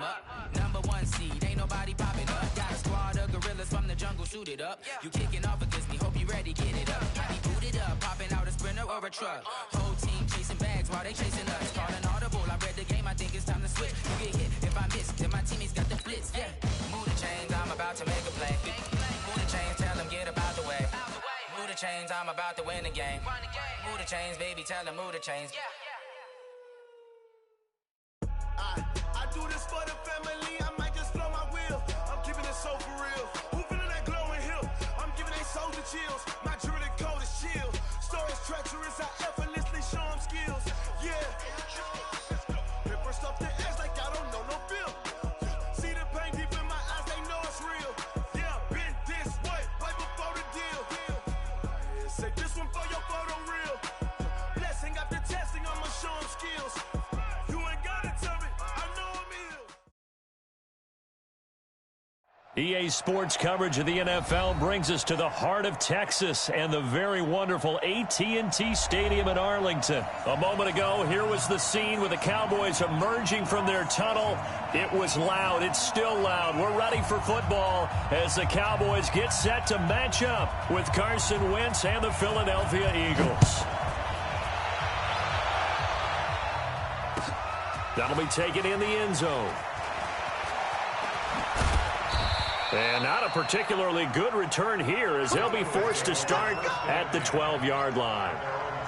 him up. #1 seed, ain't nobody popping up. Got a squad of gorillas from the jungle suited up. You kicking off against me, hope you ready, get it up. Got me booted up, popping out a Sprinter or a truck. Whole team chasing bags while they chasing us. Call an audible, I read the game, I think it's time to switch. You get hit if I miss, then my teammates got the blitz, yeah. Move the chains, I'm about to make a play. Move the chains, tell them get about the way. Move the chains, I'm about to win the game. Move the chains, baby, tell them move the chains. I do this for the family, I might just blow my wheel. I'm keeping it so for real. Who feeling that glowing hill? I'm giving they soldier chills. My jewelry code is chill. Stories treacherous, I effortlessly show them skills. Yeah. Paper stuff the edge like I don't know no bill. See the pain deep in my eyes, they know it's real. Yeah, been this way, way before the deal. Say this one for your photo reel. Blessing after testing, I'ma show them skills. EA Sports coverage of the NFL brings us to the heart of Texas and the very wonderful AT&T Stadium in Arlington. A moment ago, here was the scene with the Cowboys emerging from their tunnel. It was loud. It's still loud. We're ready for football as the Cowboys get set to match up with Carson Wentz and the Philadelphia Eagles. That'll be taken in the end zone. And not a particularly good return here as they'll be forced to start at the 12-yard line.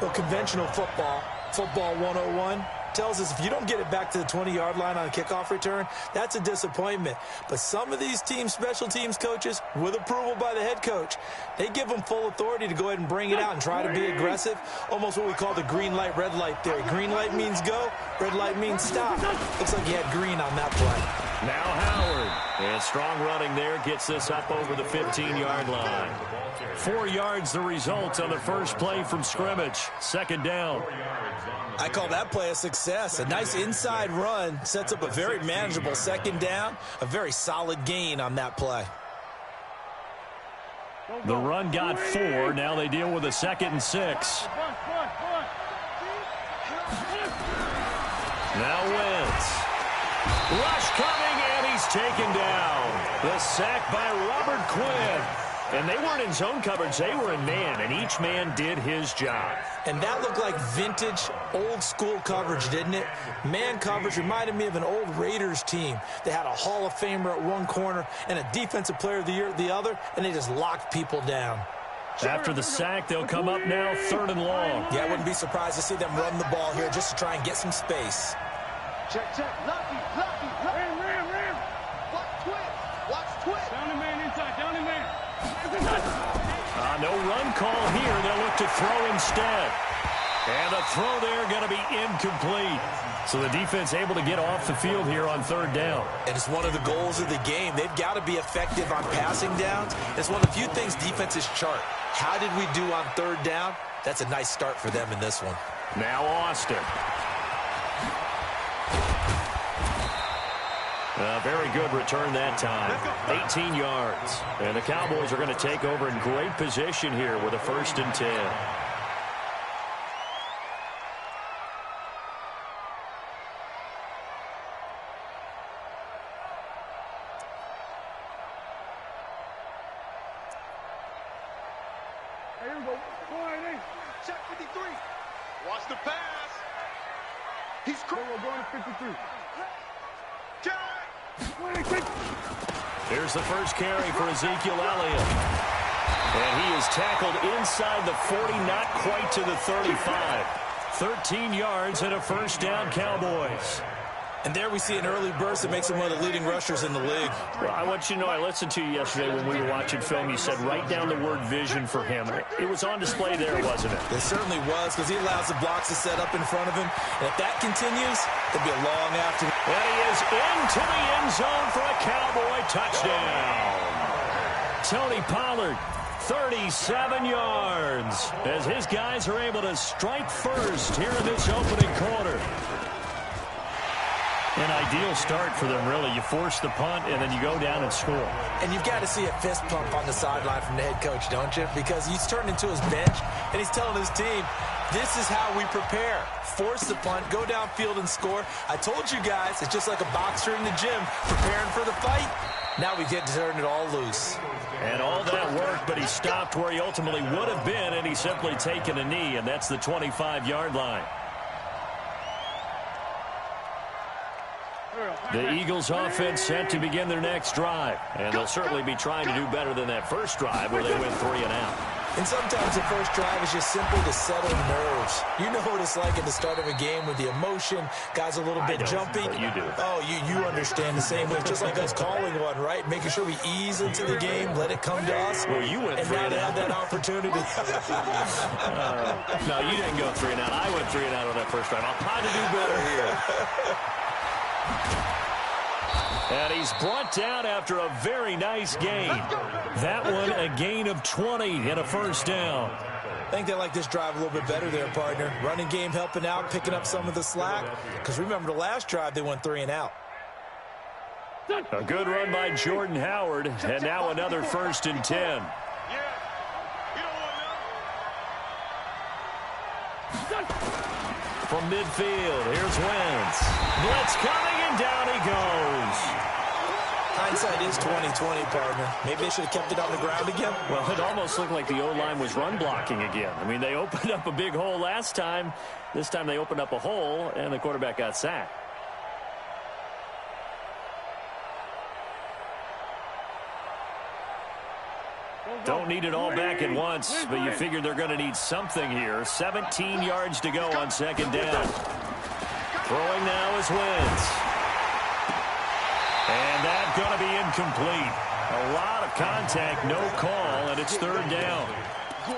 Well, conventional football 101, tells us if you don't get it back to the 20-yard line on a kickoff return, that's a disappointment. But some of these teams, special teams coaches, with approval by the head coach, they give them full authority to go ahead and bring it out and try to be aggressive. Almost what we call the green light, red light theory. Green light means go, red light means stop. Looks like you had green on that play. Now Howard, and strong running there, gets this up over the 15-yard line. 4 yards the result on the first play from scrimmage. Second down. I call that play a success. A nice inside run sets up a very manageable second down. A very solid gain on that play. The run got 4. Now they deal with a 2nd and 6. Now Wentz. Rush coming, and he's taken down. The sack by Robert Quinn. And they weren't in zone coverage. They were in man, and each man did his job. And that looked like vintage, old-school coverage, didn't it? Man coverage reminded me of an old Raiders team. They had a Hall of Famer at one corner and a Defensive Player of the Year at the other, and they just locked people down. After the sack, they'll come up now 3rd and long. Yeah, I wouldn't be surprised to see them run the ball here just to try and get some space. Check. Lucky. Ram. Watch twist. Down the man inside. No run call here. They'll look to throw instead. And the throw there going to be incomplete. So the defense able to get off the field here on 3rd down. And it's one of the goals of the game. They've got to be effective on passing downs. It's one of the few things defenses chart. How did we do on 3rd down? That's a nice start for them in this one. Now Austin. A very good return that time. 18 yards. And the Cowboys are going to take over in great position here with a 1st and 10. Here we go. Check 53. Watch the pass. He's going to 53. Here's the first carry for Ezekiel Elliott. And he is tackled inside the 40, not quite to the 35. 13 yards and a 1st down, Cowboys. And there we see an early burst that makes him one of the leading rushers in the league. Well, I want you to know, I listened to you yesterday when we were watching film. You said write down the word vision for him. It was on display there, wasn't it? It certainly was, because he allows the blocks to set up in front of him. And if that continues, it'll be a long afternoon. And he is into the end zone for a Cowboy touchdown. Tony Pollard, 37 yards, as his guys are able to strike first here in this opening quarter. An ideal start for them, really. You force the punt, and then you go down and score. And you've got to see a fist pump on the sideline from the head coach, don't you? Because he's turned into his bench, and he's telling his team, this is how we prepare. Force the punt, go downfield and score. I told you guys, it's just like a boxer in the gym preparing for the fight. Now we get to turn it all loose. And all that worked, but he stopped where he ultimately would have been, and he's simply taken a knee, and that's the 25-yard line. The Eagles offense set to begin their next drive, and they'll certainly be trying to do better than that first drive where they went 3 and out. And sometimes the first drive is just simply to settle nerves. You know what it's like at the start of a game with the emotion, guys a little bit jumpy. You do. Oh, you understand the same way. It's just like us calling one, right? Making sure we ease into the game, let it come to us. Well, you went 3 and out. And now they have that opportunity. No, you didn't go 3 and out. I went 3 and out on that first drive. I'll try to do better here. And he's brought down after a very nice gain. That one a gain of 20 and a first down. I think they like this drive a little bit better there, partner. Running game helping out, picking up some of the slack. Because remember the last drive, they went 3 and out. A good run by Jordan Howard. And now another 1st and 10. From midfield, here's Wentz. Blitz coming, and down he goes. Hindsight is 20/20, partner. Maybe they should have kept it on the ground again. Well, it almost looked like the O-line was run blocking again. I mean, they opened up a big hole last time. This time they opened up a hole, and the quarterback got sacked. Don't need it all back at once, but you figure they're going to need something here. 17 yards to go on 2nd down. Throwing now is Wentz. And that's going to be incomplete. A lot of contact, no call, and it's 3rd down.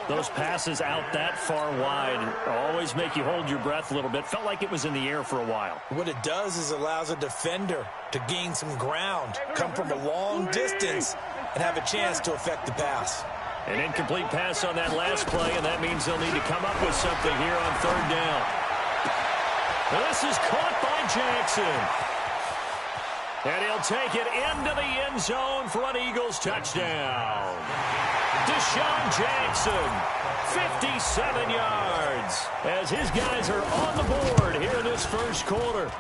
Those passes out that far wide always make you hold your breath a little bit. Felt like it was in the air for a while. What it does is allows a defender to gain some ground, come from a long distance, and have a chance to affect the pass. An incomplete pass on that last play, and that means they'll need to come up with something here on 3rd down. Well, this is caught by Jackson. And he'll take it into the end zone for an Eagles touchdown. Deshaun Jackson, 57 yards, as his guys are on the board here in this first quarter.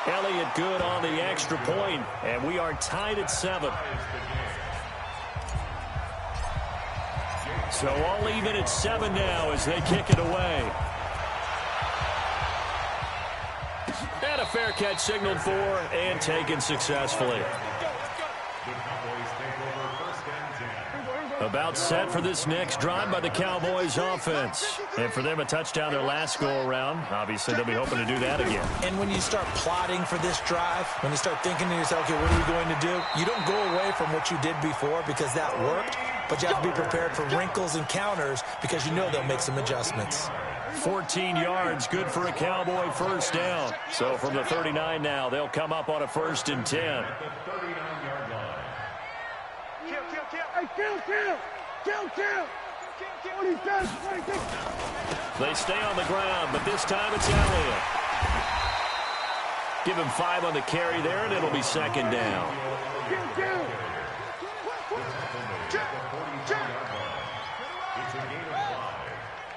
Elliott good on the extra point, and we are tied at 7. So all even at 7 now as they kick it away. And a fair catch signaled for and taken successfully. About set for this next drive by the Cowboys offense. And for them, a touchdown their last go-around. Obviously, they'll be hoping to do that again. And when you start plotting for this drive, when you start thinking to yourself, okay, what are we going to do? You don't go away from what you did before because that worked, but you have to be prepared for wrinkles and counters because you know they'll make some adjustments. 14 yards, good for a Cowboy first down. So from the 39 now, they'll come up on a 1st and 10. They stay on the ground, but this time it's Elliott. Give him 5 on the carry there, and it'll be 2nd down. It's a gain of 5.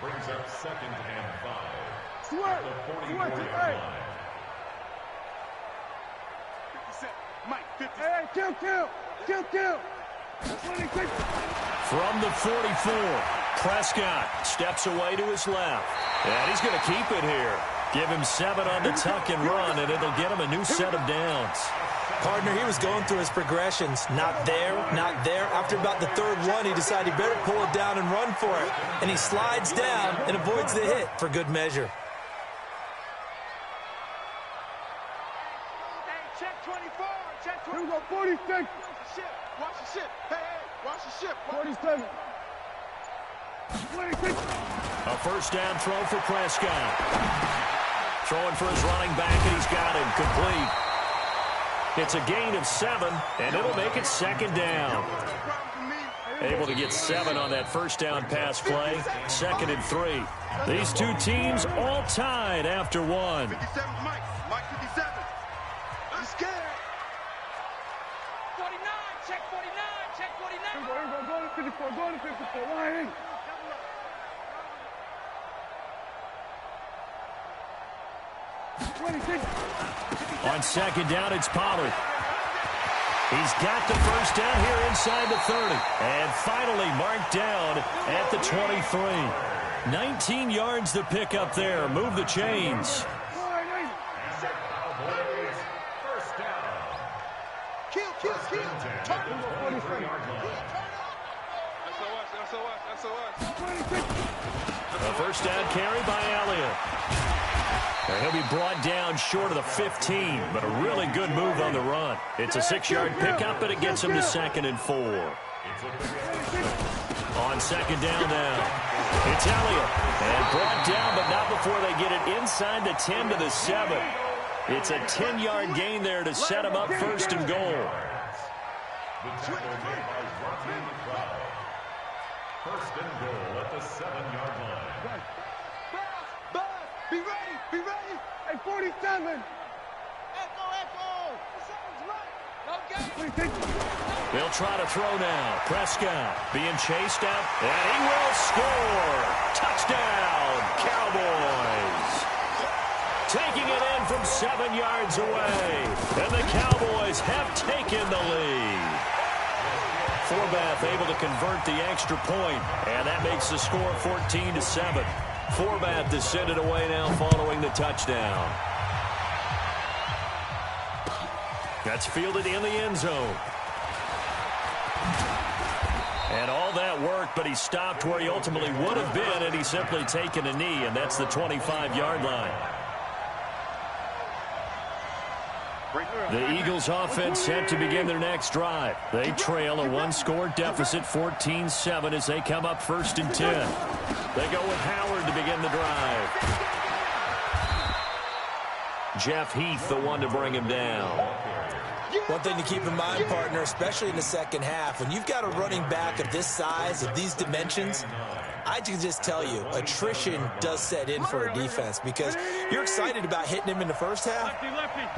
Brings up 2nd and 5. The 44-yard line. From the 44, Prescott steps away to his left. And he's going to keep it here. Give him 7 on the tuck and run, and it'll get him a new set of downs. Partner, he was going through his progressions. Not there, not there. After about the 3rd one, he decided he better pull it down and run for it. And he slides down and avoids the hit for good measure. Check 24. Check 24. Here we go, 46. Watch the ship. Hey, watch the ship. 47. 26. A first down throw for Prescott. Throwing for his running back, and he's got him complete. It's a gain of 7, and it'll make it 2nd down. Able to get 7 on that first down pass play. 2nd and 3. These two teams all tied after 1. I'm scared. 49, check 49, check 49. Go to 54, go to 54. Line. On second down, it's Pollard. He's got the first down here inside the 30. And finally marked down at the 23. 19 yards to pick up there. Move the chains. First down. Kill. A first down carry by Elliott. And he'll be brought down short of the 15, but a really good move on the run. It's a 6-yard pickup, and it gets him to 2nd and 4. On second down now, it's Elliott. And brought down, but not before they get it inside the 10 to the 7. It's a 10-yard gain there to set him up 1st and goal. The tackle made by Rodney McLeod. 1st and goal at the 7-yard line. Be ready. Hey, 47. Echo. They'll try to throw now. Prescott being chased out, and he will score. Touchdown, Cowboys. Taking it in from 7 yards away, and the Cowboys have taken the lead. Forbath able to convert the extra point, and that makes the score 14-7. Forbath to send it away now following the touchdown. That's fielded in the end zone. And all that worked, but he stopped where he ultimately would have been, and he's simply taken a knee, and that's the 25-yard line. The Eagles offense set to begin their next drive. They trail a 1-score deficit, 14-7, as they come up 1st and 10. They go with Howard to begin the drive. Jeff Heath, the one to bring him down. One thing to keep in mind, partner, especially in the second half, when you've got a running back of this size, of these dimensions, I can just tell you, attrition does set in for a defense because you're excited about hitting him in the first half.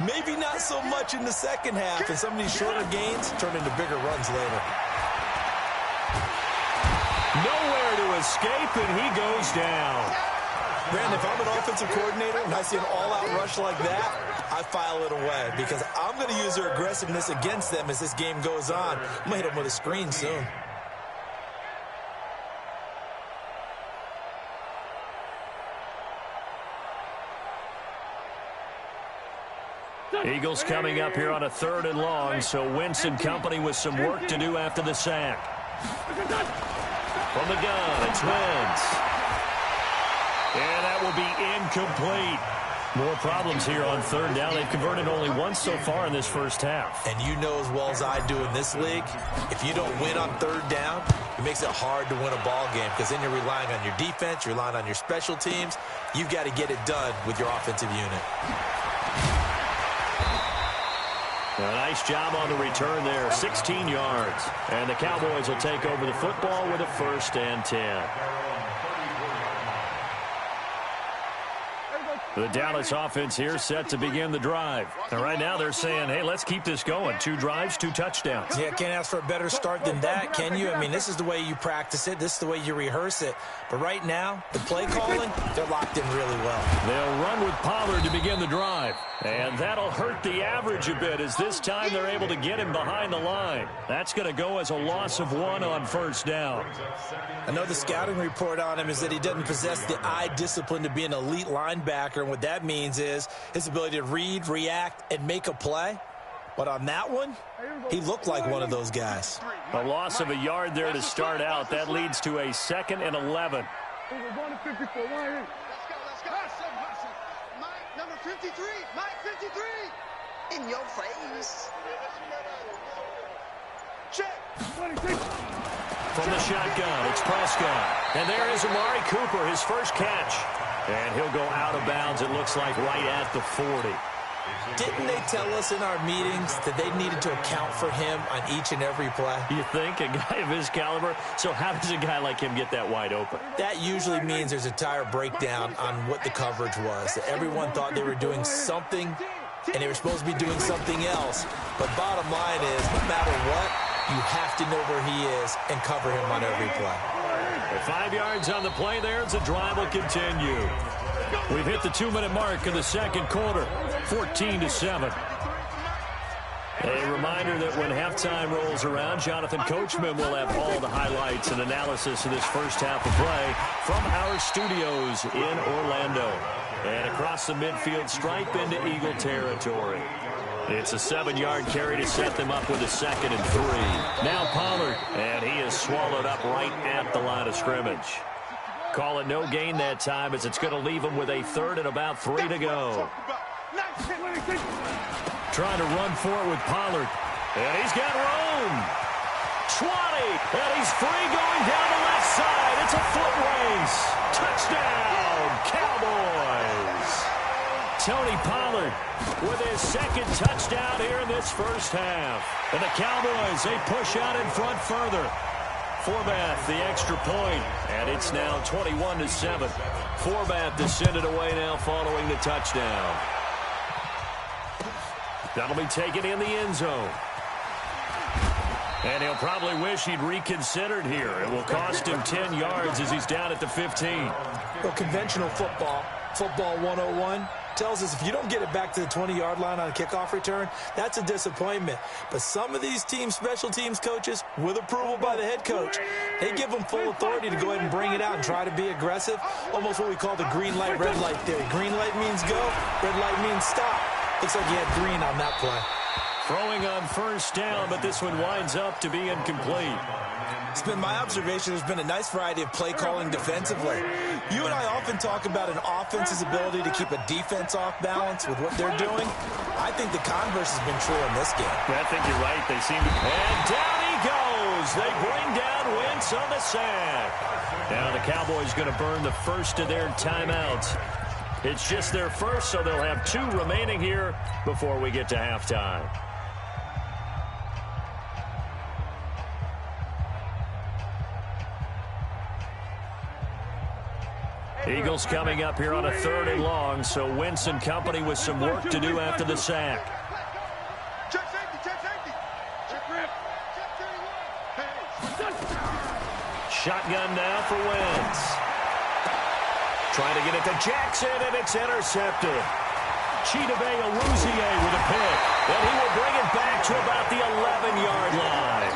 Maybe not so much in the second half, and some of these shorter gains turn into bigger runs later. Nowhere to escape, and he goes down. Brandon, if I'm an offensive coordinator and I see an all-out rush like that, I file it away because I'm going to use their aggressiveness against them as this game goes on. I'm going to hit them with a screen soon. Eagles coming up here on a 3rd and long, so Wentz and company with some work to do after the sack. From the gun, it's Wentz. And that will be incomplete. More problems here on 3rd down. They've converted only once so far in this first half. And you know as well as I do in this league, if you don't win on 3rd down, it makes it hard to win a ball game because then you're relying on your defense, you're relying on your special teams. You've got to get it done with your offensive unit. A nice job on the return there, 16 yards. And the Cowboys will take over the football with a 1st and 10. The Dallas offense here set to begin the drive. And right now they're saying, hey, let's keep this going. 2 drives, 2 touchdowns. Yeah, can't ask for a better start than that, can you? I mean, this is the way you practice it. This is the way you rehearse it. But right now, the play calling, they're locked in really well. They'll run with Pollard to begin the drive. And that'll hurt the average a bit as this time they're able to get him behind the line. That's going to go as a loss of 1 on 1st down. I know the scouting report on him is that he doesn't possess the eye discipline to be an elite linebacker. And what that means is his ability to read, react, and make a play. But on that one, he looked like one of those guys. A loss of a yard there to start out. That leads to a 2nd and 11. Number 53, Mike 53. In your face. Check. From the shotgun, it's Prescott. And there is Amari Cooper, his first catch. And he'll go out of bounds, it looks like, right at the 40. Didn't they tell us in our meetings that they needed to account for him on each and every play? You think? A guy of his caliber? So how does a guy like him get that wide open? That usually means there's a tire breakdown on what the coverage was. That everyone thought they were doing something and they were supposed to be doing something else. But bottom line is, no matter what, you have to know where he is and cover him on every play. 5 yards on the play there as the drive will continue. We've hit the 2-minute mark in the second quarter, 14-7. A reminder that when halftime rolls around, Jonathan Coachman will have all the highlights and analysis of this first half of play from our studios in Orlando. And across the midfield stripe into Eagle territory. It's a 7-yard carry to set them up with a 2nd and 3. Now Pollard, and he is swallowed up right at the line of scrimmage. Call it no gain that time as it's going to leave him with a 3rd and about 3 to go. Trying to run for it with Pollard. And he's got room. 20. And he's free going down the left side. It's a foot race. Touchdown, Cowboys. Tony Pollard with his 2nd touchdown here in this first half. And the Cowboys, they push out in front further. Forbath, the extra point. And it's now 21-7. Forbath to send it away now following the touchdown. That'll be taken in the end zone. And he'll probably wish he'd reconsidered here. It will cost him 10 yards as he's down at the 15. Well, conventional football 101, tells us if you don't get it back to the 20-yard line on a kickoff return, that's a disappointment. But some of these teams, special teams coaches, with approval by the head coach, they give them full authority to go ahead and bring it out and try to be aggressive. Almost what we call the green light, red light theory. Green light means go, red light means stop. Looks like he had green on that play. Throwing on first down, but this one winds up to be incomplete. It's been my observation there's been a nice variety of play calling defensively. You and I often talk about an offense's ability to keep a defense off balance with what they're doing. I think the converse has been true in this game. I think you're right. They seem to... And down he goes. They bring down Wentz on the sack. Now the Cowboys going to burn the first of their timeouts. It's just their first, so they'll have 2 remaining here before we get to halftime. Eagles coming up here on a 3rd and long, so Wentz and company with some work to do after the sack. Check safety, check safety. Check rip. Check 31. Shotgun now for Wentz. Trying to get it to Jackson, and it's intercepted. Chidobe Awuzie with a pick, and he will bring it back to about the 11-yard line.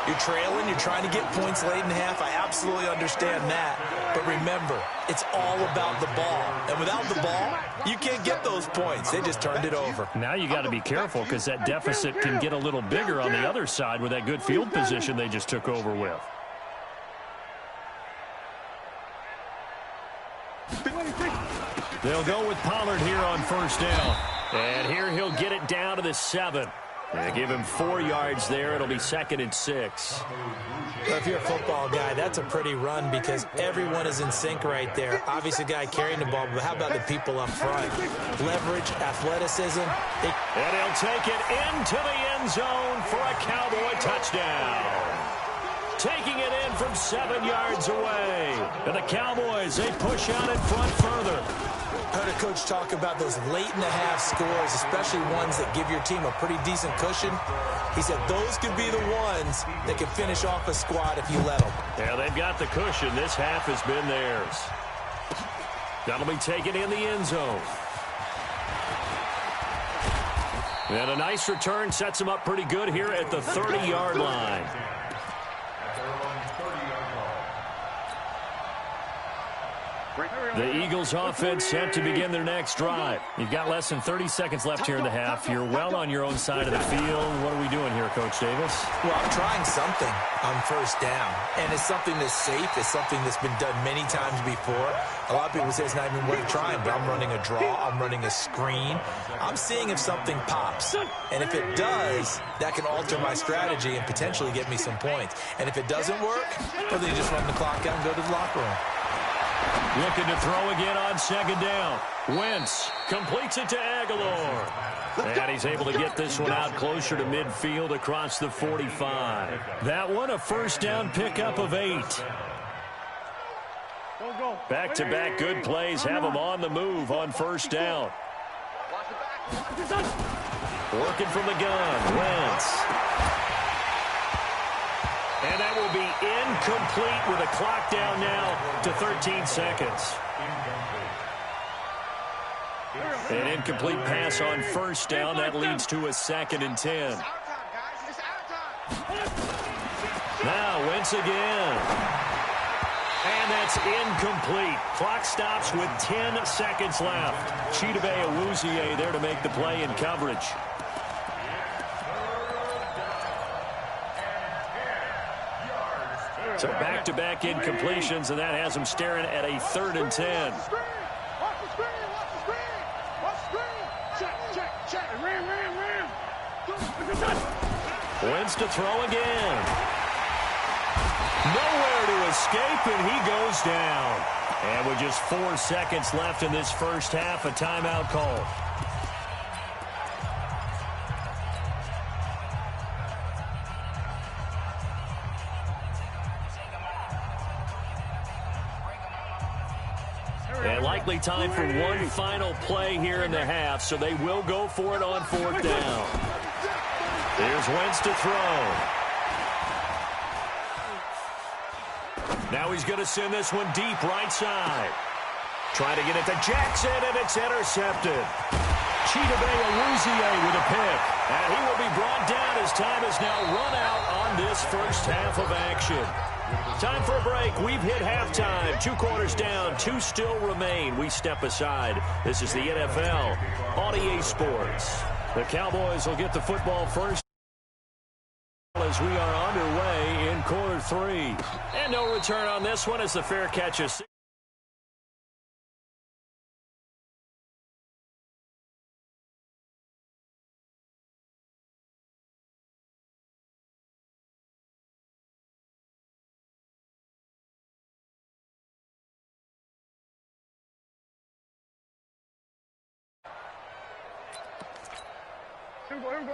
You're trailing, you're trying to get points late in half. I absolutely understand that. But remember, it's all about the ball. And without the ball, you can't get those points. They just turned it over. Now you got to be careful because that deficit can get a little bigger on the other side with that good field position they just took over with. They'll go with Pollard here on first down. And here he'll get it down to the 7. They give him 4 yards there. It'll be 2nd and 6. Well, if you're a football guy, that's a pretty run because everyone is in sync right there. Obviously, the guy carrying the ball, but how about the people up front? Leverage, athleticism. And he'll take it into the end zone for a Cowboy touchdown. Taking it in from 7 yards away. And the Cowboys, they push out in front further. I heard a coach talk about those late-in-the-half scores, especially ones that give your team a pretty decent cushion. He said those could be the ones that can finish off a squad if you let them. Yeah, they've got the cushion. This half has been theirs. That'll be taken in the end zone. And a nice return sets them up pretty good here at the 30-yard line. The Eagles offense set to begin their next drive. You've got less than 30 seconds left here in the half. You're well on your own side of the field. What are we doing here, Coach Davis? Well, I'm trying something on first down. And it's something that's safe. It's something that's been done many times before. A lot of people say it's not even worth trying, but I'm running a draw. I'm running a screen. I'm seeing if something pops. And if it does, that can alter my strategy and potentially get me some points. And if it doesn't work, well, then you just run the clock out and go to the locker room. Looking to throw again on second down. Wentz completes it to Aguilar. And he's able to get this one out closer to midfield across the 45. That one a first down pickup of 8. Back-to-back good plays have him on the move on first down. Working from the gun, Wentz. And that will be incomplete with a clock down now to 13 seconds. An incomplete pass on first down. That leads to a 2nd and 10. Now Wentz again. And that's incomplete. Clock stops with 10 seconds left. Chidobe there to make the play in coverage. So back-to-back incompletions, and that has him staring at a 3rd and 10. Wentz to throw again. Nowhere to escape, and he goes down. And with just 4 seconds left in this first half, a timeout call. And likely time for one final play here in the half, so they will go for it on 4th down. Here's Wentz to throw. Now he's going to send this one deep right side. Trying to get it to Jackson, and it's intercepted. Chidobe with a pick. And he will be brought down as time has now run out on this first half of action. Time for a break. We've hit halftime. 2 quarters down. 2 still remain. We step aside. This is the NFL on EA Sports. The Cowboys will get the football first as we are underway in quarter 3. And no return on this one as the fair catch is.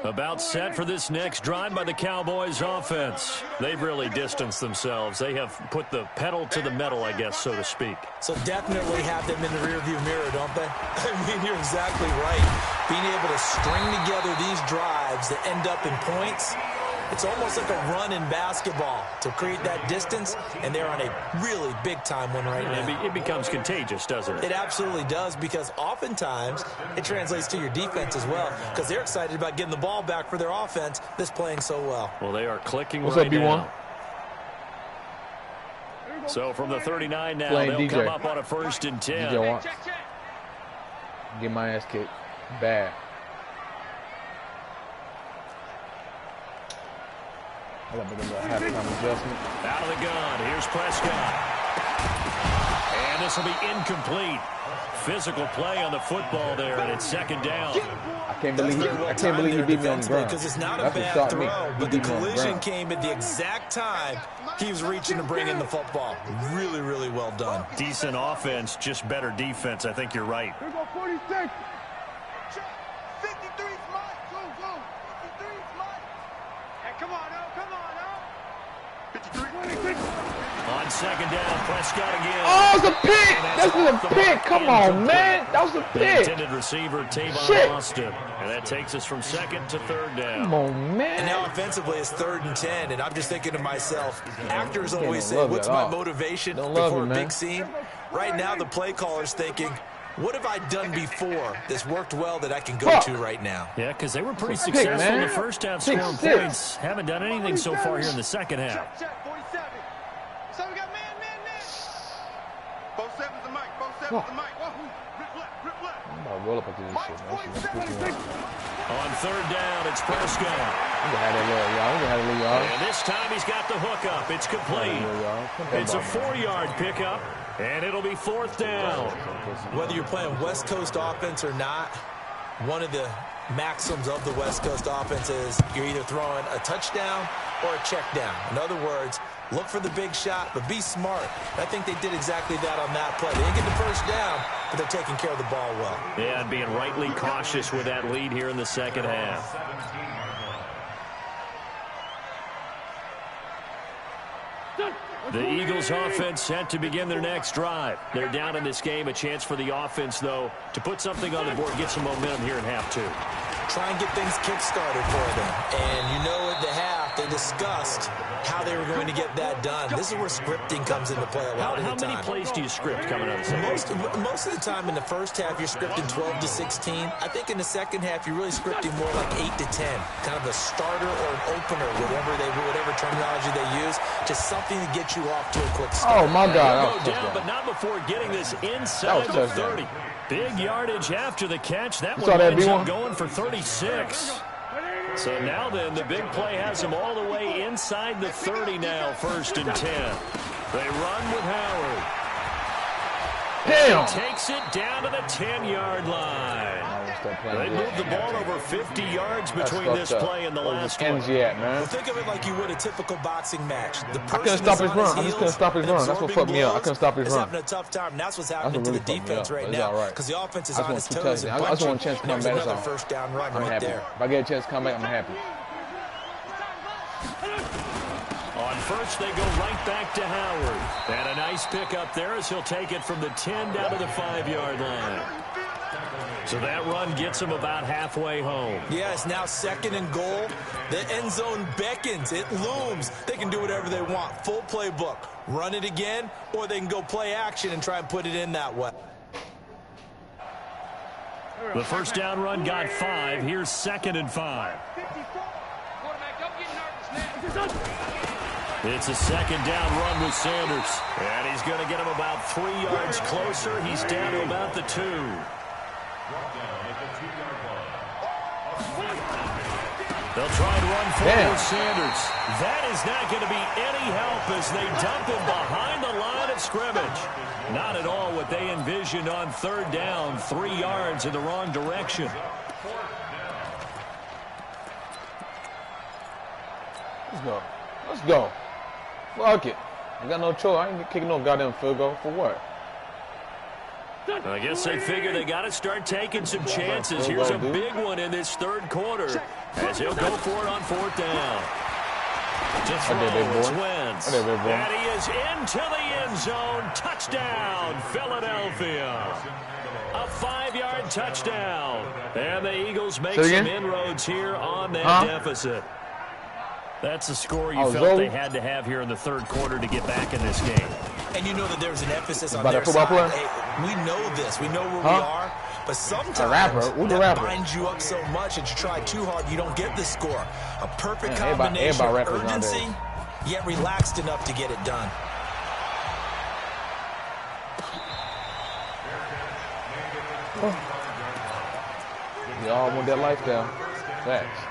About set for this next drive by the Cowboys offense. They've really distanced themselves. They have put the pedal to the metal, I guess, so to speak. So definitely have them in the rearview mirror, don't they? I mean, you're exactly right. Being able to string together these drives that end up in points, it's almost like a run in basketball to create that distance, and they're on a really big-time one right now. It becomes contagious, doesn't it? It absolutely does, because oftentimes it translates to your defense as well, because they're excited about getting the ball back for their offense that's playing so well. Well, they are clicking What's right up, B1? now. So from the 39 now, Playing they'll DJ. come up on a 1st and 10. DJ wants. Get my ass kicked. Bad. I got to make a little halftime adjustment. Out of the gun. Here's Prescott. And this will be incomplete. Physical play on the football there, and it's 2nd down. I can't believe he beat me on the ground. Because it's not a That's what bad shocked me. throw, He but the beat me on the collision ground. came at the exact time he was reaching to bring in the football. Really, really well done. Decent offense, just better defense. I think you're right. Here we go, 46. 53 Mike. Go, go. 53 Mike. Hey, come on, now. Come on, now. 53. On 2nd down, Prescott again. Oh, it's a pick! That's a pick! Come on, man! That was a The pick! intended receiver, Tavon Shit. Austin. And that takes us from 2nd to 3rd down. Come on, And man! now offensively it's 3rd and 10, and I'm just thinking to myself, actors don't always say, love it what's at my all. motivation Don't love before it, a man. big scene? Right now the play caller's thinking, what have I done before that's worked well that I can go Fuck. to right now? Yeah, because they were pretty Pick, successful in man. the first half Pick scoring 6. points. Haven't done anything so far here in the second half. Check, 47. So we got man. 47's the mic. 47's the mic. Whoa. Rip left. I'm about to roll up into this shit, man. On 3rd down, it's Prescott. We can have that little yard. We can have a little yard. And this time he's got the hookup. It's complete. It's a 4-yard pickup, and it'll be 4th down. Whether you're playing West Coast offense or not, one of the maxims of the West Coast offense is you're either throwing a touchdown or a check down. In other words, look for the big shot, but be smart. I think they did exactly that on that play. They didn't get the first down, but they're taking care of the ball well. Yeah, and being rightly cautious with that lead here in the second half. The Eagles offense set to begin their next drive. They're down in this game. A chance for the offense, though, to put something on the board, get some momentum here in half 2. Try and get things kick-started for them. And you know at the half, they discussed how they were going to get that done. This is where scripting comes into play a lot of the time. How many plays do you script coming out of the second? Most of the time in the first half, you're scripting 12 to 16. I think in the second half, you're really scripting more like 8 to 10. Kind of a starter or an opener, whatever terminology they use. Just something to get you off to a quick start. Oh, my God. Go down, but not before getting this inside the 30. Big yardage after the catch. That one ends up going for 36. So now then, the big play has them all the way inside the 30 now, 1st and 10. They run with Howard. Damn. He takes it down to the 10-yard line. They moved the ball over 50 yards between this play and the last one. Well, think of it like you would a typical boxing match. I couldn't stop his run. I just couldn't stop his run. That's what fucked me up. I couldn't stop his run. Having a tough time. That's what's happening to the defense right now. Because the offense is on its toes. I just want a chance to come back. Another first down run right there. If I get a chance to come back, I'm happy. On first, they go right back to Howard. And a nice pickup there as he'll take it from the 10 down to the 5-yard line. So that run gets him about halfway home. Yeah, it's now 2nd and goal. The end zone beckons. It looms. They can do whatever they want. Full playbook. Run it again, or they can go play action and try and put it in that way. The first down run got 5. Here's 2nd and 5. It's a 2nd down run with Sanders. And he's going to get him about 3 yards closer. He's down to about the 2. They'll try and run forward with Sanders. That is not going to be any help as they dump him behind the line of scrimmage. Not at all what they envisioned on 3rd down. 3 yards in the wrong direction. Let's go. Let's go. Fuck it. I got no choice. I ain't kicking no goddamn field goal. For what? I guess they figure they got to start taking some chances. Here's a big one in this 3rd quarter as he'll go for it on 4th down. To throw, it's Wentz. And he is into the end zone. Touchdown, Philadelphia. A 5-yard touchdown. And the Eagles make some inroads here on that deficit. That's the score you felt they had to have here in the 3rd quarter to get back in this game. And you know that there's an emphasis on their side. Hey, we know this. We know where we are. But sometimes that binds you up so much that you try too hard, you don't get the score. A perfect combination of urgency, yet relaxed enough to get it done. Y'all want that lifestyle. Facts.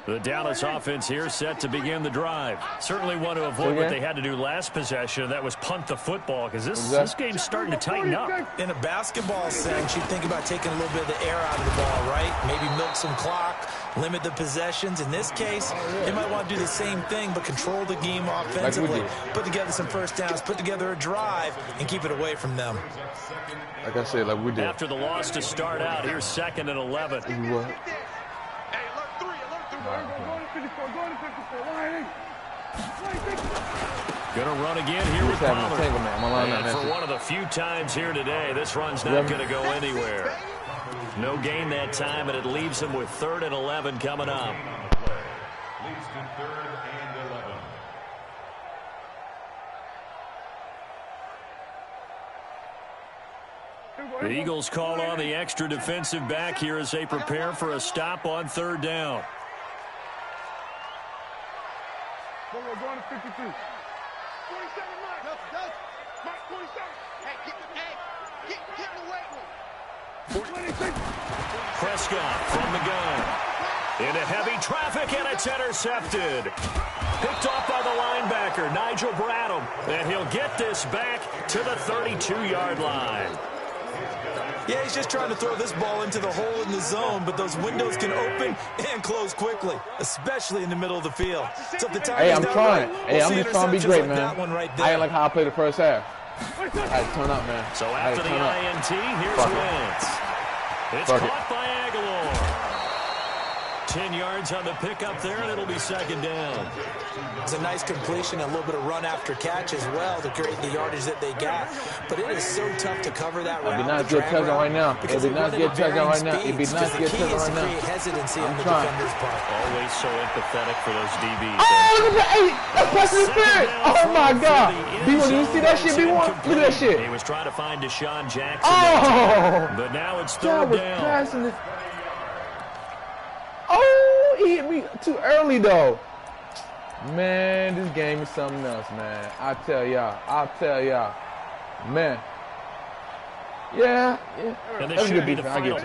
The Dallas offense here set to begin the drive. Certainly want to avoid what they had to do last possession. That was punt the football because this game's starting to tighten up. In a basketball sense, you think about taking a little bit of the air out of the ball, right? Maybe milk some clock, limit the possessions. In this case, they might want to do the same thing but control the game offensively. Put together some first downs, put together a drive, and keep it away from them. Like I said, like we did. After the loss to start out, here's 2nd and 11. Gonna run again here with Pollard. And for one of the few times here today, this run's not gonna go anywhere. No gain that time, and it leaves him with 3rd and 11 coming up. Leads to 3rd and 11. The Eagles call on the extra defensive back here as they prepare for a stop on 3rd down. We're going to 52. 27, Mike. Mike, 27. Hey, get the weight room. Prescott from the gun. Into heavy traffic, and it's intercepted. Picked off by the linebacker, Nigel Bradham. And he'll get this back to the 32-yard line. Yeah, he's just trying to throw this ball into the hole in the zone, but those windows can open and close quickly, especially in the middle of the field. So if the time I'm trying. Right, I'm just trying to be great, like man. That one right there. I ain't like how I played the first half. I had to turn up, man. So after the INT, here's Wentz. It's caught by Aguilar. 10 yards on the pickup there, and it'll be second down. It's a nice completion, a little bit of run after catch as well to create the yardage that they got. But it is so tough to cover that route. It'd be nice to get a touchdown right now. It'd be nice to get a touchdown right now. It'd be nice to get a touchdown right now. Hesitancy on the defender's part. Always so empathetic for those DBs. Oh, look at that. That's pass interference. Oh, my God. B1, you see that shit, B1? Look at that shit. He was trying to find Deshaun Jackson. Oh. But now it's third down. Passing it. Oh, he hit me too early, though. Man, this game is something else, man. I'll tell y'all. Man. Yeah. And That's a good defense. I get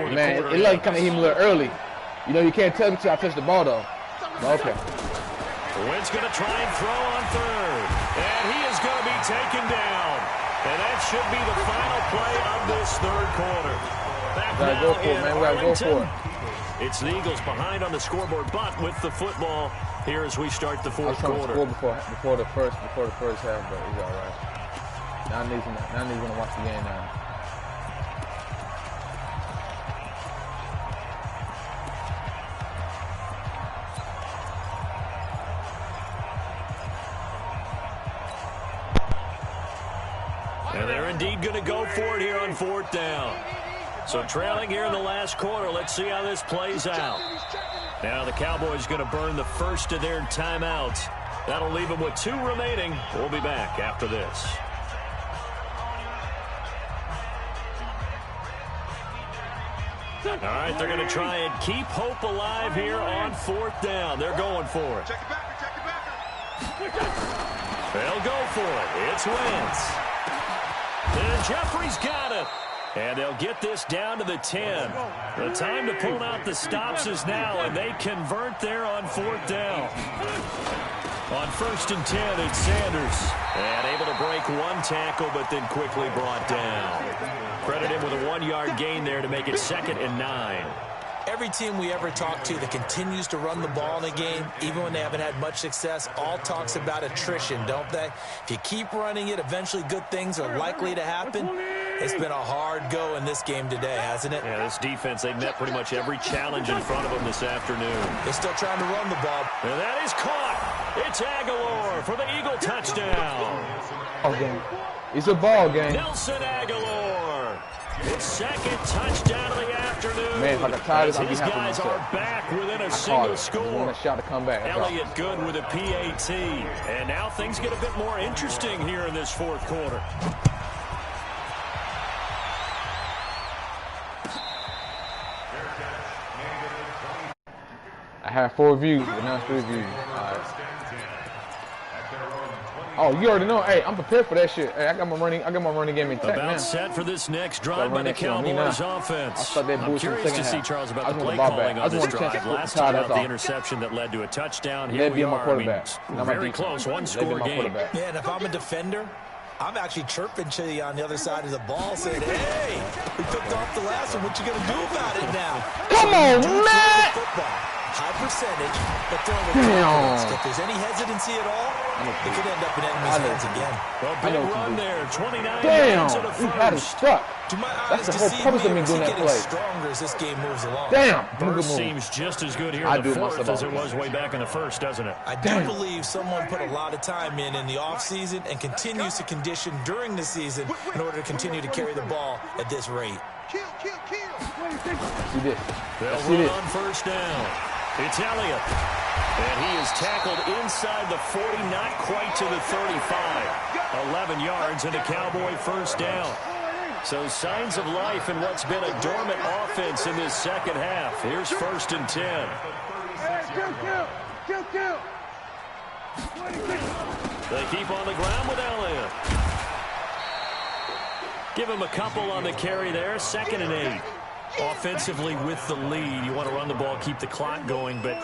you. Man, it like kind of hit me a little early. You know, you can't tell me till I touch the ball, though. Okay. Wynn's going to try and throw on third. And he is going to be taken down. And that should be the final play of this third quarter. Back gotta go for it, man. We gotta go for it. It's the Eagles behind on the scoreboard, but with the football here as we start the fourth quarter. I was trying to score before the first half, but he's all right. Now he's gonna watch the game now. And they're indeed going to go for it here on fourth down. So trailing here in the last quarter. Let's see how this plays out. Now the Cowboys going to burn the first of their timeouts. That'll leave them with 2 remaining. We'll be back after this. All right, they're going to try and keep hope alive here on fourth down. They're going for it. They'll go for it. It's Wentz. And Jeffrey's got it. And they'll get this down to the 10. The time to pull out the stops is now, and they convert there on fourth down. On 1st and 10, it's Sanders. And able to break 1 tackle, but then quickly brought down. Credit him with a 1-yard gain there to make it 2nd and 9. Every team we ever talk to that continues to run the ball in a game, even when they haven't had much success, all talks about attrition, don't they? If you keep running it, eventually good things are likely to happen. It's been a hard go in this game today, hasn't it? Yeah, this defense, they've met pretty much every challenge in front of them this afternoon. They're still trying to run the ball. And that is caught. It's Aguilar for the Eagle touchdown. Okay. It's a ball game. Nelson Aguilar. His 2nd touchdown of the afternoon. Man, if I got tired of these guys are back within a single score. I want a shot to come back. Elliott good with a PAT. And now things get a bit more interesting here in this fourth quarter. I have 4 views, but now 3 views. All right. Oh, you already know. Hey, I'm prepared for that shit. Hey, I got my running game intact now. About set for this next drive by the Cowboys offense. I'm curious to see, Charles, about the play calling on this drive. Last time out, the interception that led to a touchdown. Here we are. I mean, very close, 1-score game. Yeah, and if I'm a defender, I'm actually chirping to you on the other side of the ball saying, hey, we picked off the last one. What you going to do about it now? Come on, man! High percentage, but throwing with confidence. If there's any hesitancy at all, it could end up in enemy's hands again. Well, big run there, 29 yards to the first. Had it stuck. To my eyes, that's the whole purpose of me doing that play. Stronger as this game moves along. Damn. First seems just as good here in the fourth as it was way back in the first, doesn't it? I do believe someone put a lot of time in the offseason and continues to condition during the season in order to continue to carry the ball at this rate. See this. They'll run on first down. It's Elliott. And he is tackled inside the 40, not quite to the 35. 11 yards and a Cowboy first down. So signs of life in what's been a dormant offense in this second half. Here's 1st and 10. They keep on the ground with Elliott. Give him a couple on the carry there. 2nd and 8. Offensively with the lead, you want to run the ball, keep the clock going, but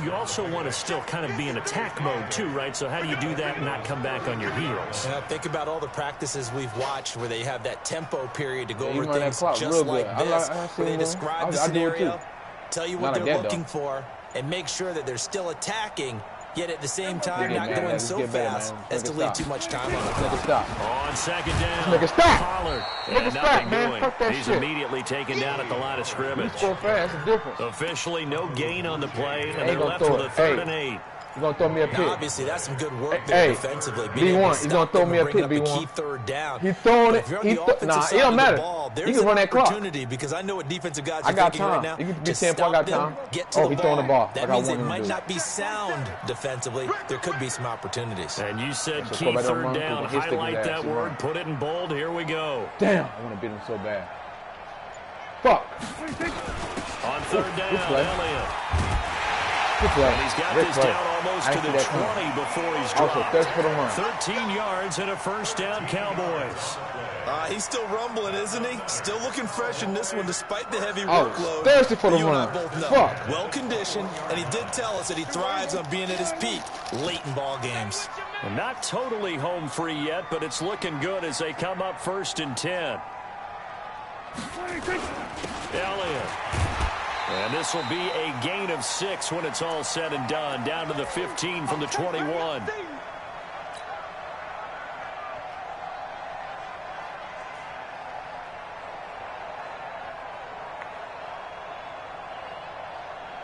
you also want to still kind of be in attack mode too, right? So how do you do that and not come back on your heels? Yeah, think about all the practices we've watched where they have that tempo period to go over things just like this, where they describe the scenario, tell you what they're looking for, and make sure that they're still attacking, yet at the same time not going so fast as to leave too much time on the clock. On second down, make a stop. Pollard. Make a stop, man. Fuck that He's shit. immediately taken down at the line of scrimmage. He's so fast, it's different. Officially no gain on the play, and they're gonna left throw with it. a 3rd and 8. He's going to throw me a pick. Now, obviously, that's some good work there defensively. B1, he's going to throw me a pick, B1. Key 3rd down. He's throwing it. Nah, it don't matter. He can run that clock. Because I know what defensive guys I are got thinking time. right now. You can be 10 points, I got time. Oh, he's throwing the ball. That means it might not be sound defensively. There could be some opportunities. And you said key 3rd down. Highlight that word. Put it in bold. Here we go. Damn, I want to beat him so bad. Fuck. On 3rd down, Elliott. And he's got this down almost to the 20 before he's dropped. 13 yards and a 1st down, Cowboys. He's still rumbling, isn't he? Still looking fresh in this one despite the heavy workload. Thirsty for the you run. and I both know. Fuck. Well conditioned, and he did tell us that he thrives on being at his peak late in ball games. And not totally home free yet, but it's looking good as they come up 1st and 10. Elliott. And this will be a gain of 6 when it's all said and done. Down to the 15 from the 21.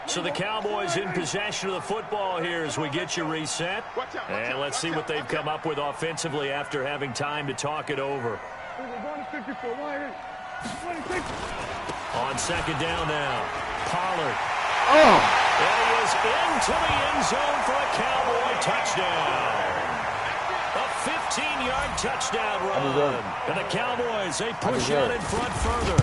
So the Cowboys in possession of the football here as we get you reset. And let's see what they've come up with offensively after having time to talk it over. On 2nd down now, Pollard. And he is into the end zone for a Cowboy touchdown. A 15-yard touchdown run. And the Cowboys, they push out in front further.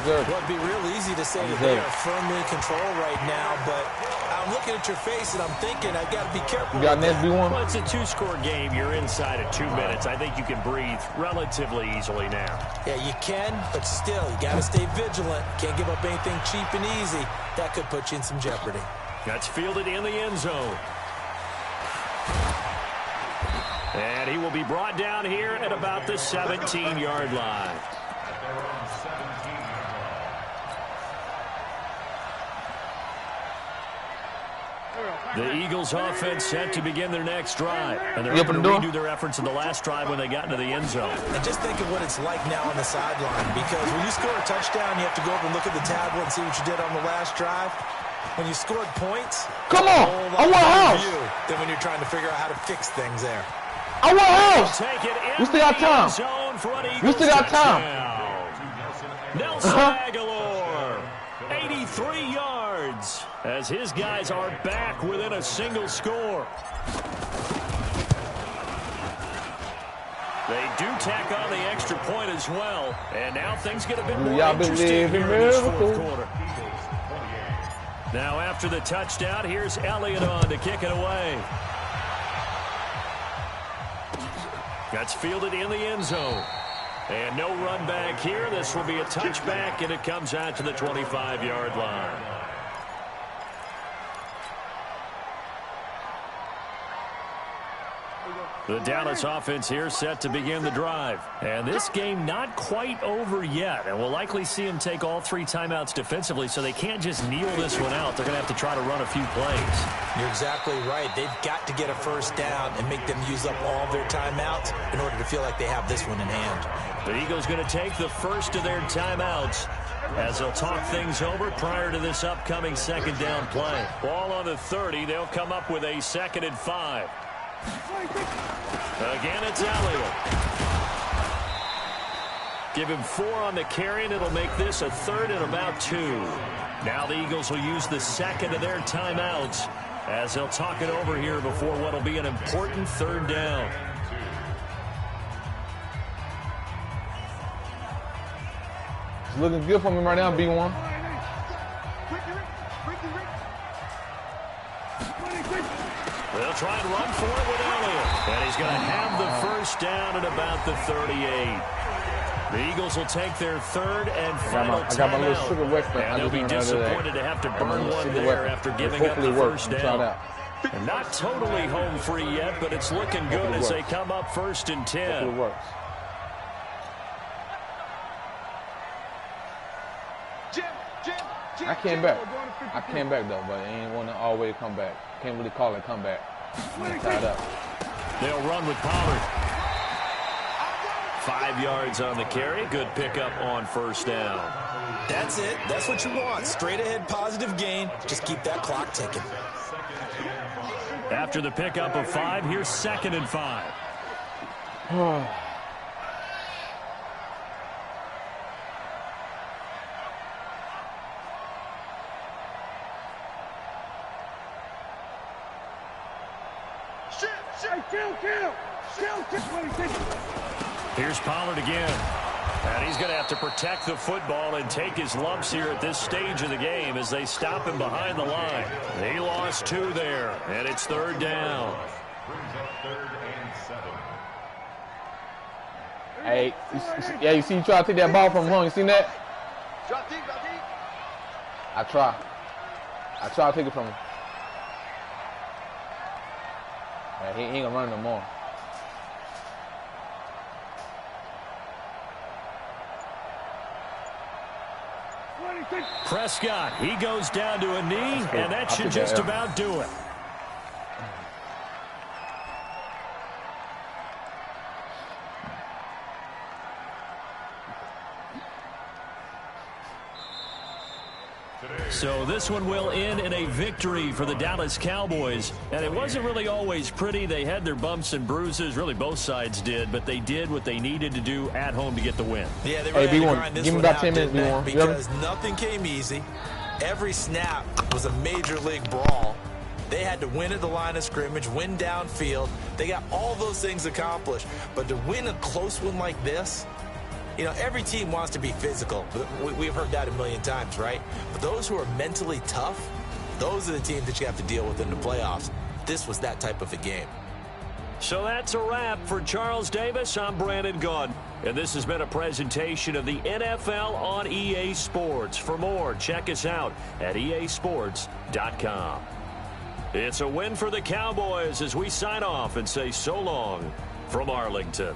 Well, it'd be real easy to say that they are firmly in control right now, but I'm looking at your face and I'm thinking I've got to be careful. You got next B1? Well, it's a 2-score game. You're inside of 2 minutes. I think you can breathe relatively easily now. Yeah, you can, but still, you got to stay vigilant. Can't give up anything cheap and easy. That could put you in some jeopardy. That's fielded in the end zone. And he will be brought down here at about the 17-yard line. The Eagles offense set to begin their next drive. And they're able to redo their efforts in the last drive when they got into the end zone. And just think of what it's like now on the sideline, because when you score a touchdown, you have to go over and look at the tablet and see what you did on the last drive. When you scored points, come on, I want a house. Then when you're trying to figure out how to fix things there. I want a house. You still got time. You still got time. Nelson Aguilar, 83 yards, as his guys are back within a single score. They do tack on the extra point as well, and now things get a bit more interesting here in this 4th quarter. Now after the touchdown, here's Elliott on to kick it away. That's fielded in the end zone. And no run back here. This will be a touchback, and it comes out to the 25-yard line. The Dallas offense here set to begin the drive. And this game not quite over yet. And we'll likely see them take all 3 timeouts defensively, so they can't just kneel this one out. They're going to have to try to run a few plays. You're exactly right. They've got to get a 1st down and make them use up all their timeouts in order to feel like they have this one in hand. The Eagles going to take the first of their timeouts as they'll talk things over prior to this upcoming 2nd down play. Ball on the 30. They'll come up with a 2nd and 5. Again, it's Elliott. Give him 4 on the carry, and it'll make this a 3rd and about 2. Now the Eagles will use the 2nd of their timeouts as they'll talk it over here before what will be an important 3rd down. It's looking good for me right now, B1. They'll try and run for it with Elliott. And he's going to have the 1st down at about the 38. The Eagles will take their 3rd and final I got my little sugar Western. and they'll be disappointed to have to burn one there after giving up the 1st down. And not totally home free yet, but it's looking good as they come up 1st and 10. It works. I came back. I came back though, but I ain't want to always come back. Can't really call it comeback. Tied up. They'll run with Pollard. 5 yards on the carry. Good pickup on first down. That's it. That's what you want. Straight ahead, positive gain. Just keep that clock ticking. After the pickup of 5, here's 2nd and 5. Here's Pollard again. And he's going to have to protect the football and take his lumps here at this stage of the game as they stop him behind the line. He lost 2 there, and it's 3rd down. Hey, yeah, you see, you try to take that ball from home. You seen that? I try to take it from him. He ain't gonna run no more. Prescott, he goes down to a knee, and that should just about do it. So this one will end in a victory for the Dallas Cowboys. And it wasn't really always pretty. They had their bumps and bruises. Really, both sides did. But they did what they needed to do at home to get the win. Yeah, they really had to grind this one out, didn't they? Because nothing came easy. Every snap was a major league brawl. They had to win at the line of scrimmage, win downfield. They got all those things accomplished. But to win a close one like this, you know, every team wants to be physical. We've heard that a million times, right? But those who are mentally tough, those are the teams that you have to deal with in the playoffs. This was that type of a game. So that's a wrap for Charles Davis. I'm Brandon Gaudin. And this has been a presentation of the NFL on EA Sports. For more, check us out at easports.com. It's a win for the Cowboys as we sign off and say so long from Arlington.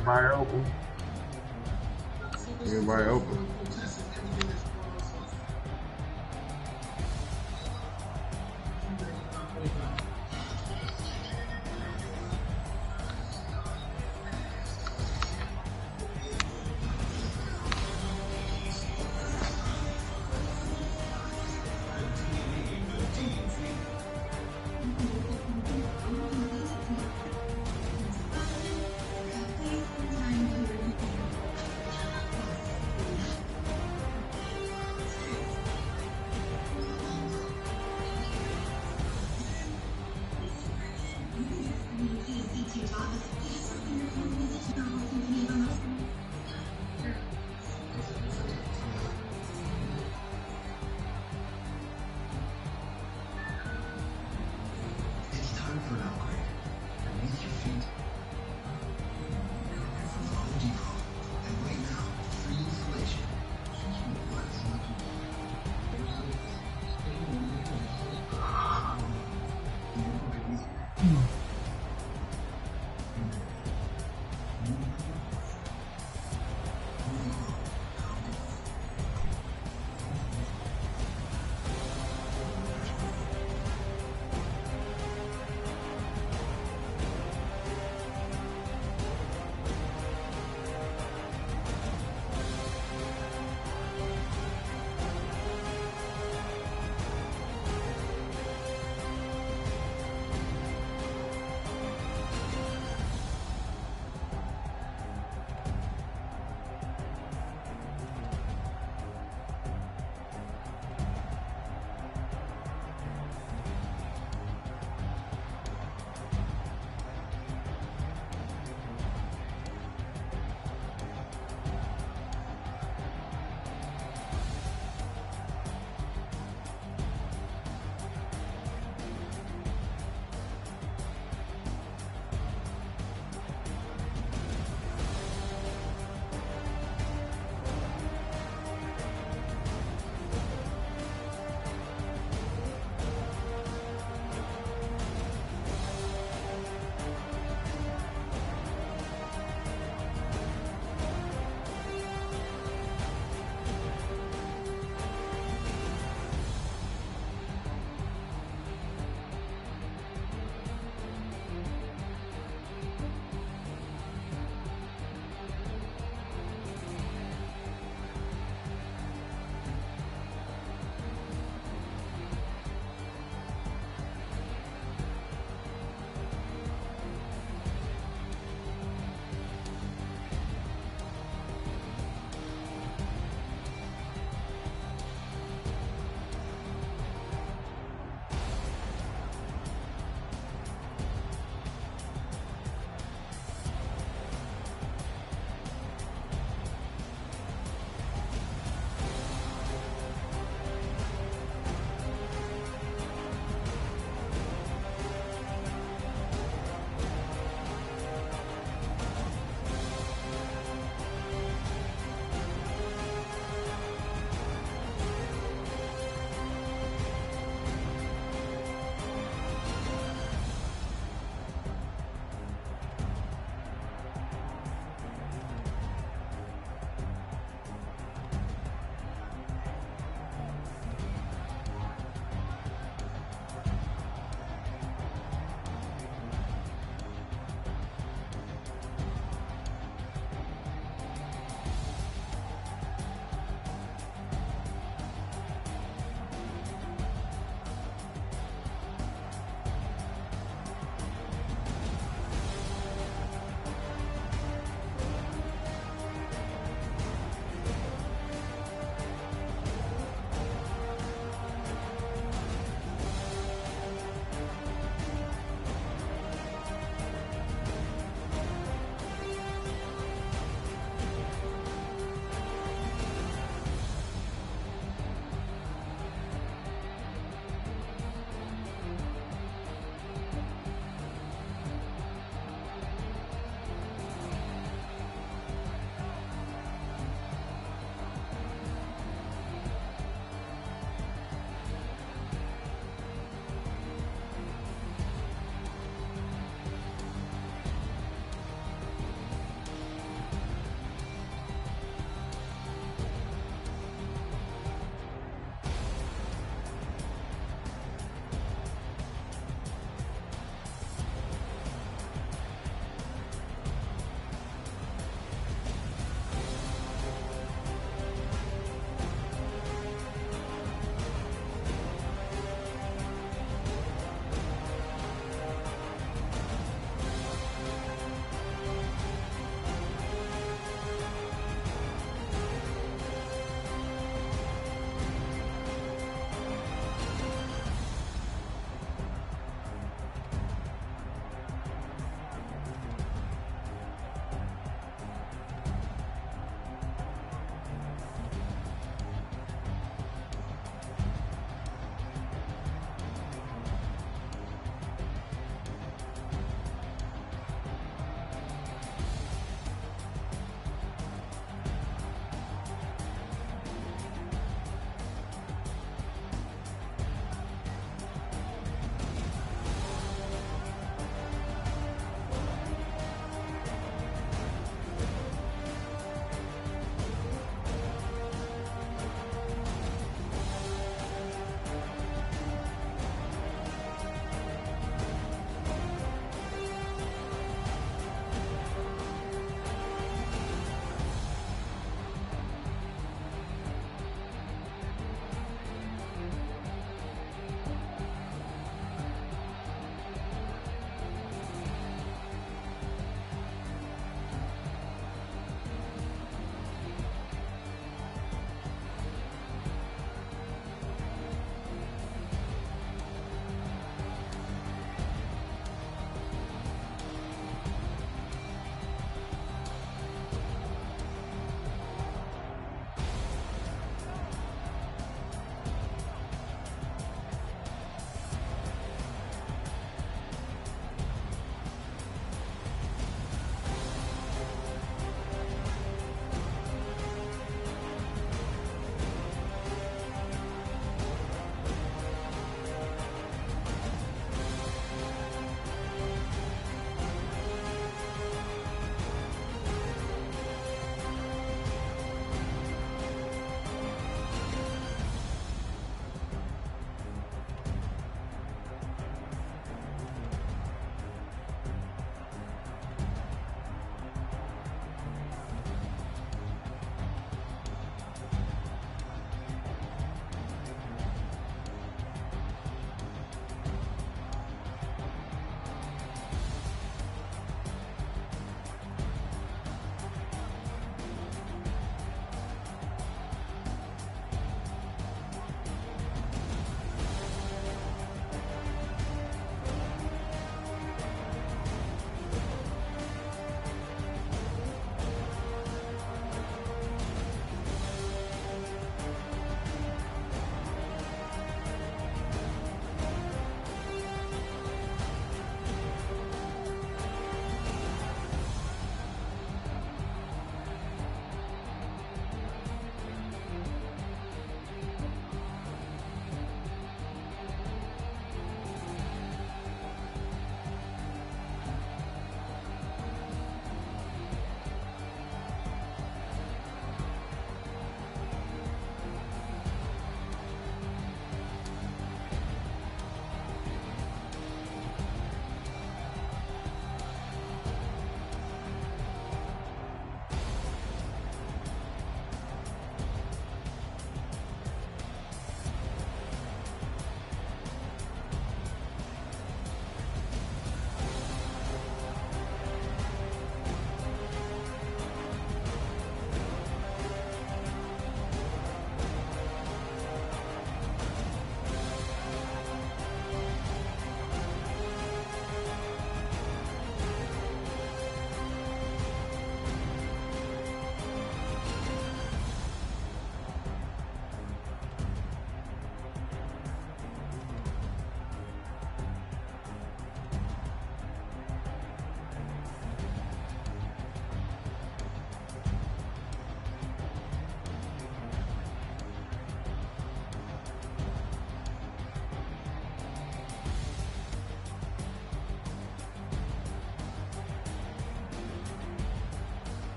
Everybody open. Everybody open.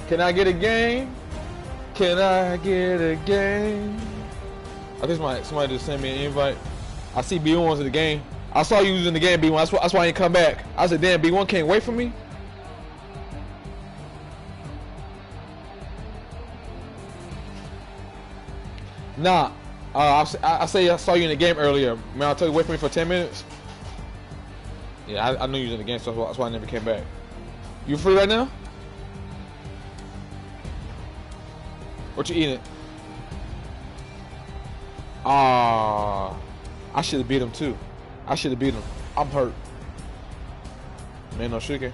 Can I get a game? Can I get a game? I think somebody just sent me an invite. I see B1's in the game. I saw you was in the game, B1. That's why I didn't come back. I said, damn, B1 can't wait for me? Nah. I saw you in the game earlier. Man, I told you wait for me for 10 minutes. Yeah, I knew you was in the game, so that's why I never came back. You free right now? What you eating? I should have beat him too. I should have beat him. I'm hurt. Man, no sugar.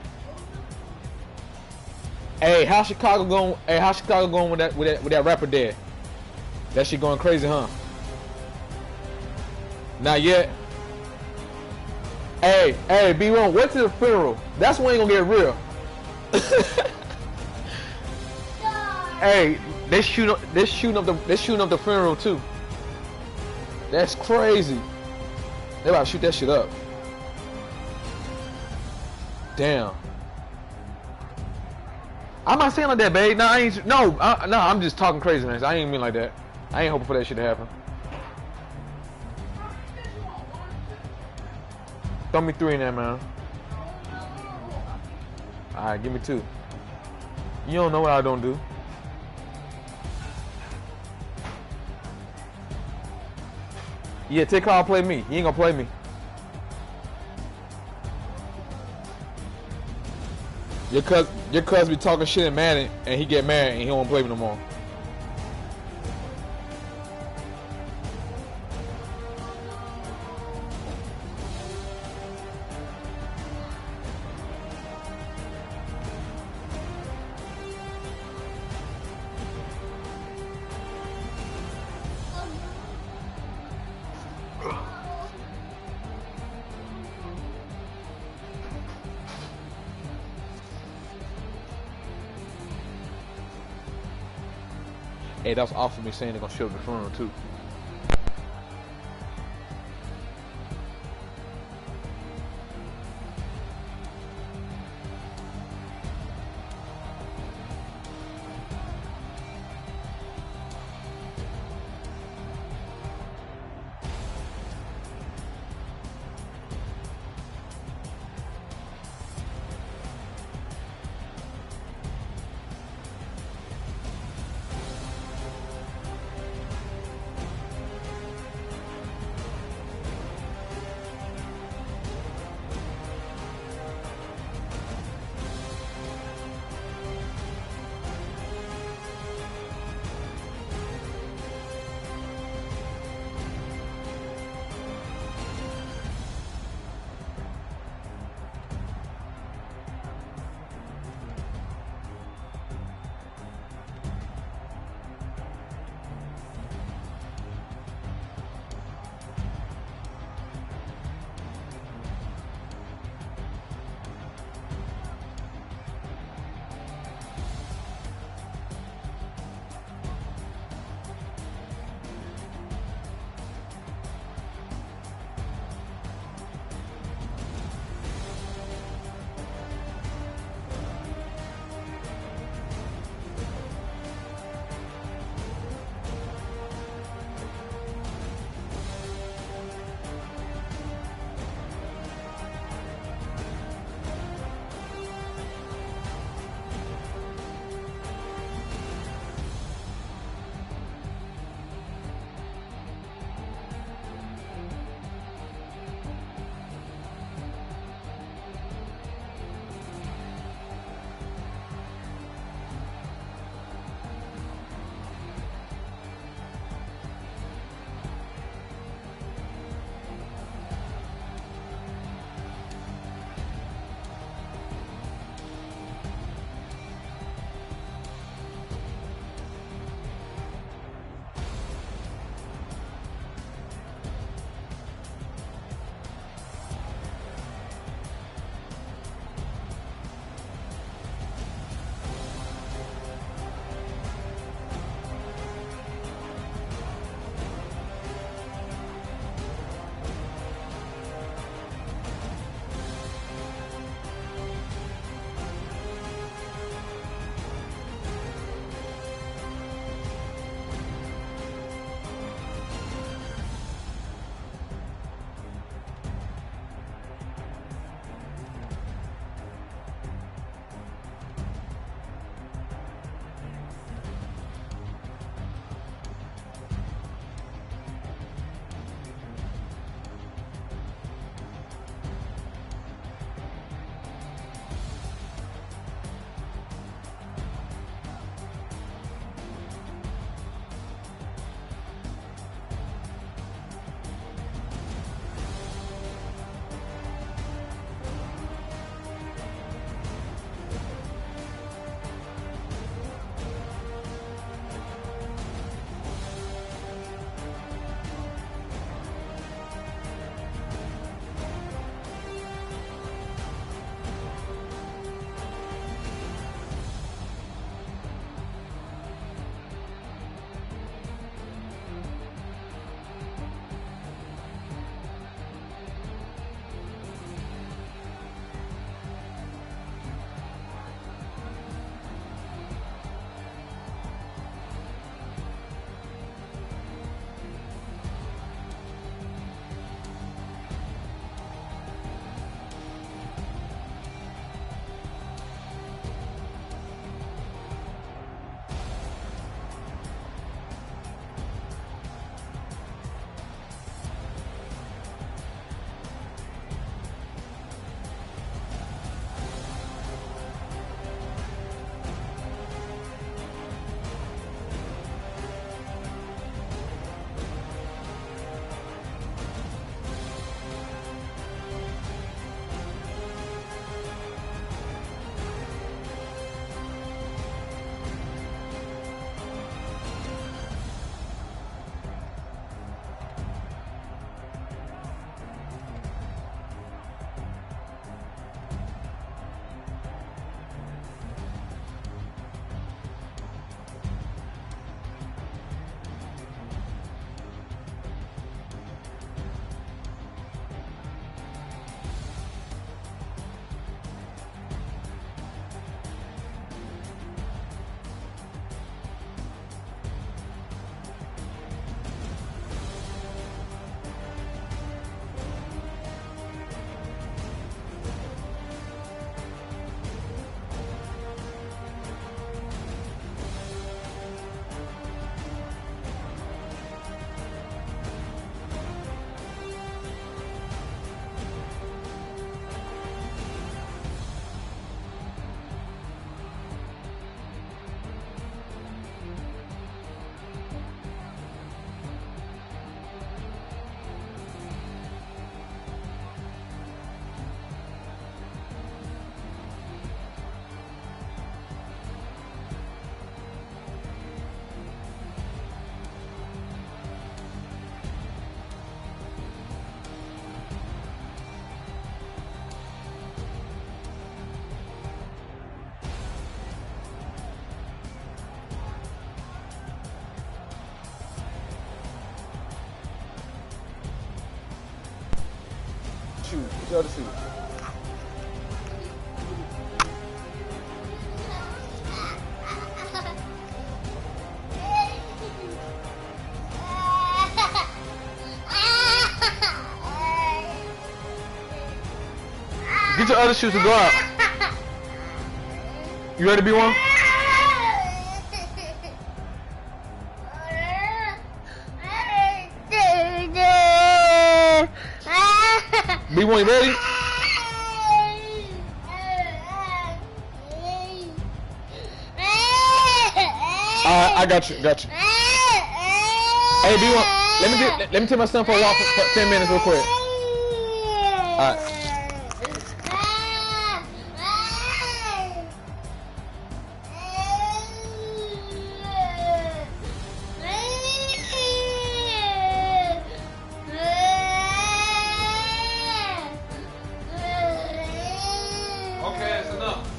Hey, how's Chicago going? Hey, how's Chicago going with that rapper there? That shit going crazy, huh? Not yet. Hey, B1, wait till the funeral. That's when ain't gonna get real. Hey, they shooting up the funeral too. That's crazy. They about to shoot that shit up. Damn. I'm not saying like that, babe. No, I ain't. No, I'm just talking crazy, man. I ain't mean like that. I ain't hoping for that shit to happen. Throw me 3 in there, man. Alright, give me 2. You don't know what I don't do. Yeah, take Carl, play me. He ain't gonna play me. Your cuz be talking shit and mad and he get mad and he don't play me no more. Hey, that's awesome me saying they're gonna show up the funeral too. shoes. Get your other shoes. Get your other shoes to go out. You ready to be one? Be one, you ready? I got you. Hey, B1, let me take my son for a walk for 10 minutes real quick. All right. Okay, that's enough.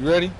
You ready?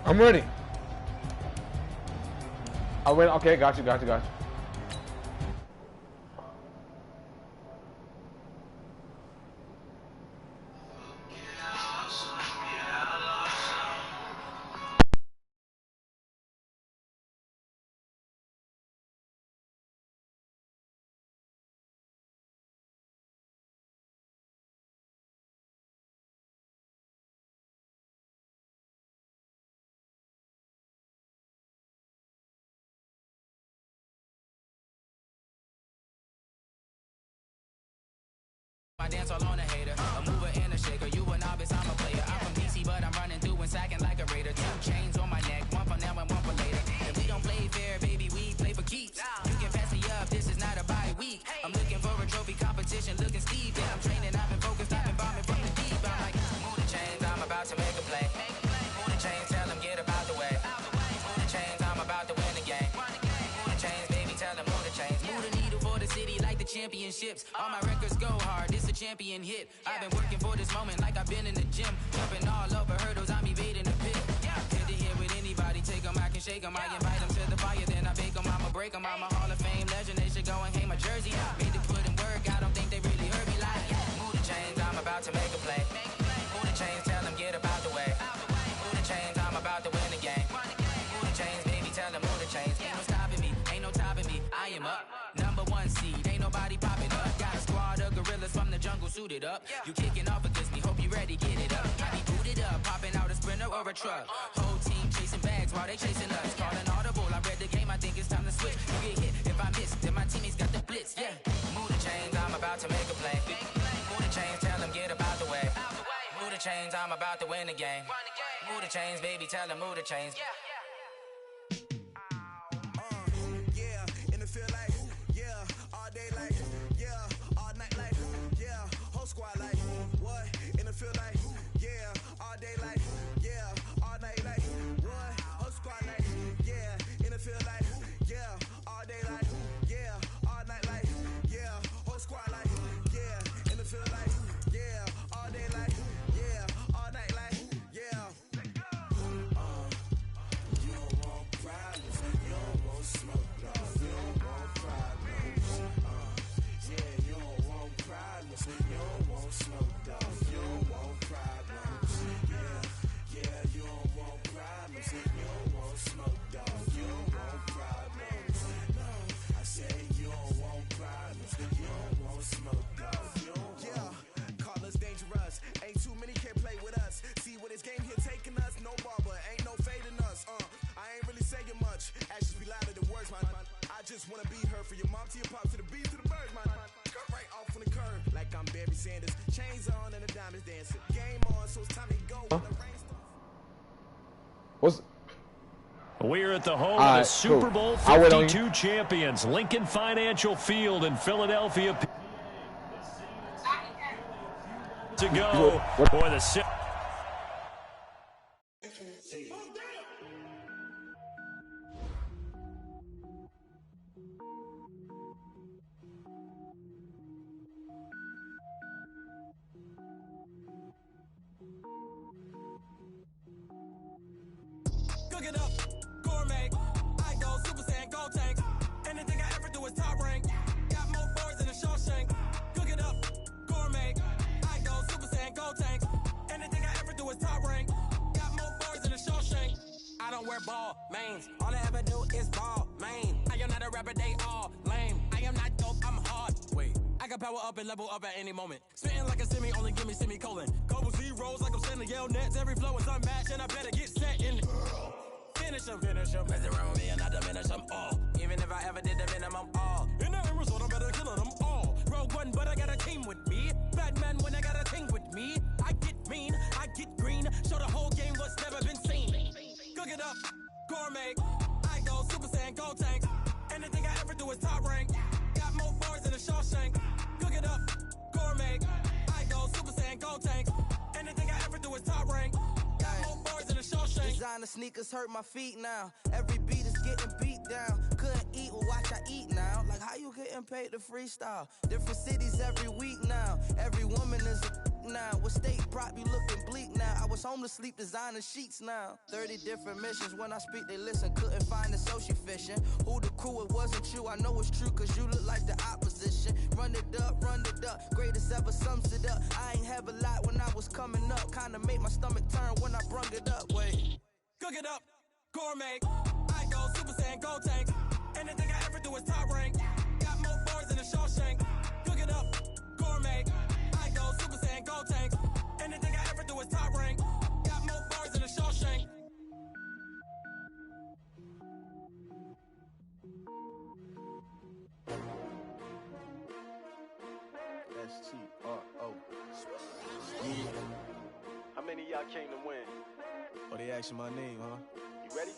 I'm ready. I went. Okay, got you. I dance all on a hater, a mover and a shaker. You a novice, I'm a player. I'm from DC, but I'm running through and sacking like a raider. 2 chains on my neck, one for now and one for later. And we don't play fair, baby, we play for keeps. You can pass me up, this is not a bye week. I'm looking for a trophy competition, looking steep. Yeah, I'm training, I've been focused, I've been bombing from the deep. I'm like, move the chains, I'm about to make a play. Move the chains, tell them get about the way. Move the chains, I'm about to win the game. Move the chains, baby, tell them move the chains. Move the needle for the city like the championships. All my records go hard, this a champion hit. I've been working for this moment like I've been in the gym. Jumping all over hurdles, I'm evading the pit. Head to head with anybody, take them, I can shake them. I invite them to the fire, then I bake them, I'ma break them. I'm a Hall of Fame legend, they should go and hang my jersey. Made to put in work, I don't think they really heard me like. Move the chains, I'm about to make a play. Move the chains, tell them get about the way. Move the chains, I'm about to win the game. Move the chains, baby, tell them move the chains. Ain't no stopping me, ain't no topping me, I am up. #1 seed, ain't nobody popping up. Got a squad of gorillas from the jungle suited up. You kicking off against me, hope you ready, get it up. I be booted up, popping out a sprinter or a truck. Whole team chasing bags while they chasing us. Calling audible, I read the game, I think it's time to switch. You get hit if I miss, then my teammates got the blitz, yeah. Move the chains, I'm about to make a play. Move the chains, tell them get about the way. Move the chains, I'm about to win the game. Move the chains, baby, tell them move the chains. In the field like, all day like, all night like, whole squad like, what? In the field like, all day like, all night like, what? Whole squad like, in the field like, all day like, all night like, whole squad like, What's We're at the home All of the right, Super cool. Bowl I wait on you. 52 champions, Lincoln Financial Field in Philadelphia. To go for the Cook it up, gourmet. I go Super Saiyan, go tank. Anything I ever do is top rank. Got more boards than a Shawshank. Cook it up, gourmet. I go Super Saiyan, go tank. Anything I ever do is top rank. Got more boards than a Shawshank. I don't wear ball mains. All I ever do is ball main. I am not a rapper, they all lame. I am not dope, I'm hard. Wait, I can power up and level up at any moment. Spitting like a semi, only give me semicolon. Couple zeros like I'm sending yell nets. Every flow is unmatched, and I better get set in. Finish them. Mess around with me and I diminish them all. Even if I ever did the minimum, all. In the end result, I'm better killing them all. Rogue One, but I got a team with me. Batman when I got a team with me. I get mean, I get green. Show the whole game what's never been seen. Cook it up, gourmet. I go Super Saiyan, go tank. Anything I ever do is top rank. Got more bars than a Shawshank. Cook it up, gourmet. I go Super Saiyan, go tank. Anything I ever do is top rank. Got more bars than a Shawshank. Designer sneakers hurt my feet now. Every beat is getting beat down. Couldn't eat, well watch I eat now. Like how you getting paid to freestyle? Different cities every week now. Every woman is a now. With state prop you looking bleak now. I was home to sleep designer sheets now. 30 different missions. When I speak they listen. Couldn't find it so she fishing. Who the crew, it wasn't you. I know it's true cause you look like the opposition. Run it up. Greatest ever sums it up. I ain't have a lot when I was coming up. Kinda made my stomach turn when I brung it up. Wait. Cook it up, gourmet. I go Super Saiyan, go tank. Anything I ever do is top rank. Got more bars than a Shawshank. Cook it up, gourmet. I go Super Saiyan, go tank. Anything I ever do is top rank. Got more bars than a Shawshank. S-T-R-O. Yeah. How many of y'all came to win? Oh, they asking my name, huh? You ready?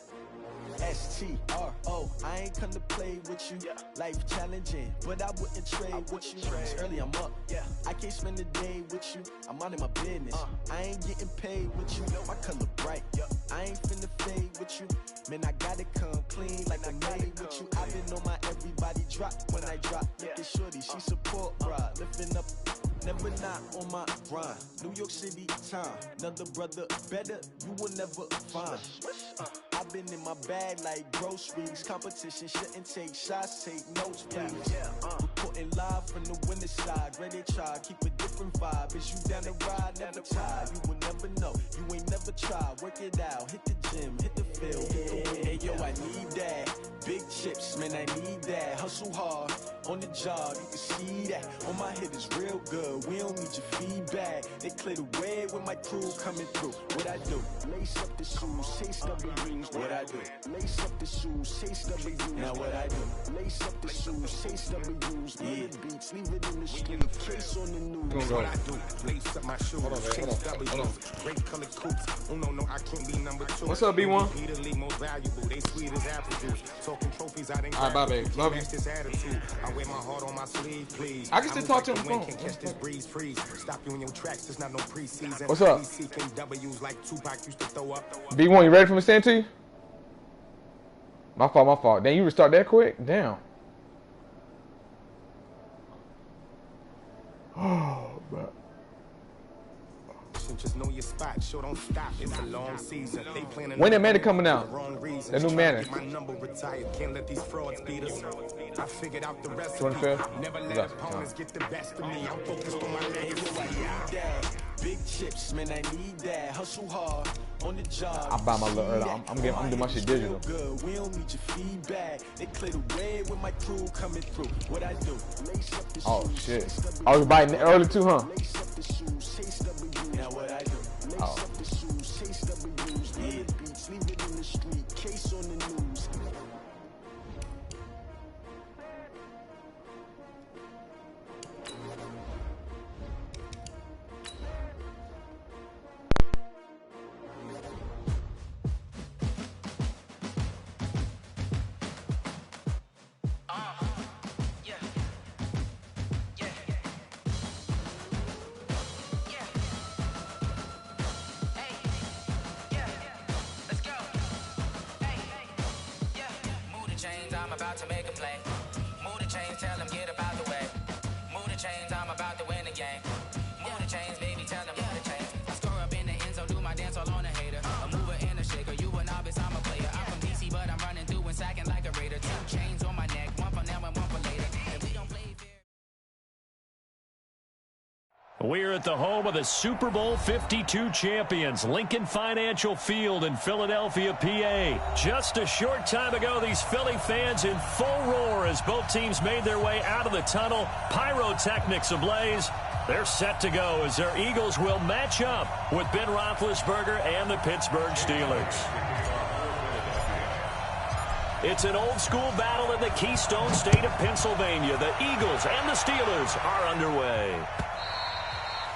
S-T-R-O. I ain't come to play with you. Life challenging, but I wouldn't trade with you. It's early, I'm up. I can't spend a day with you. I'm out of my business. I ain't getting paid with you. My color bright. I ain't finna fade with you. Man, I gotta come clean like I made with you. I've been on my everybody drop when I drop. Look at shorty, she support, bruh. Lifting up. Never not on my grind. New York City time. Another brother better, you will never find. I've been in my bag like groceries. Competition shouldn't take shots, take notes, please. Reporting live from the winter side. Ready to try, keep a different vibe. Is you down the ride, never tired. You will never know, you ain't never tried. Work it out, hit the gym, hit the field, hit the win. Hey yo, I need that. Big chips, man, I need that. Hustle hard, on the job, you can see that. On my hit is real good, we don't need your feedback. They clear the way with my crew coming through. What I do? Lace up the shoes, chase W's. What I do? Lace up the shoes, chase W's. Now what I do? Lace up the shoes, chase W's. Yeah, beats, leave it in the street, case on the news. What I do? Lace up my shoes, chase W's. Great color coupes. Oh no, I can't be number 2. What's up, B1? Be the league most valuable. They sweet as apple juice. Talking trophies, I didn't. All right, bye, babe. Love you. This attitude. I wear my heart on my sleeve, please. I can still talk to him on the phone. Can catch this breeze, freeze. Stop you in your tracks. It's not no preseason. What's up? Seeking W's like Tupac used to throw up. B1, you ready for me to stand to you? My fault. Damn, you restart that quick? Damn. Oh, man. Just know your spot, sure don't stop. It's a long season. They planning. When that Manny coming out? That new Manny. My number retired. Can't let these frauds beat us. I figured out the rest. 25th? Never let opponents get the best of me. I'm focused on my legacy. Big chips, man, I need that. Hustle hard on the job. I buy my little early. I'm doing my shit digital. Good. We don't need your feedback. They clear the way with my crew coming through. What I do? Lace up the Oh shoes, shit. I was biting early too, huh? Lace up the shoes, chase W. Now what I do? Lace up the shoes, chase W's. Yeah, beats, leave it in the street, case on the news. to make a play. Move the chains, tell them get up out the way. Move the chains, I'm about to win the game. Move the chains, baby, tell them move the chains. I score up in the end zone, do my dance all on a hater. A mover and a shaker, you a novice, I'm a player. I'm from DC, but I'm running through and sacking like a raider. 2 chains on my neck, one for now and one for later. And we don't play fair. We're at the home of the Super Bowl 52 champions, Lincoln Financial Field in Philadelphia, PA. Just a short time ago, these Philly fans in full roar as both teams made their way out of the tunnel. Pyrotechnics ablaze. They're set to go as their Eagles will match up with Ben Roethlisberger and the Pittsburgh Steelers. It's an old-school battle in the Keystone State of Pennsylvania. The Eagles and the Steelers are underway.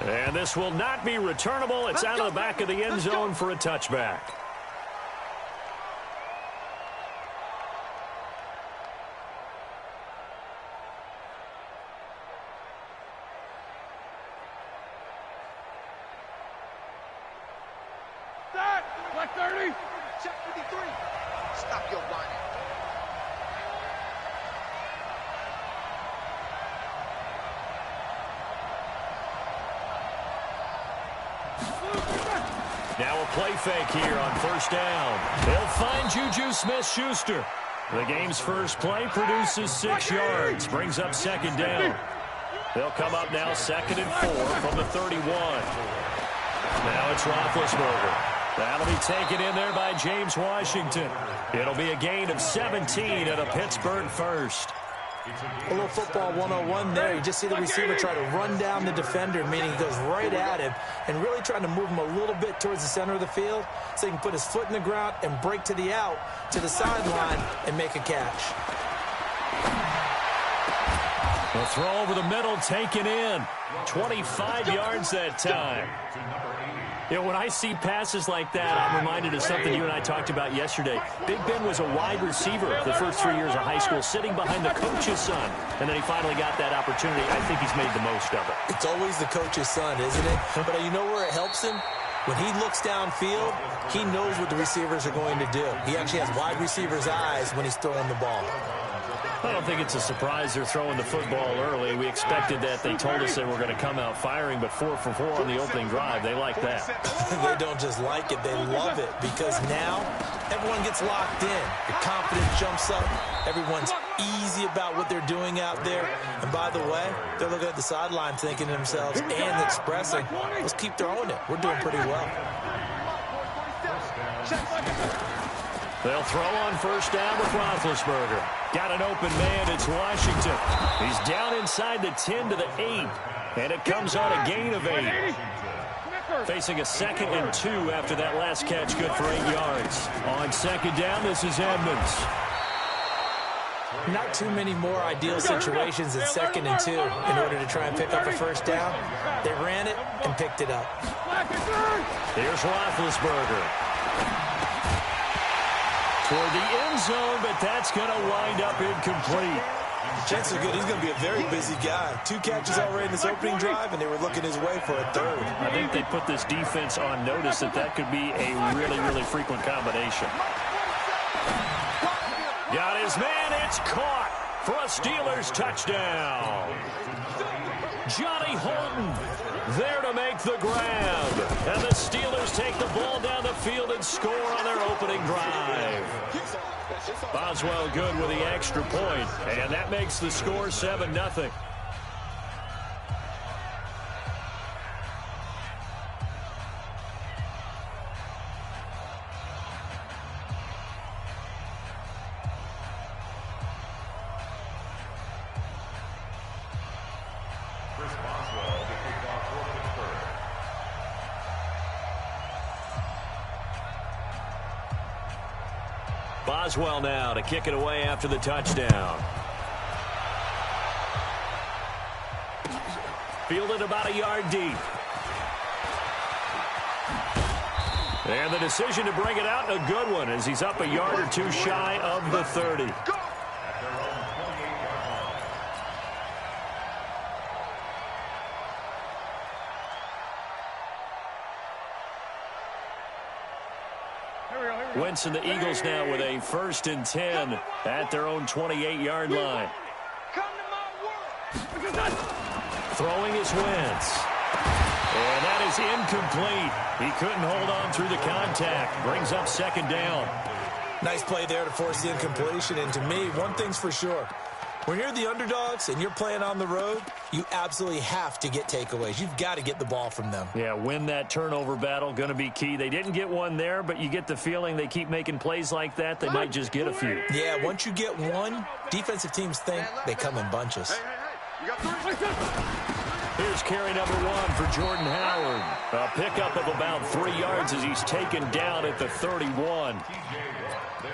And this will not be returnable. It's out of the back of the end zone for a touchback. Black 30. Check 53. Stop your whining. Now a play fake here on first down. They'll find Juju Smith-Schuster. The game's first play produces 6 yards, brings up second down. They'll come up now 2nd and 4 from the 31. Now it's Roethlisberger. That'll be taken in there by James Washington. It'll be a gain of 17 at a Pittsburgh first. A little football 101 there. You just see the receiver try to run down the defender, meaning he goes right at him and really trying to move him a little bit towards the center of the field so he can put his foot in the ground and break to the out, to the sideline, and make a catch. The throw over the middle, taken in. 25 yards that time. You know, when I see passes like that, I'm reminded of something you and I talked about yesterday. Big Ben was a wide receiver the first 3 years of high school, sitting behind the coach's son. And then he finally got that opportunity. I think he's made the most of it. It's always the coach's son, isn't it? But you know where it helps him? When he looks downfield, he knows what the receivers are going to do. He actually has wide receivers' eyes when he's throwing the ball. I don't think it's a surprise they're throwing the football early. We expected that. They told us they were going to come out firing, but 4 for 4 on the opening drive. They like that. They don't just like it. They love it because now everyone gets locked in. The confidence jumps up. Everyone's easy about what they're doing out there. And by the way, they're looking at the sideline thinking to themselves and expressing, let's keep throwing it. We're doing pretty well. They'll throw on first down with Roethlisberger. Got an open man. It's Washington. He's down inside the 10 to the 8. And it comes on a gain of 8. Facing a 2nd and 2 after that last catch, good for 8 yards. On second down, this is Edmonds. Not too many more ideal situations at 2nd and 2 in order to try and pick up a first down. They ran it and picked it up. Here's Roethlisberger. For the end zone, but that's going to wind up incomplete. Chances are good. He's going to be a very busy guy. 2 catches already in this opening drive, and they were looking his way for a 3rd. I think they put this defense on notice that could be a really, really frequent combination. Got his man. It's caught for a Steelers touchdown. Johnny Holton there to make the grab. And the Steelers take the ball down the field and score on their opening drive. Boswell good with the extra point, and that makes the score 7-0. Boswell now to kick it away after the touchdown. Fielded about a yard deep. And the decision to bring it out, a good one, as he's up a yard or 2 shy of the 30. Wentz and the Eagles now with a 1st and 10 at their own 28-yard line. Throwing is Wentz. And that is incomplete. He couldn't hold on through the contact. Brings up 2nd down. Nice play there to force the incompletion. And to me, one thing's for sure. When you're the underdogs and you're playing on the road, you absolutely have to get takeaways. You've got to get the ball from them. Yeah, win that turnover battle, going to be key. They didn't get one there, but you get the feeling they keep making plays like that, they might just get a few. Yeah, once you get one, defensive teams think they come in bunches. You got 3. Here's carry number 1 for Jordan Howard. A pickup of about 3 yards as he's taken down at the 31.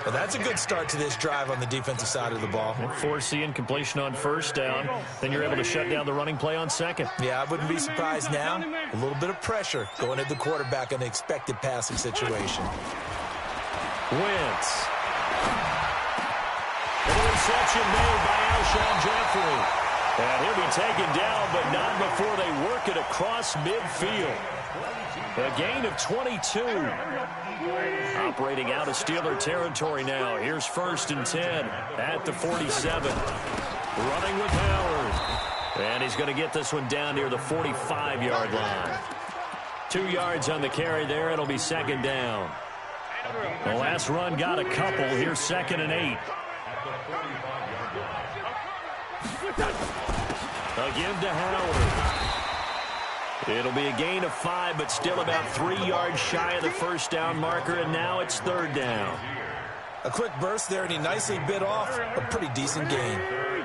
Well, that's a good start to this drive on the defensive side of the ball. Force the incompletion on 1st down. Then you're able to shut down the running play on 2nd. Yeah, I wouldn't be surprised now. A little bit of pressure going at the quarterback in the expected passing situation. Wentz. Interception made by Alshon Jeffrey. And he'll be taken down, but not before they work it across midfield. A gain of 22. Operating out of Steeler territory now. Here's 1st and 10 at the 47. Running with Howard. And he's going to get this one down near the 45-yard line. 2 yards on the carry there. It'll be 2nd down. The last run got a couple. Here's 2nd and 8. Again to Howard. It'll be a gain of 5, but still about 3 yards shy of the 1st down marker, and now it's 3rd down. A quick burst there, and he nicely bit off a pretty decent gain.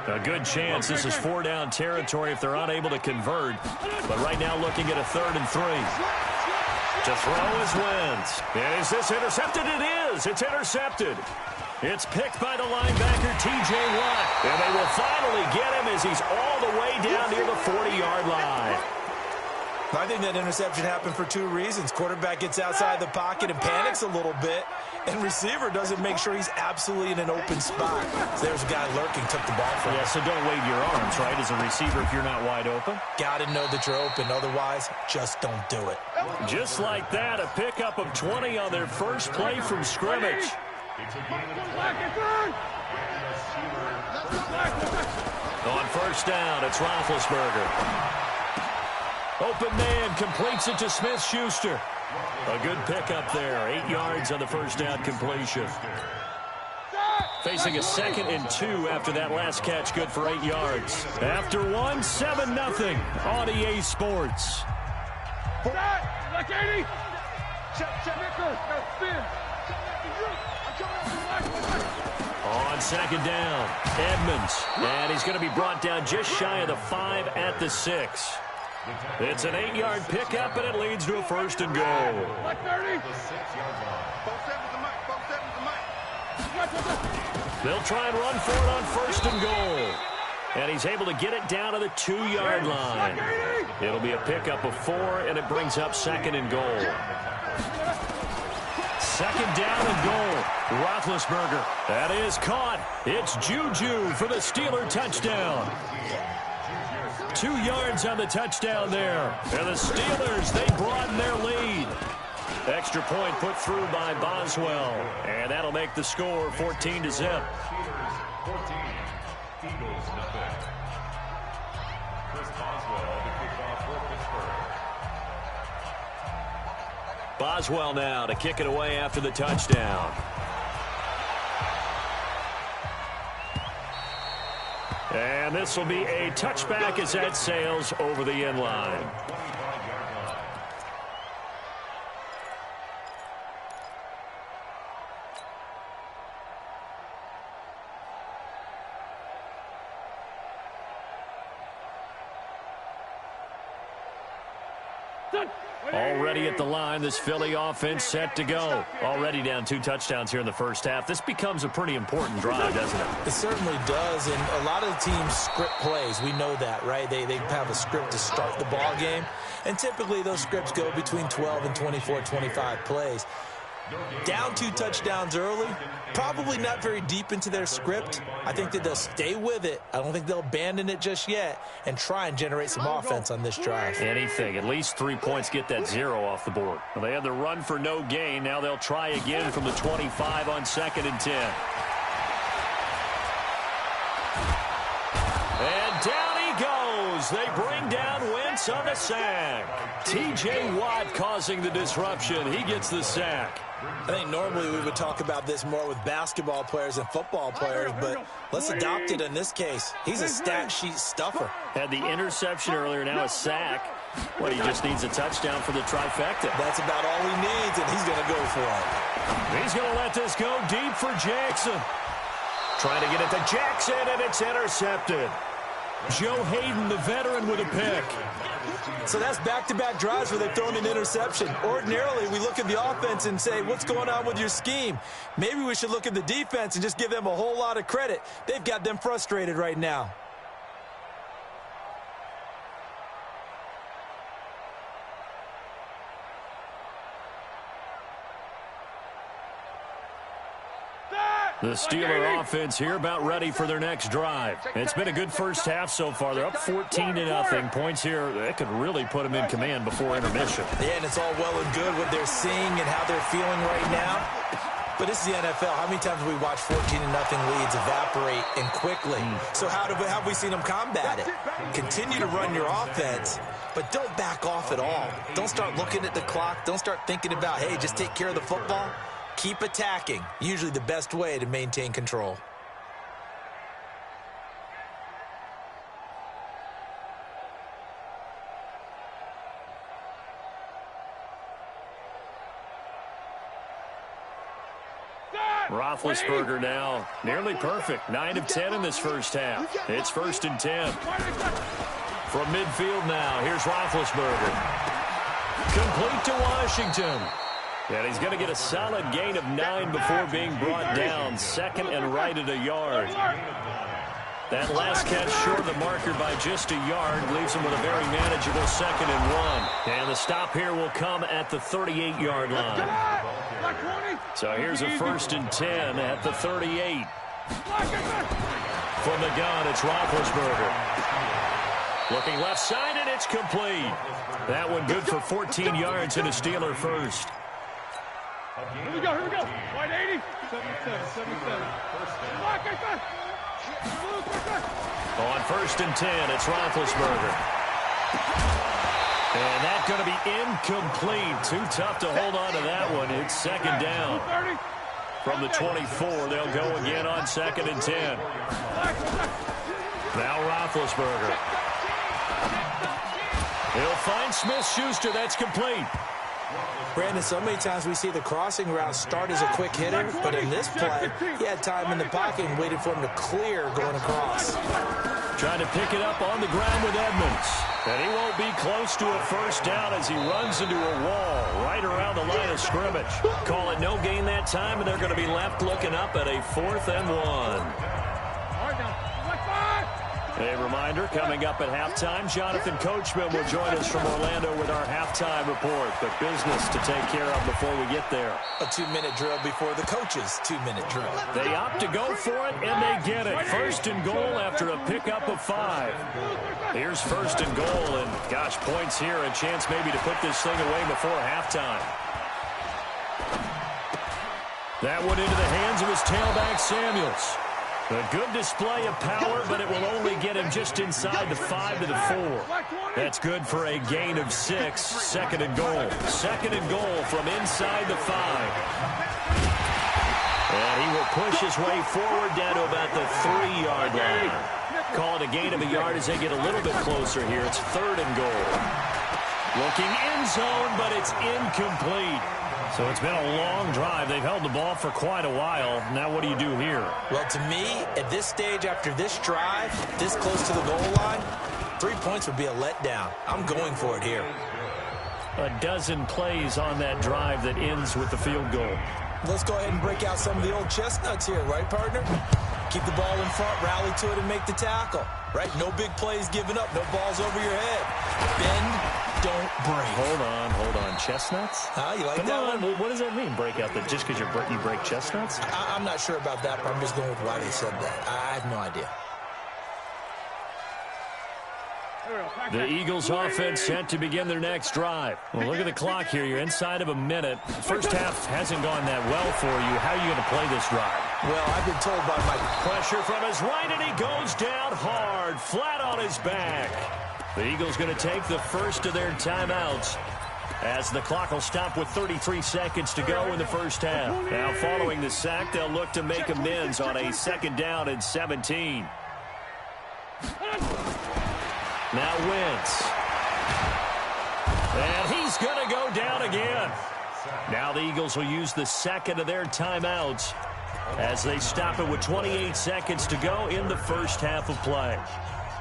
A good chance. This is 4 down territory if they're unable to convert. But right now looking at a 3rd and 3. To throw is Wentz. Is this intercepted? It is. It's intercepted. It's picked by the linebacker, T.J. Watt. And they will finally get him as he's all the way down near the 40-yard line. I think that interception happened for 2 reasons. Quarterback gets outside the pocket and panics a little bit, and receiver doesn't make sure he's absolutely in an open spot. So there's a guy lurking, took the ball from him. Yeah, so don't wave your arms, right, as a receiver if you're not wide open. Got to know that you're open. Otherwise, just don't do it. Just like that, a pickup of 20 on their first play from scrimmage. On 1st down, it's Roethlisberger. Open man completes it to Smith-Schuster. A good pickup there. 8 yards on the 1st down completion. Facing a 2nd and 2 after that last catch, good for 8 yards. After 1, 7-0 on EA Sports. Like 80. On 2nd down, Edmonds. And he's going to be brought down just shy of the 5 at the 6. It's an 8-yard pickup, and it leads to a 1st and goal. They'll try and run for it on 1st and goal. And he's able to get it down to the 2-yard line. It'll be a pickup of 4, and it brings up 2nd and goal. 2nd down and goal. Roethlisberger. That is caught. It's Juju for the Steeler touchdown. 2 yards on the touchdown there. And the Steelers, they broaden their lead. Extra point put through by Boswell. And that'll make the score 14-0. 14, Eagles nothing. Chris Boswell to kick off for Pittsburgh. Boswell now to kick it away after the touchdown. And this will be a touchback as that sails over the end line. Already at the line, this Philly offense set to go. Already down 2 touchdowns here in the 1st half. This becomes a pretty important drive, doesn't it? It certainly does, and a lot of the teams script plays. We know that, right? They have a script to start the ball game, and typically those scripts go between 12 and 24, 25 plays. Down 2 touchdowns early, probably not very deep into their script. I think that they'll stay with it. I don't think they'll abandon it just yet and try and generate some offense on this drive. Anything, at least 3 points, get that 0 off the board. Well, they had the run for no gain. Now they'll try again from the 25 on 2nd and 10. And down he goes. They bring down Wentz on the sack. T.J. Watt causing the disruption. He gets the sack. I think normally we would talk about this more with basketball players and football players, but let's adopt it in this case. He's a stat sheet stuffer. Had the interception earlier, now a sack. Well, he just needs a touchdown for the trifecta. That's about all he needs, and he's going to go for it. He's going to let this go deep for Jackson. Trying to get it to Jackson, and it's intercepted. Joe Hayden, the veteran, with a pick. So that's back-to-back drives where they've thrown an interception. Ordinarily, we look at the offense and say, what's going on with your scheme? Maybe we should look at the defense and just give them a whole lot of credit. They've got them frustrated right now. The Steeler offense here about ready for their next drive. It's been a good first half so far. They're up 14-0. Points here, that could really put them in command before intermission. Yeah, and it's all well and good what they're seeing and how they're feeling right now. But this is the NFL. How many times have we watched 14-0 leads evaporate and quickly? So how have we seen them combat it? Continue to run your offense, but don't back off at all. Don't start looking at the clock. Don't start thinking about, hey, just take care of the football. Keep attacking. Usually the best way to maintain control. Roethlisberger now nearly perfect. 9 of 10 in this first half. It's 1st and 10. From midfield now, here's Roethlisberger. Complete to Washington. And he's going to get a solid gain of 9 before being brought down. 2nd and right at a yard. That last catch short of the marker by just a yard leaves him with a very manageable 2nd and 1. And the stop here will come at the 38-yard line. So here's a 1st and 10 at the 38. From the gun, it's Roethlisberger. Looking left side, and it's complete. That one good for 14 yards and a Steeler first. Here we go. Wide 80. 77. On 1st and 10, it's Roethlisberger. And that's going to be incomplete. Too tough to hold on to that one. It's 2nd down. From the 24, they'll go again on 2nd and 10. Now Roethlisberger. He'll find Smith-Schuster. That's complete. Brandon, so many times we see the crossing route start as a quick hitter, but in this play, he had time in the pocket and waited for him to clear going across. Trying to pick it up on the ground with Edmonds. And he won't be close to a first down as he runs into a wall right around the line of scrimmage. Call it no gain that time, and they're going to be left looking up at a 4th and 1. A reminder, coming up at halftime, Jonathan Coachman will join us from Orlando with our halftime report. But business to take care of before we get there. A 2-minute drill before the coach's 2-minute drill. They opt to go for it, and they get it. 1st and goal after a pickup of 5. Here's 1st and goal, and gosh, points here. A chance maybe to put this thing away before halftime. That one into the hands of his tailback, Samuels. A good display of power, but it will only get him just inside the 5 to the 4. That's good for a gain of 6. 2nd and goal. 2nd and goal from inside the 5. And he will push his way forward down to about the 3-yard line. Call it a gain of a yard as they get a little bit closer here. It's 3rd and goal. Looking end zone, but it's incomplete. So it's been a long drive. They've held the ball for quite a while. Now what do you do here? Well, to me, at this stage after this drive, this close to the goal line, 3 points would be a letdown. I'm going for it here. A dozen plays on that drive that ends with the field goal. Let's go ahead and break out some of the old chestnuts here, right, partner? Keep the ball in front, rally to it, and make the tackle, right? No big plays given up, no balls over your head. Bend, don't break. Hold on. Chestnuts? You like Come that on. one? What does that mean, break out? Just because you break chestnuts? I'm not sure about that, but I'm just going with why they said that. I have no idea. The Eagles offense set to begin their next drive. Well, look at the clock here. You're inside of a minute. First half hasn't gone that well for you. How are you going to play this drive? Well, I've been told by my... Pressure from his right, and he goes down hard, flat on his back. The Eagles going to take the first of their timeouts, as the clock will stop with 33 seconds to go in the first half. Now, following the sack, they'll look to make amends on a 2nd down and 17. Now Wentz. And he's going to go down again. Now the Eagles will use the second of their timeouts as they stop it with 28 seconds to go in the first half of play.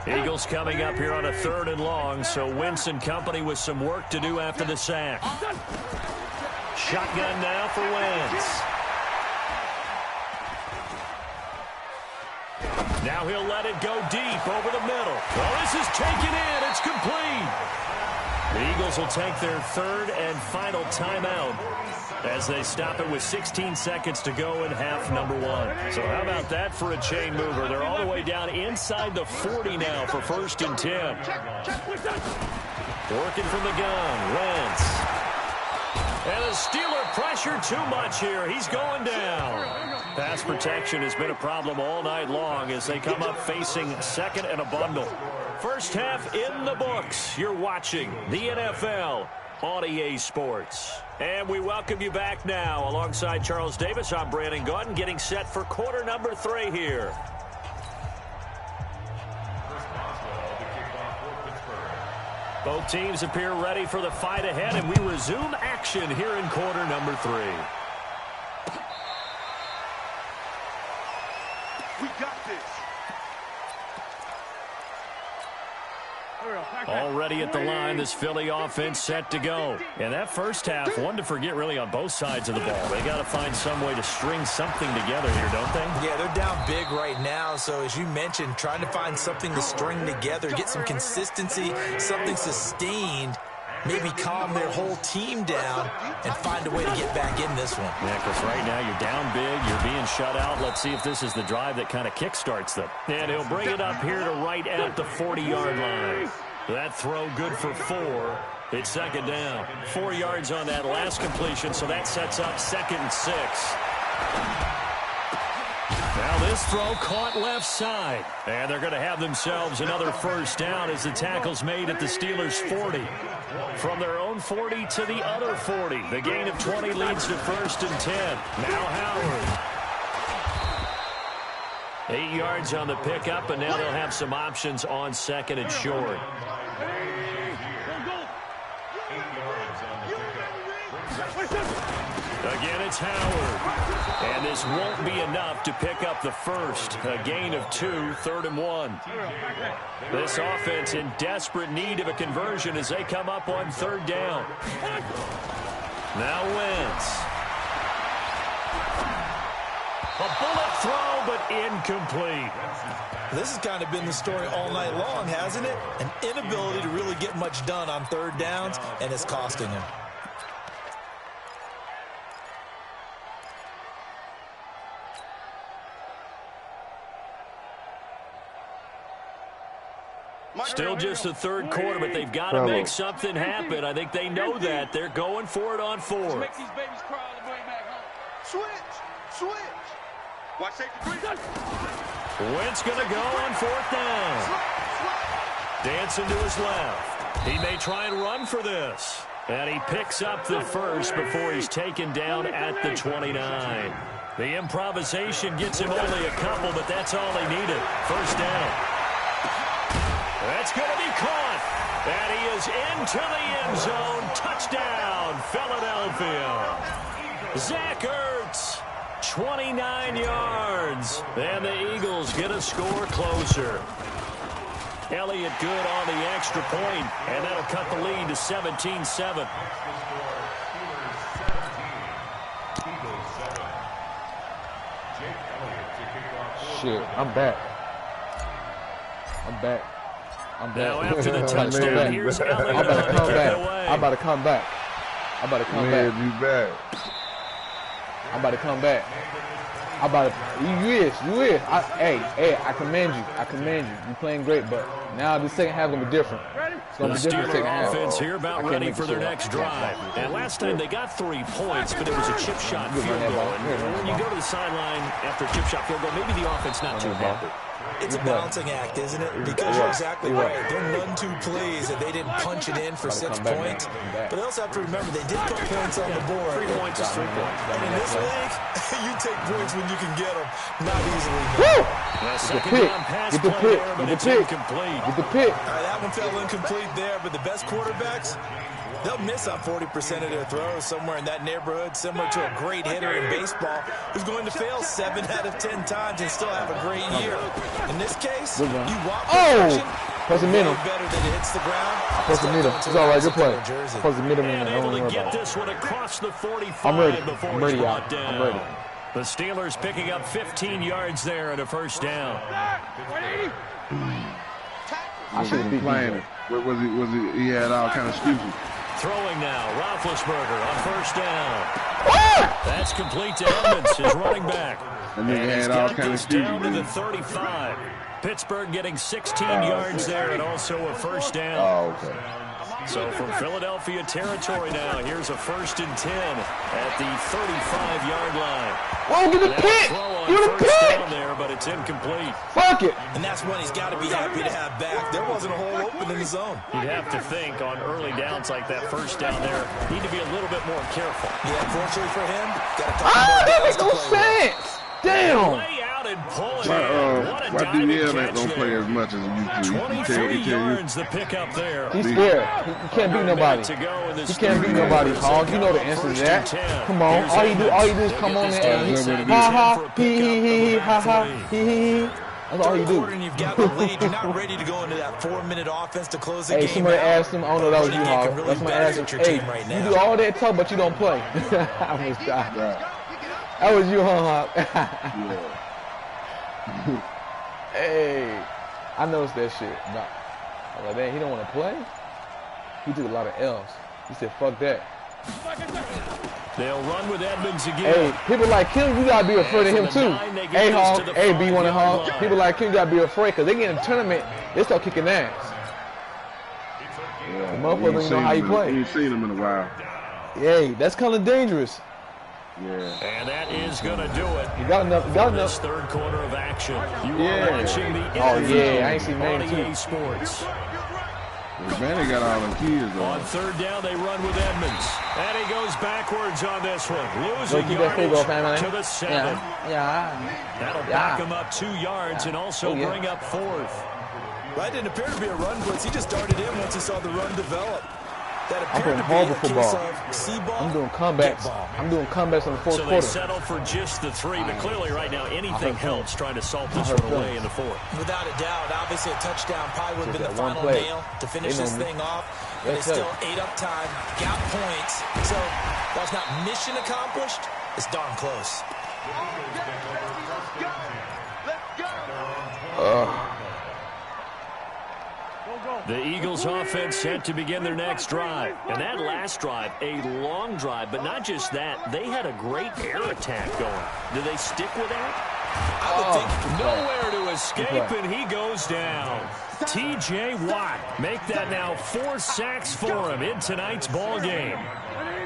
Eagles coming up here on a 3rd and long, so Wentz and company with some work to do after the sack. Shotgun now for Wentz. Now he'll let it go deep over the middle. Well, this is taken in. It's complete. The Eagles will take their 3rd and final timeout as they stop it with 16 seconds to go in half number 1. So how about that for a chain mover? They're all the way down inside the 40 now for 1st and 10. Working from the gun, Wentz. And the Steeler pressure too much here. He's going down. Pass protection has been a problem all night long as they come up facing 2nd and a bundle. First half in the books. You're watching the NFL on EA Sports. And we welcome you back now. Alongside Charles Davis, I'm Brandon Gaudin, getting set for quarter number 3 here. Both teams appear ready for the fight ahead, and we resume action here in quarter number 3. We got this. Already at the line, this Philly offense set to go. And that first half, one to forget really on both sides of the ball. They got to find some way to string something together here, don't they? Yeah, they're down big right now. So as you mentioned, trying to find something to string together, get some consistency, something sustained, maybe calm their whole team down and find a way to get back in this one. Yeah, because right now you're down big, you're being shut out. Let's see if this is the drive that kind of kickstarts them. And he'll bring it up here to right at the 40-yard line. That throw good for 4. It's 2nd down. 4 yards on that last completion, so that sets up 2nd and 6. Now this throw caught left side. And they're going to have themselves another first down as the tackle's made at the Steelers' 40. From their own 40 to the other 40. The gain of 20 leads to 1st and 10. Now Howard. 8 yards on the pickup, and now they'll have some options on 2nd and short. Again, it's Howard. And this won't be enough to pick up the first. A gain of 2, 3rd and 1. This offense in desperate need of a conversion as they come up on 3rd down. Now Wentz. A bullet throw, but incomplete. This has kind of been the story all night long, hasn't it? An inability to really get much done on 3rd downs, and it's costing him. Still just the 3rd quarter, but they've got to make something happen. I think they know that. They're going for it on 4th. Make these babies cry on the way back home. Switch. Watch safety. Wentz going to go on 4th down. Dancing to his left. He may try and run for this. And he picks up the first before he's taken down at the 29. The improvisation gets him only a couple, but that's all he needed. 1st down. That's going to be caught. And he is into the end zone. Touchdown, Philadelphia. Zach Ertz, 29 yards. And the Eagles get a score closer. Elliott good on the extra point, and that'll cut the lead to 17-7. Shit, I'm back. I'm Now back. after the touchdown, here's Elliott I'm about to on come the back. away. I'm about to come back. I'm about to come back. You back. I'm about to come back. I'm about to. You is. Hey, I commend you. I commend you. You playing great, but now the second half gonna be different. It's gonna The be different second Steeler half. offense here about ready for their next drive. Yeah. And last time they got 3 points, but it was a chip shot field goal. And when you go to the sideline after a chip shot field goal, maybe the offense not too happy. It's a balancing act, isn't it? Because you're exactly right. They're 1-2 plays and they didn't punch it in for 6 points. But they also have to remember they did put points on the board. 3 points is 3 points. And in this league, you take points when you can get them, not easily. Second down pass play there, but it's incomplete. Get the pick. All right, that one fell incomplete there, but the best quarterbacks, they'll miss on 40% of their throws, somewhere in that neighborhood, similar to a great hitter in baseball who's going to fail 7 out of 10 times and still have a great year. In this case, you want perfection. Plus the middle. Better that it hits the ground. Plus the middle. It's all right. Good play. Plus the middle. And Don't able worry to get about it. this one across the 45 I'm ready. before I'm ready, he's y'all. brought down. I'm ready. The Steelers picking up 15 yards there and a first down. I should have beat playing. What was he? He had all kind of excuses. Throwing now, Roethlisberger on first down. That's complete to Edmonds, his running back. And then he he's had all got kind of this excuses. down to the 35. Pittsburgh getting 16 yards there and also a first down. Oh, okay. So from Philadelphia territory now, here's a 1st and 10 at the 35-yard line. Whoa, get the pick! Get the pick! Down there, but it's incomplete. Fuck it! And that's one he's got to be happy to have back. There wasn't a hole open in the zone. You'd have to think on early downs like that first down there, need to be a little bit more careful. Yeah, unfortunately for him, got a couple more That downs makes to no play with. sense! Damn! Lay out and pull it in. What a Why diving DL catch ain't gonna play there. as much as he used to? 23 He tell you. yards the pickup there. He's scared. He can't beat nobody. He can't beat nobody, Hog. You know the answer to that. Come on. All you do is come on there and ha ha, he, ha ha, he. That's all you do. And you've got the lead. You're not ready to go into that 4-minute offense to close the Hey, game somebody out. asked him, I don't know that was you, Hog. Really That's my ass. Hey, you do all that talk, but you don't play. I almost died. That was you, huh, Hog? Hey, I noticed that shit. Nah. I was like, man, he don't want to play? He took a lot of L's. He said, fuck that. They'll run with Edmonds again. Hey, people like him, you gotta be afraid of him too. Hey, Hog, hey, B1 and Hog. People like him, you gotta be afraid because they get in a tournament, they start kicking ass. Yeah, The motherfucker don't know how you play. You ain't seen him in a while. Hey, that's kind of dangerous. Yeah. And that is going to do it. You got enough. You got This enough. third quarter of action. You Yeah. are watching the Oh, interview yeah, I ain't seen on Manny, too. EA Sports. Man, they got all the kids On on. third down, they run with Edmonds. And he goes backwards on this one. Losing keep that field goal, family. yardage to the 7. Yeah. That'll back him up 2 yards and also bring up 4th. That didn't appear to be a run blitz. He just darted in once he saw the run develop. That I'm appeared playing to be horrible a case football. of see ball, I'm doing get comebacks. ball. I'm doing comebacks in the fourth So they quarter. settle for just the 3, but clearly right now anything helps trying to salt this I heard one away feelings. in the 4th. Without a doubt, obviously a touchdown probably would have been Just the that one final play. nail to finish They know this me. thing off. But Yes, they still sir. ate up time, got points. So while it's not mission accomplished, it's darn close. The Eagles offense set to begin their next drive. And that last drive, a long drive, but not just that, they had a great air attack going. Do they stick with that? I would think Nowhere to escape, and he goes down. T.J. Watt make that now 4 sacks for him in tonight's ball game.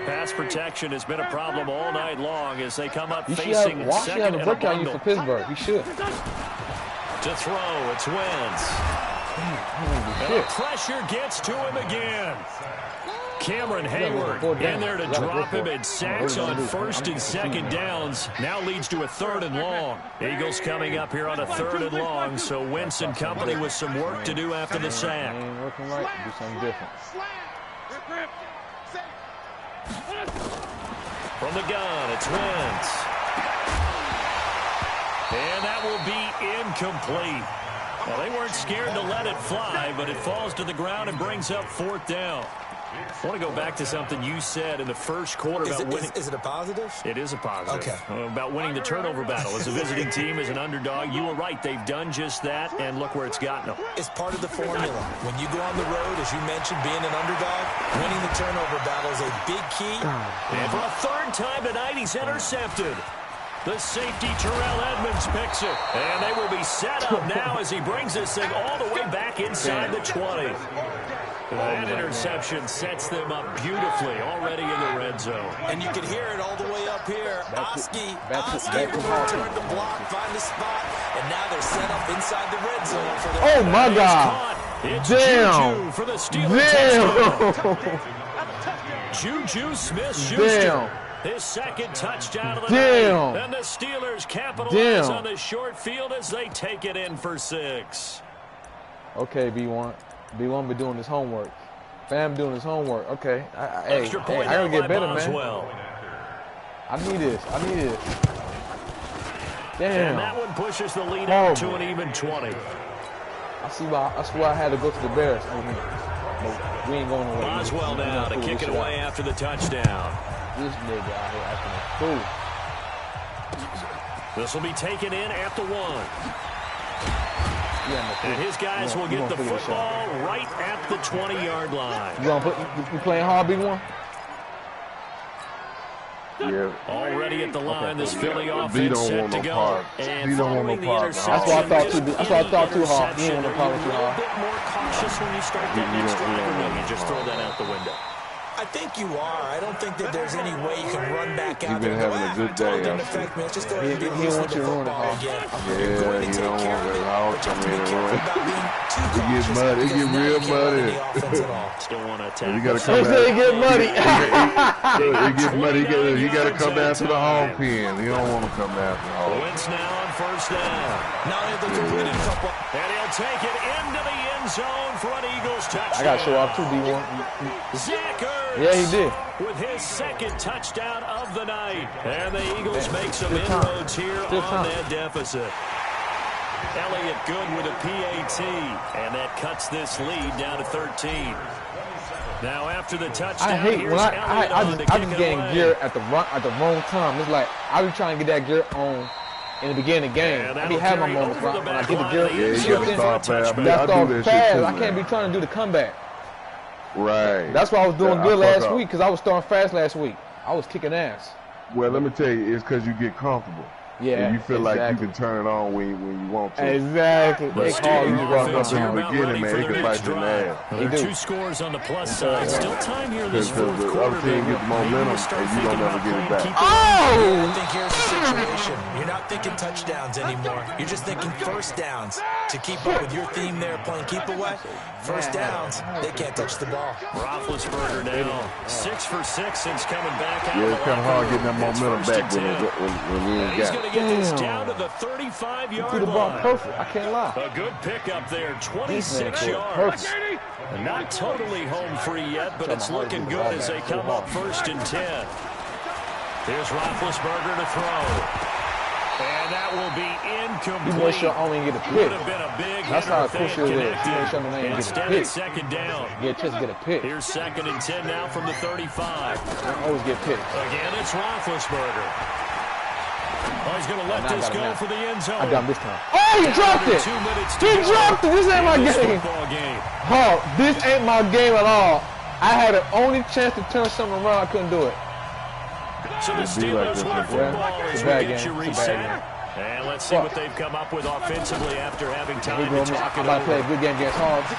Pass protection has been a problem all night long as they come up You should facing have, Wash should have second a and a breakout you bundle. for Pittsburgh. You should. To throw, it's Wentz. And the pressure gets to him again. Cameron Hayward in there to drop him at sacks on 1st and 2nd downs. Now leads to a 3rd and long. Eagles coming up here on a 3rd and long, so Wentz and company with some work to do after the sack. Ain't working right. Do something different. From the gun, it's Wentz. And that will be incomplete. Well, they weren't scared to let it fly, but it falls to the ground and brings up 4th down. I want to go back to something you said in the first quarter about winning. Is it a positive? It is a positive. Okay. About winning the turnover battle. As a visiting team, as an underdog, you were right. They've done just that, and look where it's gotten them. It's part of the formula. When you go on the road, as you mentioned, being an underdog, winning the turnover battle is a big key. And for a third time tonight, he's intercepted. The safety, Terrell Edmonds, picks it. And they will be set up now as he brings this thing all the way back inside the 20. That interception sets them up beautifully already in the red zone. And you can hear it all the way up here. Oski will return the block, find the spot, and now they're set up inside the red zone for the... Oh, my God. It's Damn. Juju for the Steelers. Damn. Juju Smith-Schuster. Damn. His second touchdown of the Damn. night. And the Steelers capitalize on the short field as they take it in for 6. Okay, B1. B1 be doing his homework. Fam doing his homework. Okay. I gotta get better, man. I need this. Damn. And that one pushes the lead out to an even 20. I see why. That's why I had to go to the Bears. But we ain't going away. Boswell now to kick it away after the touchdown. This nigga out here acting a fool. This will be taken in at the 1. And his guys will get the football right at the 20-yard line. You playing hard, B1? Yeah. Already at the line, this Philly offense set to go. And he don't want no part. That's what I thought too. That's what I thought too hard. He don't want no problem too hard. A little bit more cautious when you start that next drive, or no, you just throw that out the window. I think you are. I don't think that there's any way you can run back out there. You've been having a good day. Just go ahead and get used to the football again. Yeah, you don't want that all come in and run. It gets muddy. It gets real muddy. Still want to attack. You got to come down. It get muddy. It gets muddy. You got to come down to the hog pen. You don't want to come down to the hog. Wentz now on first down. Now they have the completed football. And he'll take it into the end zone for an Eagles touchdown. I got to show off too, B1. Zachary. Yeah, he did. With his second touchdown of the night. And the Eagles make some inroads here on that deficit. Elliott good with a PAT. And that cuts this lead down to 13. Now after the touchdown, I hate when I just getting gear at the wrong time. It's like I be trying to get that gear on in the beginning of the game. I be having my moments when I get the gear. Yeah, you got to start fast. I can't be trying to do the comeback. Right. That's why I was doing good last week, because I was starting fast last week. I was kicking ass. Well, let me tell you, it's because you get comfortable. Yeah, and you feel like you can turn it on when you want to. Exactly. But still, you walk up in the beginning, man, it can bite your ass. There are 2 scores on the plus side. Still time here in this fourth the quarter. other team gets momentum, and you don't ever get it back. I think here's the situation. You're not thinking touchdowns anymore. You're just thinking first downs. To keep up with your theme there, playing keep away, first downs, they can't touch the ball. Roethlisberger now 6 for 6 since coming back out. Yeah, it's kind of hard getting that momentum back when you ain't got it. Get this down to the 35-yard line. The ball perfect. I can't lie. A good pickup there, 26 yards. Not totally home free yet, but it's looking good as they come up 1st and 10. Here's Roethlisberger to throw. And that will be incomplete. You make sure I only get a pick. Would have been a big That's how crucial it is. You make sure I ain't get a Instead, pick. it's second down. Yeah, just get a pick. Here's 2nd and 10 now from the 35. I always get picked. Again, it's Roethlisberger. Oh, he's going to let this go for the end zone. I got him this time. Oh, he dropped it. 2 minutes to He go dropped it. This ain't my in this game. football game. Oh, this ain't my game at all. I had the only chance to turn something around. I couldn't do it. So the Steelers win the football as we get you reset. And let's see what they've come up with offensively after having time to talk I'm it about to play a over. good game against Hogs.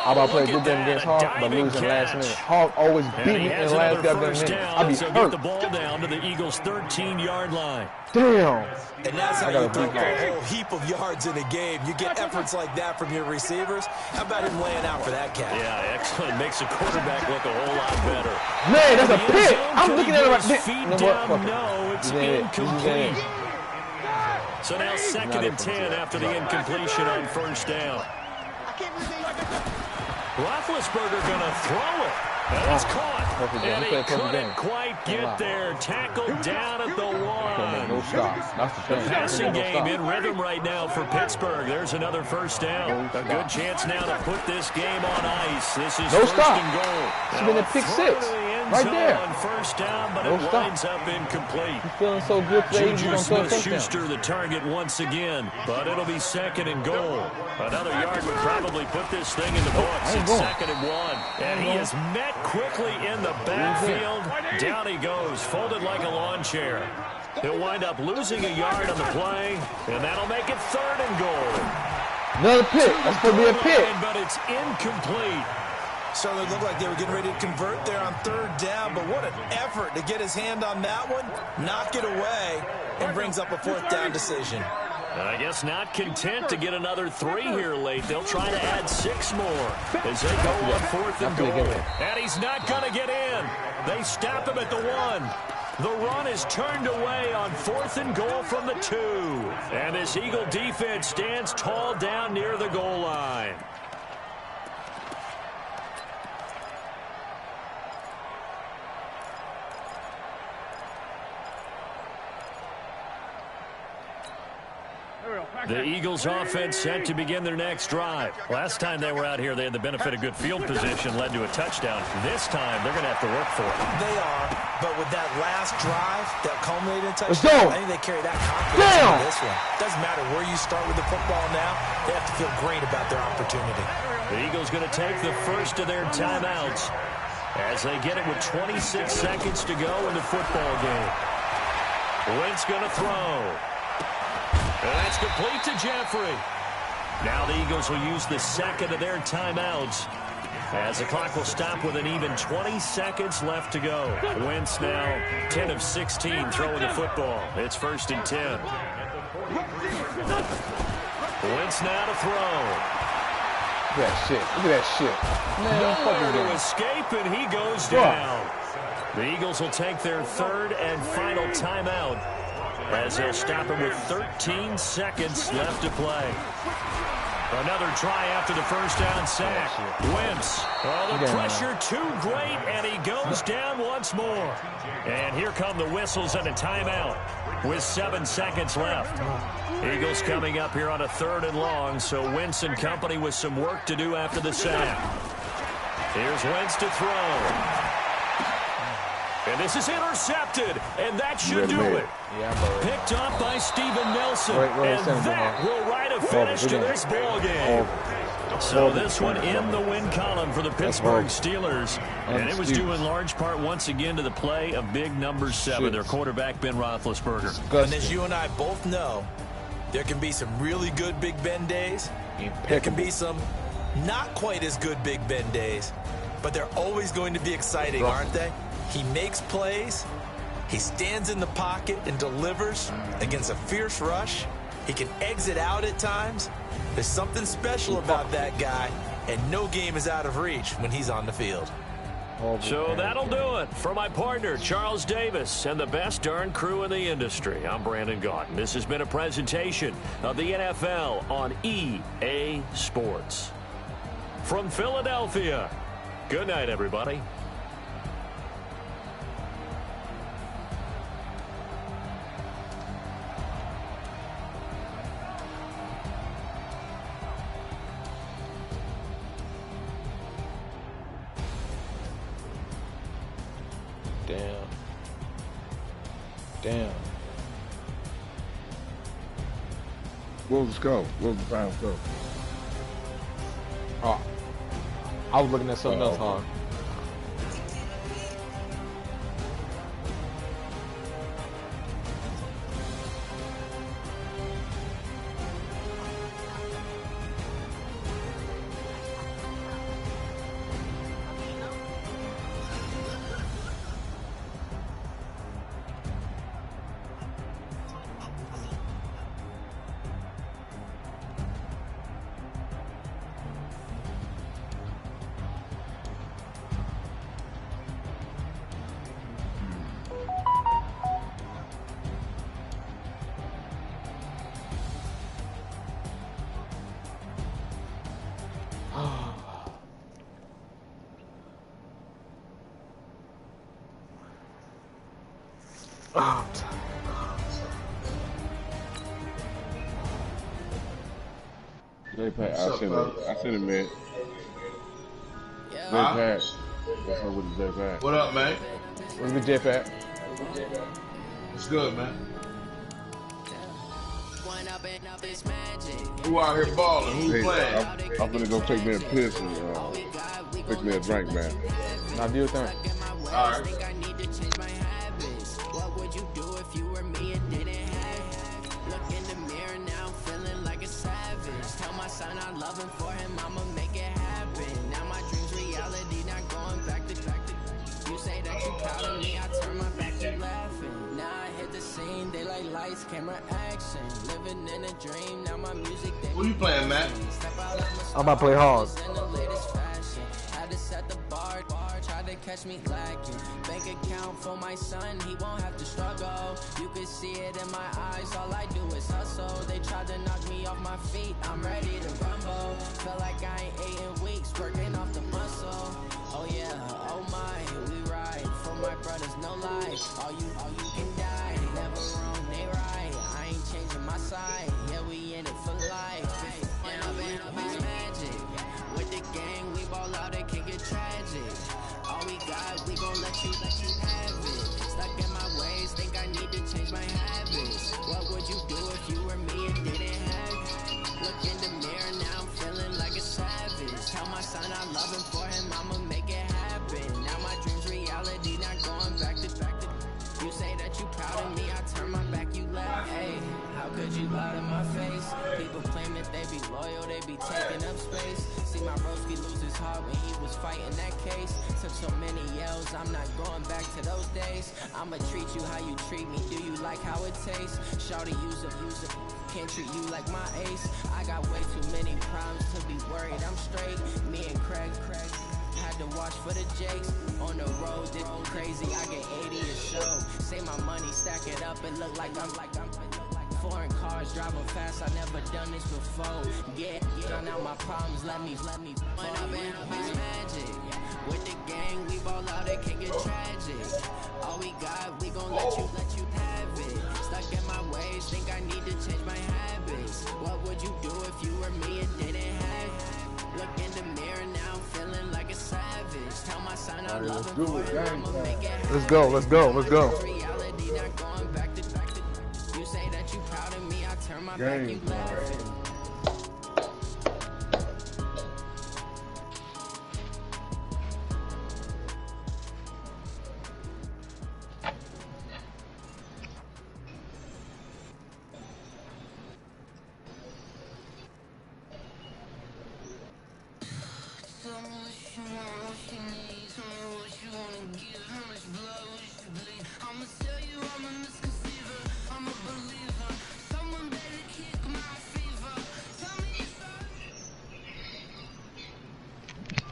I'm about to play a good game against Hogs, but losing last minute. Hogs always beat me in the last goddamn minute. I be so hurt. get the ball down to the Eagles' 13-yard line. Damn. And that's how you take a whole heap of yards in a game. You get efforts like that from your receivers. How about him laying out for that cat? Yeah, excellent. Makes the quarterback look a whole lot better. Man, that's a pick. I'm looking at it right there. Feet down, no, it's incomplete. So now 2nd and 10 after the incompletion on 1st down. Roethlisberger going to throw it. And it's caught. And he couldn't game. quite get there. Tackled down at the 1. No stop. That's the thing. Passing game in rhythm right now for Pittsburgh. There's another first down. A good chance now to put this game on ice. This is first and goal. It's been a pick 6. Right there. On first down, but it winds up incomplete. He's feeling so good today. Juju Smith-Schuster the target once again, but it'll be second and goal. Another yard would probably put this thing in the books. It's second and 1. And he is met quickly in the backfield. Down he goes, folded like a lawn chair. He'll wind up losing a yard on the play, and that'll make it third and goal. Another pick. That's supposed to be a pick. But it's incomplete. So it looked like they were getting ready to convert there on third down, but what an effort to get his hand on that one, knock it away, and brings up a fourth down decision. I guess not content to get another 3 here late. They'll try to add 6 more as they go on fourth and goal. And he's not going to get in. They stop him at the 1. The run is turned away on fourth and goal from the 2. And this Eagle defense stands tall down near the goal line. The Eagles offense set to begin their next drive. Last time they were out here, they had the benefit of good field position, led to a touchdown. This time, they're going to have to work for it. They are, but with that last drive, that culminated touchdown, I think they carry that confidence into this one. Doesn't matter where you start with the football now, they have to feel great about their opportunity. The Eagles going to take the first of their timeouts as they get it with 26 seconds to go in the football game. Wentz going to throw. And that's complete to Jeffrey. Now the Eagles will use the second of their timeouts as the clock will stop with an even 20 seconds left to go. Wentz now 10 of 16 throwing the football. It's first and 10. Wentz now to throw. Look at that shit. Look at that shit. Man, nowhere to escape, and he goes down. The Eagles will take their third and final timeout as they'll stop him with 13 seconds left to play. Another try after the first down sack. Wentz. Oh, the pressure too great, and he goes down once more. And here come the whistles and a timeout with 7 seconds left. Eagles coming up here on a third and long, so Wentz and company with some work to do after the sack. Here's Wentz to throw. And this is intercepted, and that should do it. Picked up by Steven Nelson, and that will write a finish to this ball game. So this one in the win column for the Pittsburgh Steelers, and it was due in large part once again to the play of big number 7, their quarterback Ben Roethlisberger. And as you and I both know, there can be some really good Big Ben days. There can be some not quite as good Big Ben days, but they're always going to be exciting, aren't they? He makes plays. He stands in the pocket and delivers against a fierce rush. He can exit out at times. There's something special about that guy, and no game is out of reach when he's on the field. So that'll do it for my partner, Charles Davis, and the best darn crew in the industry. I'm Brandon Gaudin. This has been a presentation of the NFL on EA Sports. From Philadelphia, good night, everybody. Damn. What was the score? What was the final score? Oh, I was looking at something else, huh? Oh, J-Pack, I sent it, man. J-Pack. What's up with the J-Pack? What up, man? What's good, J-Pack? What's good, man? Who out here balling? Who playing? I'm gonna go take me a piss and pick me a drink, man. Now do your thing. All right. What would you do if you were me and didn't have? Look in the mirror now, I'm feeling like a savage. Tell my son I love him, for him I'ma make it happen. Now my dreams reality, not going back to. You say that you proud of me, I turn my back, you laughing. Now I hit the scene, they like lights, camera, action. Living in a dream, now my music. Who you playing, Matt? I'm about to play hard. Had to set the bar, try to catch me lacking. Bank account for my son, he won't have to struggle. You can see it in my eyes, all I do is hustle. They tried to knock me off my feet, I'm ready to rumble. Feel like I ain't ate in weeks, working off the muscle. Oh yeah, oh my, we ride. For my brothers, no lie. All you can die. Never wrong, they right. I ain't changing my side. Yeah, we in it for life. It's magic. With the gang, we ball out, it can get tragic. All we got, we gon' let you have it. Stuck in my ways, think I need to change my habits. What would you do if you were me and didn't have it? Look in the mirror, now I'm feeling like a savage. Tell my son I love him, for him I'ma make it happen. Now my dreams reality, not going back to. You say that you proud of me, I turn my back, you laugh. Hey, how could you lie to my face? People claim that they be loyal, they be taking up space. See my broski lose his heart when he was fighting that case. Took so many yells, I'm not going back to those days. I'ma treat you how you treat me, do you like how it tastes? Shawty, use a, can't treat you like my ace. I got way too many problems to be worried, I'm straight. Me and Craig had to watch for the Jakes. On the road, did crazy, I get 80 a show. Say my money, stack it up and look like I'm foreign cars, driving fast, I never done this before. Get on out my problems, let me run up and it's magic. With the gang, we ball out, it can get tragic. All we got, we gon' let you have it. Stuck in my ways, think I need to change my habits. What would you do if you were me and didn't have it? Look in the mirror now, I'm feeling like a savage. Tell my son I love him, for him I'ma make it happen. Let's go. Reality, not going back to. You say that you proud of me, I turn my back, you laughing.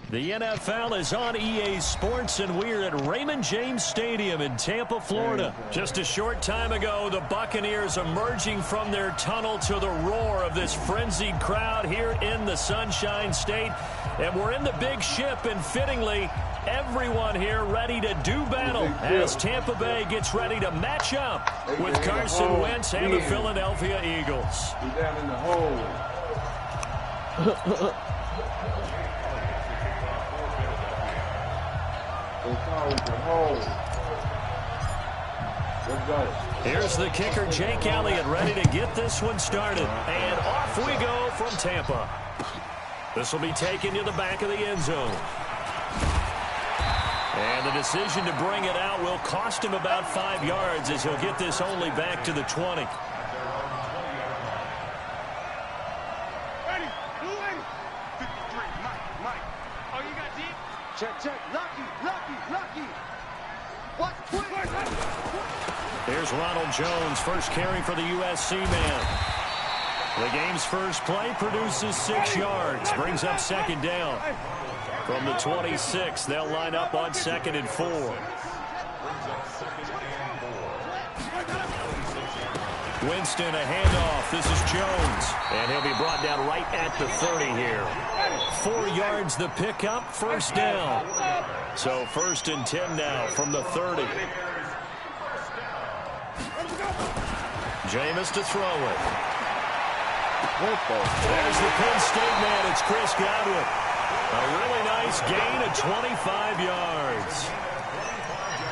The NFL is on EA Sports, and we're at Raymond James Stadium in Tampa, Florida. Just a short time ago, the Buccaneers emerging from their tunnel to the roar of this frenzied crowd here in the Sunshine State. And we're in the big ship, and fittingly, everyone here ready to do battle as Tampa Bay gets ready to match up with Carson Wentz and the Philadelphia Eagles. He's down in the hole. Here's the kicker, Jake Elliott, ready to get this one started. And off we go from Tampa. This will be taken to the back of the end zone. And the decision to bring it out will cost him about 5 yards, as he'll get this only back to the 20. Ready, blue 53, Mike. Oh, you got deep? Check. Lucky. What? Here's Ronald Jones, first carry for the USC man. The game's first play produces 6 yards, brings up second down. From the 26, they'll line up on 2nd and 4. Winston, a handoff. This is Jones. And he'll be brought down right at the 30 here. 4 yards the pickup, first down. So 1st and 10 now from the 30. Jameis to throw it. There's the Penn State man. It's Chris Godwin. A really nice gain of 25 yards.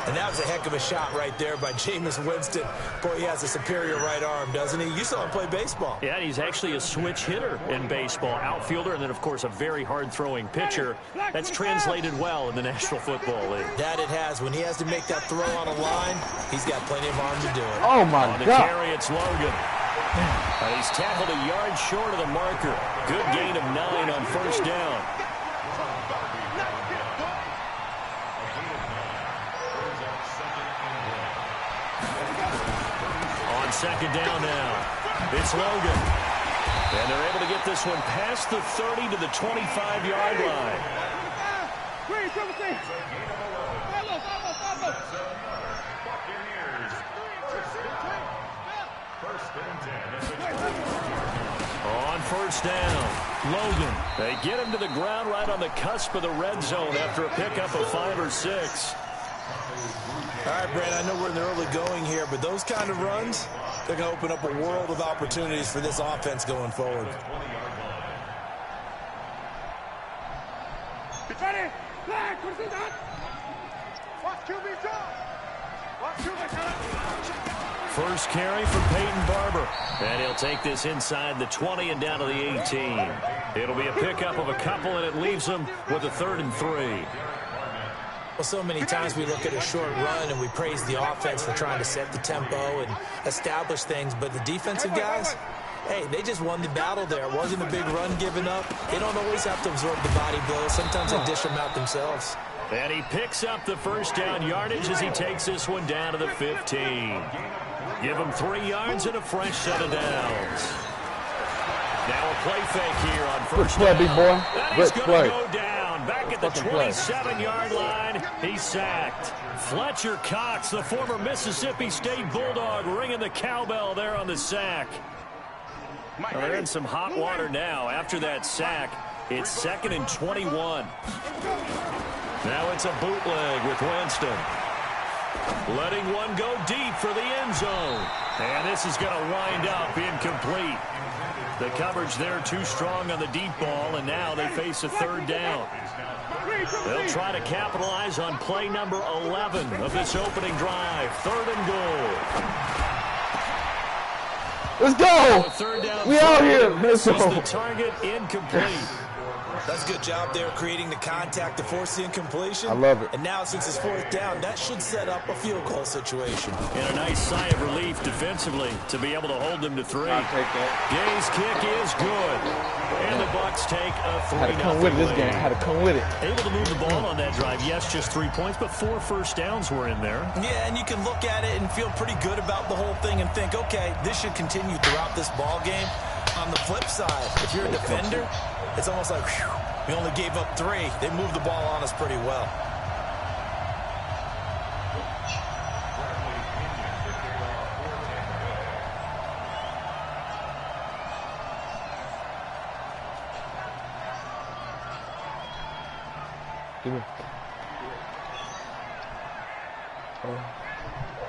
And that was a heck of a shot right there by Jameis Winston. Boy, he has a superior right arm, doesn't he? You saw him play baseball. Yeah, he's actually a switch hitter in baseball. Outfielder, and then, of course, a very hard-throwing pitcher. That's translated well in the National Football League. That it has. When he has to make that throw on a line, he's got plenty of arm to do it. Oh, my God. On the carry, it's Logan. He's tackled a yard short of the marker. Good gain of 9 on first down. Second down now. It's Logan. And they're able to get this one past the 30 to the 25-yard line. On first down, Logan. They get him to the ground right on the cusp of the red zone after a pickup of 5 or 6. All right, Brand, I know we're in the early going here, but those kind of runs, they're going to open up a world of opportunities for this offense going forward. First carry for Peyton Barber. And he'll take this inside the 20 and down to the 18. It'll be a pickup of a couple, and it leaves them with a 3rd and 3. Well, so many times we look at a short run and we praise the offense for trying to set the tempo and establish things, but the defensive guys, hey, they just won the battle there. It wasn't a big run given up. They don't always have to absorb the body blows. Sometimes they dish them out themselves. And he picks up the first down yardage as he takes this one down to the 15. Give him 3 yards and a fresh set of downs. Now a play fake here on first down. Good play, big boy. And he's going to go down. Back at the 27-yard line, he's sacked. Fletcher Cox, the former Mississippi State Bulldog, ringing the cowbell there on the sack. Well, they're in some hot water now. After that sack, it's 2nd and 21. Now it's a bootleg with Winston. Letting one go deep for the end zone. And this is going to wind up incomplete. The coverage there too strong on the deep ball, and now they face a 3rd down. They'll try to capitalize on play number 11 of this opening drive. 3rd and goal. Let's go. We out here. Let's go. The target incomplete. That's a good job there creating the contact to force the incompletion. I love it. And now since it's 4th down, that should set up a field goal situation. And a nice sigh of relief defensively to be able to hold them to 3. I'll take that. Gay's kick is good. And the Bucs take a 3-0 Had to come with it this game. Had to come with it. Able to move the ball on that drive. Yes, just 3 points, but 4 first downs were in there. Yeah, and you can look at it and feel pretty good about the whole thing and think, okay, this should continue throughout this ball game. On the flip side, if you're a defender, it's almost like, whew, we only gave up 3. They moved the ball on us pretty well.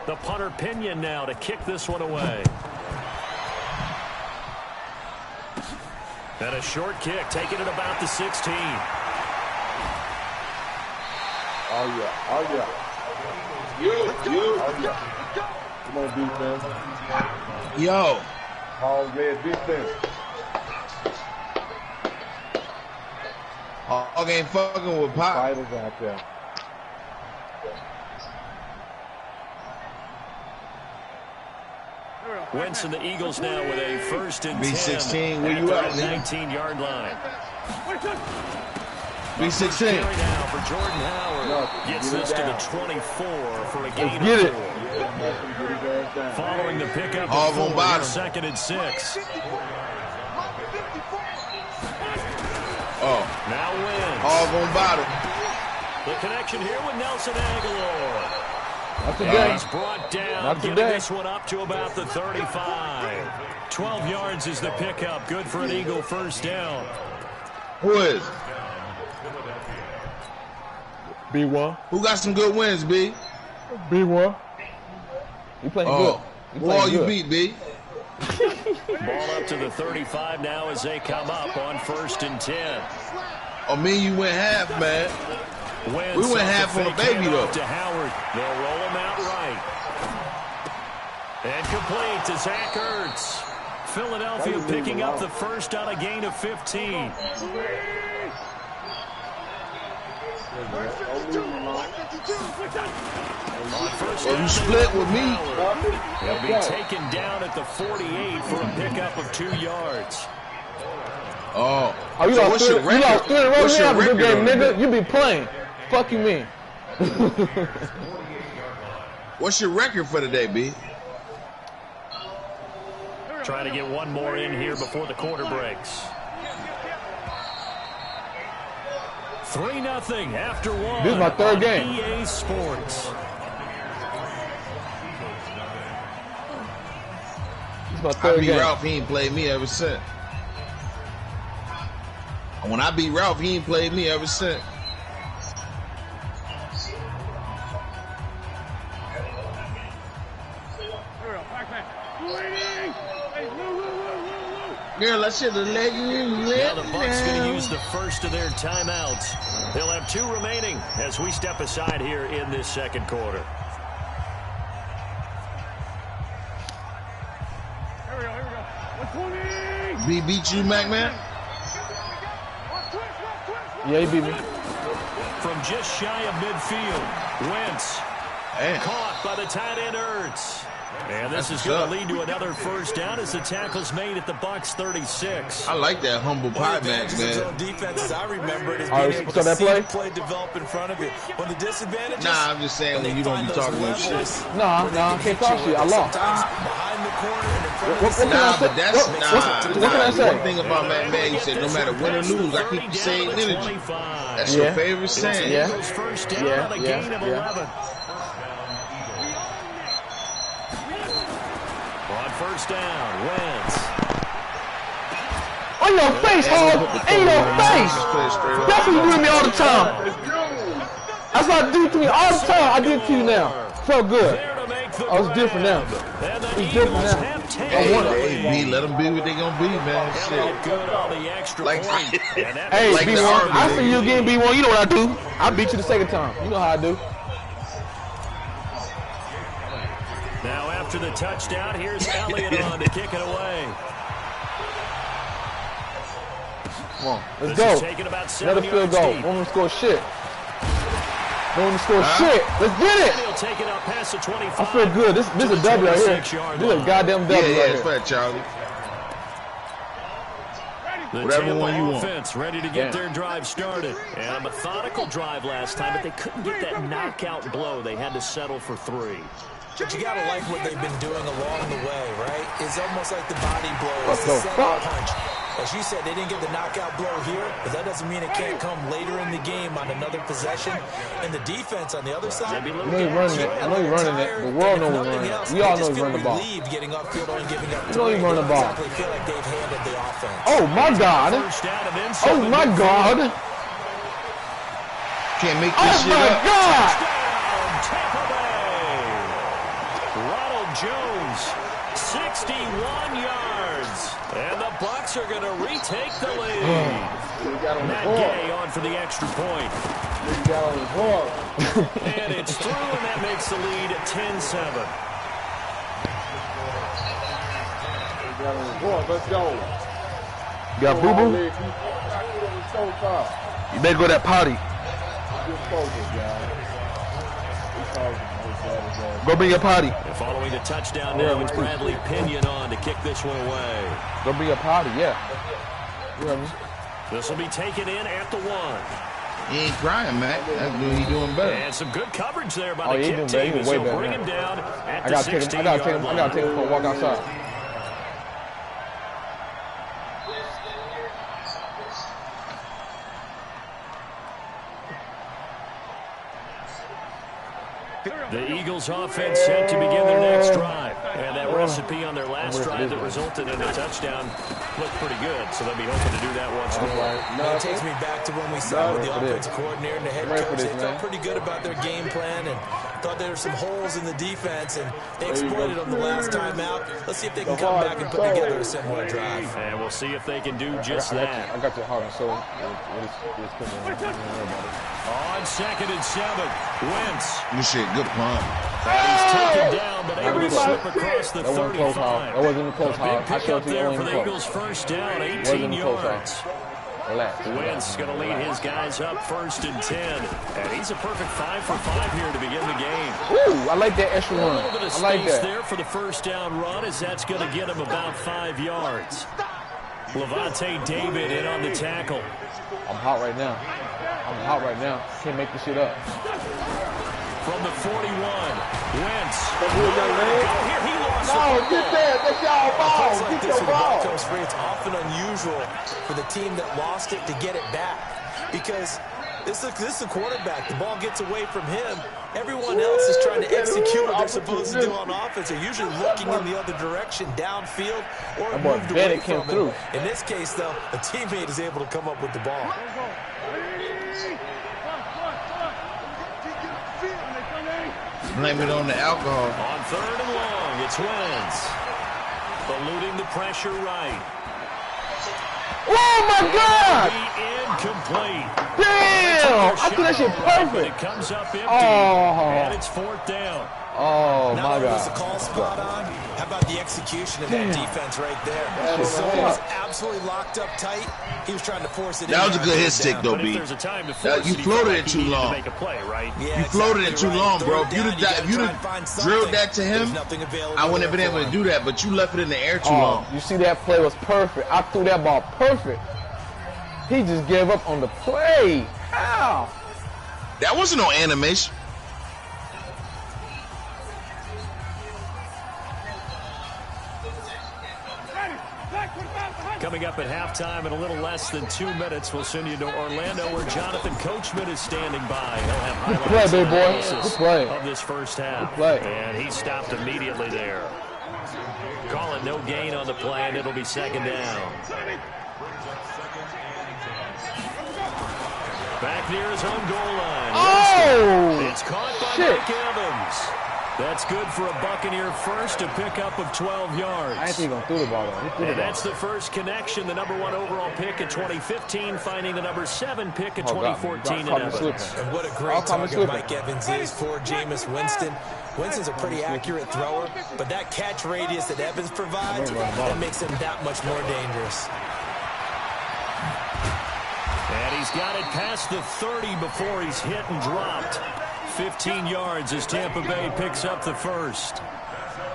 The punter Pinion now to kick this one away. And a short kick, taking it about the 16. Oh, yeah. Oh, yeah. Oh, yeah. Come on, defense. Yo. All red defense. Hog ain't fucking with Pop. Fighters out there. Wentz and the Eagles now with a 1st and 10. B16, where you at, 19-yard line. B16. Carry now for Jordan Howard. Gets this to the 24 for a gain Get of it. 4. Following the pickup All of 4, on bottom. 2nd and 6. Oh. Now Wentz. All on bottom. The connection here with Nelson Aguilar. Not today. He's brought down, Not getting today. this one up to about the 35. 12 yards is the pickup. Good for an Eagle first down. Who is? B1. Who got some good wins, B? B1. You playing good. Who all you beat, B? Ball up to the 35 now as they come up on 1st and 10. Oh, me and you went half, man. Wentz We went half on the baby, though. To Howard. They'll roll him out right. And complete to Zach Ertz. Philadelphia picking up the first on a gain of 15. Well, you split with me. He'll be taken down at the 48 for a pickup of 2 yards. Oh, you so lost what's three, your record? You lost 3 in a row. What's You your have a good record game, on nigga. it? You be playing. Fuck you mean? What's your record for today, B? Trying to get one more in here before the quarter breaks. 3-0 after one. This is my 3rd game. EA Sports. This is my 3rd I beat game. Ralph, he ain't played me ever since. When I beat Ralph, he ain't played me ever since. Girl, I should have let you Now the Bucs going to use the first of their timeouts. They'll have 2 remaining as we step aside here in this 2nd quarter. B beat you, MackMed? Yeah, he beat me. From just shy of midfield, Wentz caught by the tight end Ertz. And this is going to lead to another first down as the tackle's made at the Bucs 36. I like that humble pie match, man. Defenses, I remember it as All right, being able so to that see play? the play develop in front of you. When the disadvantage Nah, I'm just saying when you don't be talking no shit. Nah, I can't talk shit. I lost. behind the corner and in front of What can I say? But that's What can I say? One thing about MackMed, you said no matter win or lose, I keep the same energy. That's your favorite saying. Yeah. First down on a gain of 11. On first down, Wentz. On your face, Hog! In your face! That's what you do to me all the time. That's what I do to me all the time. I do it to you now. Felt good. Oh, it's different now. It's different now. Hey, B, let them be what they gonna be, man. Shit. Like, hey, like B1, I see you getting B1. You know what I do. I beat you the 2nd time. You know how I do. Now after the touchdown, here's Elliott on to kick it away. Come on, let's go. Another field goal. Don't want to score shit. Don't want to score shit. Let's get it. He'll take it up past the 25. I feel good. This is a W right here. This is a goddamn W right here. It's fat, Charlie. The Whatever one you want. Offense ready to get their drive started. And a methodical drive last time, but they couldn't get that knockout blow. They had to settle for 3. But you gotta like what they've been doing along the way, right? It's almost like the body blow. It's the setup punch. As you said, they didn't get the knockout blow here, but that doesn't mean it can't come later in the game on another possession. And the defense on the other side, I know you're running it. I know you're running it. The world knows you're running it. We all know you're running the ball. Getting upfield, only giving up you know you're running the ball. Exactly feel like they've handled the offense. Oh my God! Oh my God! Can't make this shit up. Oh my God! Jones, 61 yards, and the Bucs are going to retake the lead. Matt Gay on for the extra point. And it's through, and that makes the lead at 10-7. Let's go. You got boo-boo? You better go to that potty. Go bring your potty. And following the touchdown now, it's Bradley Pinion on to kick this one away. Go bring your potty, yeah. You heard me? This will be taken in at the 1. He ain't crying, Mac. That's good. He doing better. And some good coverage there by the kick team. team as they'll bring him down at the 16-yard line. I gotta take him for a walk outside. The Eagles offense set to begin their next drive. And that recipe on their last drive that resulted in a touchdown looked pretty good. So they'll be hoping to do that once more. It takes me back to when we saw with the offensive coordinator and the head coach. They felt pretty good about their game plan and Thought there were some holes in the defense, and they exploited them the last time out. Let's see if they can come back and put together a similar drive. And we'll see if they can do just that. I got your heart and soul. On 2nd and 7, Wentz. Good shit, good punt. He's taken down, but able to slip across the 35. That wasn't a close call. Big pick up there for the Eagles, first down, 18 yards. Wentz going to lead his guys up 1st and 10. And he's a perfect 5 for 5 here to begin the game. Ooh, I like that extra run. A little bit of space there for the first down run, as that's going to get him about 5 yards. Levante David in on the tackle. I'm hot right now. Can't make this shit up. From the 41, Wentz. Here he lost get that. That's y'all ball. Get your ball. Comes free. It's often unusual for the team that lost it to get it back, because this is a quarterback. The ball gets away from him. Everyone else is trying to execute what they're supposed to do on offense. They're usually looking in the other direction, downfield, or moved away from it. In this case, though, a teammate is able to come up with the ball. Blame it on the alcohol. On 3rd and long, it's Wentz. Eluding the pressure right. Oh, my God! Incomplete. Damn! I thought that shit perfect. It comes up empty, and it's 4th down. Oh, my God. Was the call spot on? How about the execution of that defense right there? The zone was absolutely locked up tight. He was trying to force it in. That was a good hit stick, though, B. You floated it too long. Make a play, right? Yeah, you floated it too long, bro. If you'd have drilled that to him, I wouldn't have been able to do that, but you left it in the air too long. You see, that play was perfect. I threw that ball perfect. He just gave up on the play. How? That wasn't no animation. Coming up at halftime in a little less than 2 minutes, we'll send you to Orlando, where Jonathan Coachman is standing by. He'll have highlights and analysis of this first half. Good play. And he stopped immediately there. Calling no gain on the play, and it'll be 2nd down. Back near his own goal line. Oh! It's caught by Mike Evans. That's good for a Buccaneer first, a pickup of 12 yards. I ain't think he gonna throw the ball, though. And that's the first connection, the #1 overall pick in 2015, finding the #7 pick in 2014 in Evans. And what a great target Mike Evans is for Jameis Winston. Winston's a pretty accurate thrower, but that catch radius that Evans provides, that makes him that much more dangerous. And he's got it past the 30 before he's hit and dropped. 15 yards as Tampa Bay picks up the first.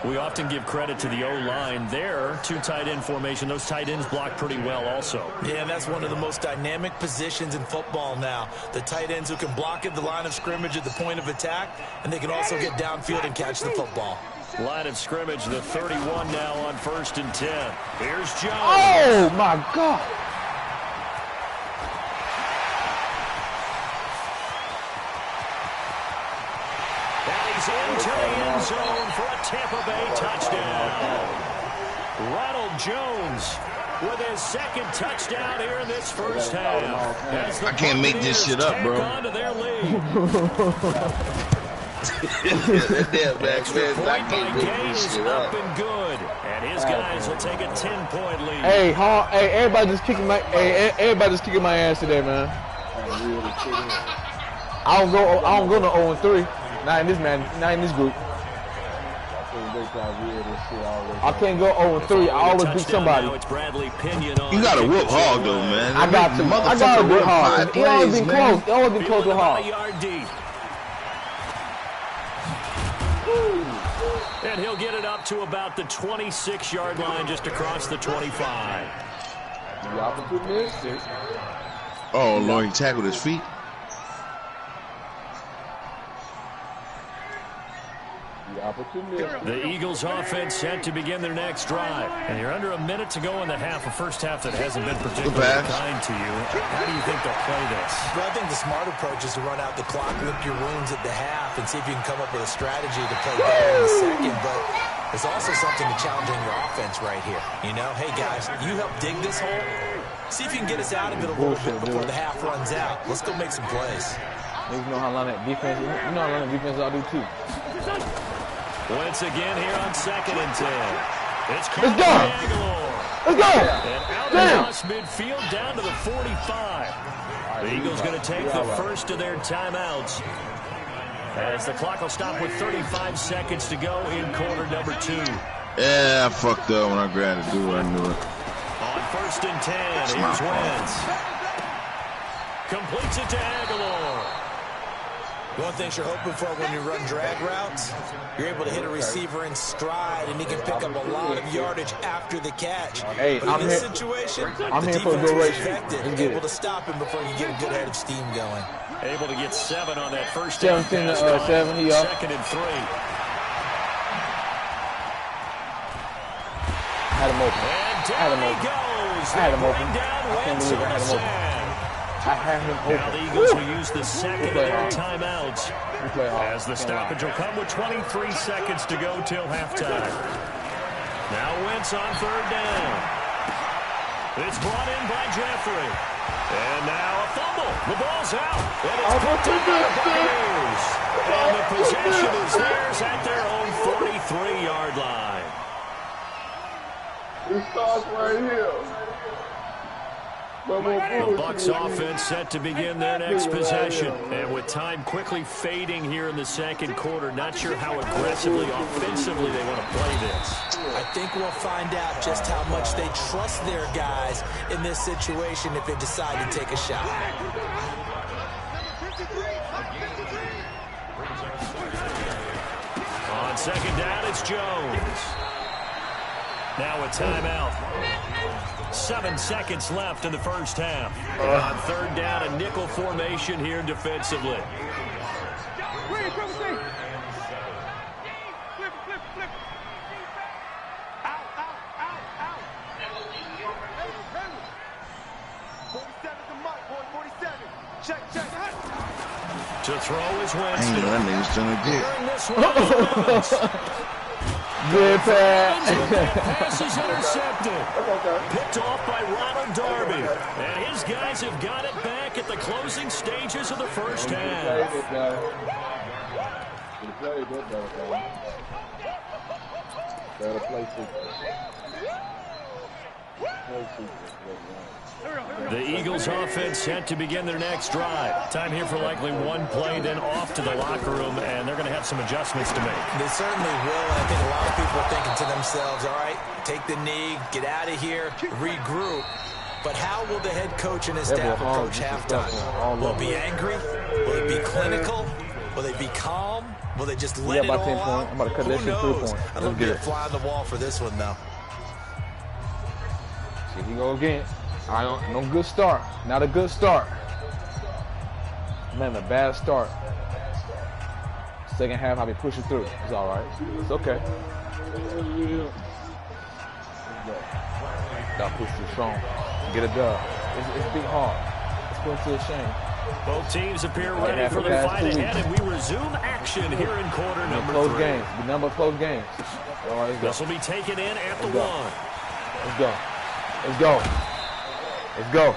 We often give credit to the O-line there. 2 tight end formation. Those tight ends block pretty well also. Yeah, and that's one of the most dynamic positions in football now. The tight ends who can block at the line of scrimmage at the point of attack, and they can also get downfield and catch the football. Line of scrimmage, the 31 now on 1st and 10. Here's Jones. Oh, my God. Into the end zone for a Tampa Bay touchdown. Ronald Jones with his 2nd touchdown here in this first half. I can't make this shit up, bro. Onto their lead. I can't make this shit up. And good, and his guys will take a 10-point lead. Hey, everybody just kicking my ass today, man. I don't go to 0-3. Not in this group. I can't go 0-3. I always beat somebody. You got to whoop hard, though, man. I got to whoop hard. It always been close. It always been close with hard. And he'll get it up to about the 26-yard line, just across the 25. Oh, Lord, he tackled his feet. The Eagles offense set to begin their next drive. And you're under a minute to go in the half, a first half that hasn't been particularly kind to you. How do you think they'll play this? Well, I think the smart approach is to run out the clock, lick your wounds at the half, and see if you can come up with a strategy to play better in the second. But there's also something to challenging your offense right here. You know, hey, guys, you help dig this hole. See if you can get us out of it a little bit before the half runs out. Let's go make some plays. Niggas know how to line that defense. You know how to line that defense I do too. Once again here on 2nd and 10. It's Let's go! Let's go! And out across midfield down to the 45. The Eagles going to take the first of their timeouts. As the clock will stop with 35 seconds to go in quarter number 2. Yeah, I fucked up when I grabbed the dude. I knew it. On 1st and 10, here's Wentz. Completes it to Aguilar. One thing you're hoping for when you run drag routes, you're able to hit a receiver in stride, and he can pick up a lot of yardage after the catch. Hey, but in this situation, I'm the here for a defense good is race. effective, able to stop him before you get a good head of steam going. Able to get 7 on that first down. 7 to 7. He up. 2nd and 3. Had him open. And I had him open. I had him open. I can't believe I had him open. I had him open. Now the Eagles will use the second of their timeouts as the stoppage will come with 23 seconds to go till halftime. Now Wentz on 3rd down. It's brought in by Jeffrey. And now a fumble. The ball's out. And it's picked up by the Buccaneers. And the possession is theirs at their own 43-yard line. It starts right here. The Bucs offense set to begin their next possession. And with time quickly fading here in the second quarter, not sure how aggressively, offensively they want to play this. I think we'll find out just how much they trust their guys in this situation if they decide to take a shot. On 2nd down, it's Jones. Now a timeout. 7 seconds left in the first half. And on 3rd down, a nickel formation here defensively. To throw is Winston. That nigga's trying to get. Good pass. Pass is intercepted. Picked off by Ronald Darby. And his guys have got it back at the closing stages of the first half. The Eagles offense set to begin their next drive. Time here for likely one play, then off to the locker room, and they're going to have some adjustments to make. They certainly will, and I think a lot of people are thinking to themselves, all right, take the knee, get out of here, regroup. But how will the head coach and his staff approach halftime? Will it be angry? Will it be clinical? Will they be calm? Will they just let it all out? I'm about to cut Who that shit 3 knows? points. I don't get a fly on the wall for this one, though. Here we go again. No good start. Not a good start. Man, a bad start. Second half, I'll be pushing through. It's all right. It's okay. Got pushed too strong. Get a dub. It's big hard. Let's go into a shame. Both teams appear ready for the fight ahead, and we resume action here in quarter number 3. Games. The number of close games. All right, let's go. This will be taken in at the 1. Let's go. Let's go. Let's go.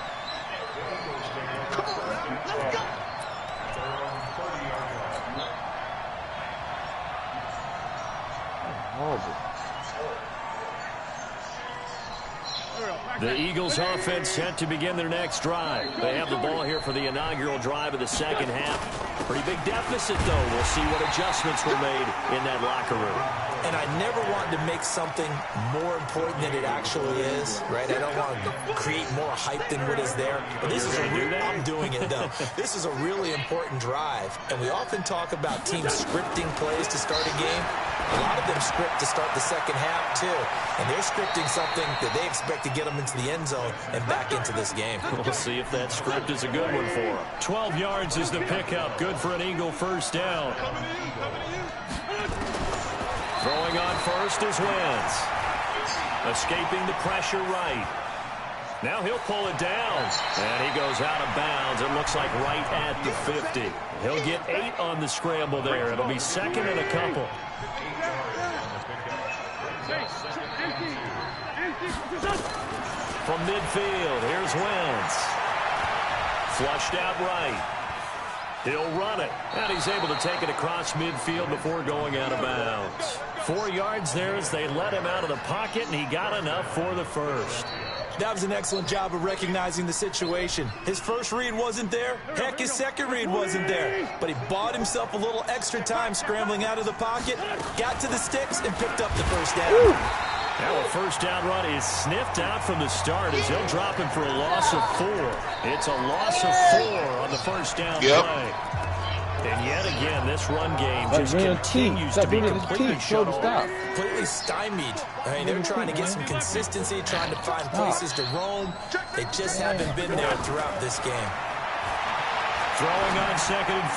The Eagles offense set to begin their next drive. They have the ball here for the inaugural drive of the second half. Pretty big deficit, though. We'll see what adjustments were made in that locker room. And I never wanted to make something more important than it actually is, right? I don't want to create more hype than what is there. But this is I'm doing it, though. This is a really important drive. And we often talk about teams scripting plays to start a game. A lot of them script to start the second half, too. And they're scripting something that they expect to get them into the end zone and back into this game. We'll see if that script is a good one for them. 12 yards is the pickup. Good for an Eagle first down. Throwing on first is Wentz. Escaping the pressure right. Now he'll pull it down. And he goes out of bounds. It looks like right at the 50. He'll get 8 on the scramble there. It'll be second and a couple. From midfield, here's Wentz. Flushed out right. He'll run it, and he's able to take it across midfield before going out of bounds. 4 yards there as they let him out of the pocket, and he got enough for the first. That was an excellent job of recognizing the situation. His first read wasn't there. Heck, his second read wasn't there. But he bought himself a little extra time scrambling out of the pocket, got to the sticks, and picked up the first down. Woo. Now a first down run is sniffed out from the start as they'll drop him for a loss of 4. It's a loss of 4 on the first down play. And yet again, this run game just continues to be completely shut off. Completely stymied. I mean, they're trying to get some consistency, trying to find places to roam. They just haven't been there throughout this game. Throwing on 2nd and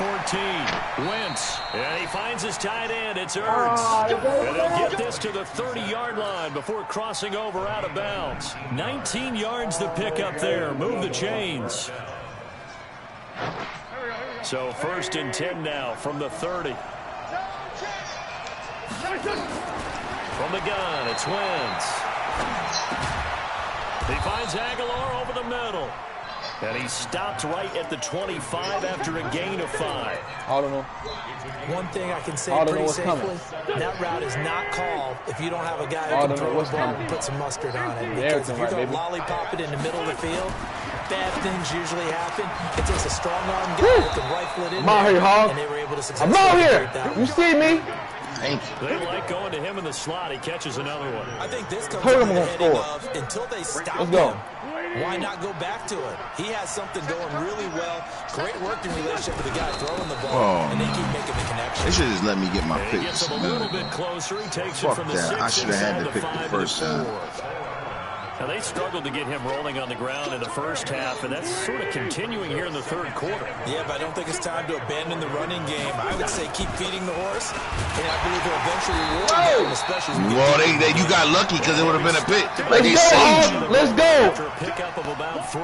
14. Wentz. And he finds his tight end. It's Ertz. And they'll get this to the 30-yard line before crossing over out of bounds. 19 yards to pick up there. Move the chains. So 1st and 10 now from the 30. From the gun, it's Wentz. He finds Aguilar over the middle. And he stopped right at the 25 after a gain of 5. I don't know. One thing I can say pretty safely, that route is not called if you don't have a guy who can throw the ball and put some mustard on it. Because if you're going to lollipop it in the middle of the field, bad things usually happen. It takes a strong arm guy who can rifle it in there, and they were able to successfully break that. You see me? Thank you. They like going to him in the slot. He catches another one. I think this comes from the heading of until they stop him. Why not go back to it? He has something going really well. Great working relationship with the guy throwing the ball, and they keep making the connection. They should just let me get my pick. He gets him a little bit closer. He takes it Fuck from the that. 6 I should have had to pick the 5 first to the 4. time. Now, they struggled to get him rolling on the ground in the first half, and that's sort of continuing here in the third quarter. Yeah, but I don't think it's time to abandon the running game. I would say keep feeding the horse, and I believe they'll eventually reward him, especially Well, you got lucky because it would have been a pick. Let's go, let's go. After a pickup of about 3.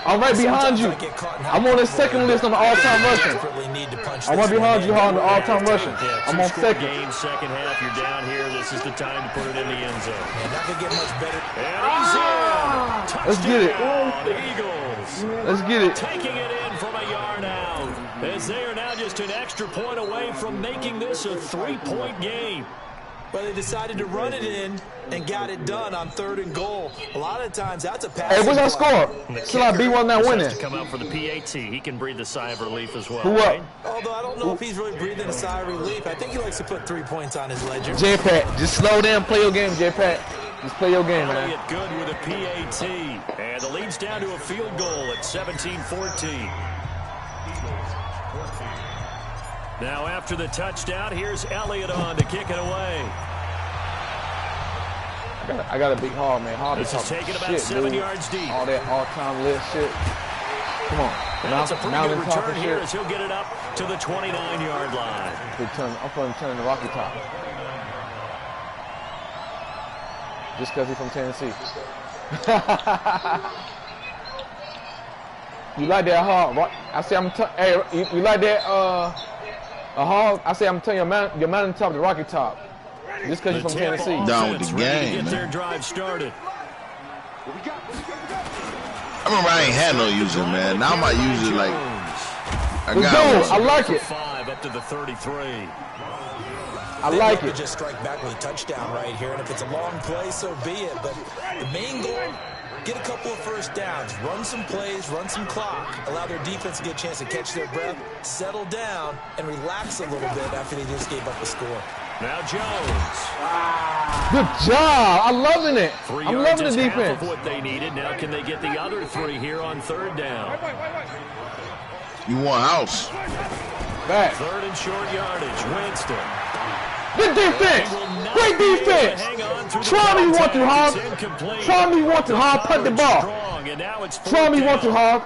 I'm right behind you. I'm on the second list on the all-time rushing. I'm right behind you on the all-time rushing. I'm on second. Game, second half, you're down here. This is the time to put it in the end zone. And that could get much better. And he's in. Let's get it. Eagles. Let's get it. Taking it in from a yard out. As they are now just an extra point away from making this a 3-point game. But they decided to run it in and got it done on 3rd and goal. A lot of times that's a pass. Hey, what's our score? Still I B1 not winning. To come out for the PAT. He can breathe a sigh of relief as well. Who up? Right? Although I don't know if he's really breathing a sigh of relief. I think he likes to put 3 points on his ledger. J-Pat, just slow down, play your game, J-Pat. Just play your game, man. Elliott good with a PAT. And the lead's down to a field goal at 17-14. Now after the touchdown, here's Elliott on to kick it away. I got a big haul, man. Hard this is taking about 7 yards deep. All that all-time list shit. Come on. That's a pretty good return here as he'll get it up to the 29-yard line. I'm going to turn the Rocky Top. Just because he's from Tennessee. You like that hog? I say hey, you like that a hog? I say I'm telling you, your mountain top, the Rocky Top. Just because you're from Tennessee. Down with the game, get their drive started. I remember I ain't had no user, man. Now I might use it like I got. I like it. 5 up to the 33. I like it. Just strike back with a touchdown right here, and if it's a long play, so be it. But the main goal, get a couple of first downs, run some plays, run some clock, allow their defense to get a chance to catch their breath, settle down, and relax a little bit after they just gave up a score. Now Jones. Good job. I'm loving it. I'm loving the defense. Half of what they needed. Now can they get the other 3 here on 3rd down? You want house. Back. 3rd and short yardage. Winston. Good defense. Great defense. Try me one to hog. Try me one to hog. Punt the ball. Try me one to hog.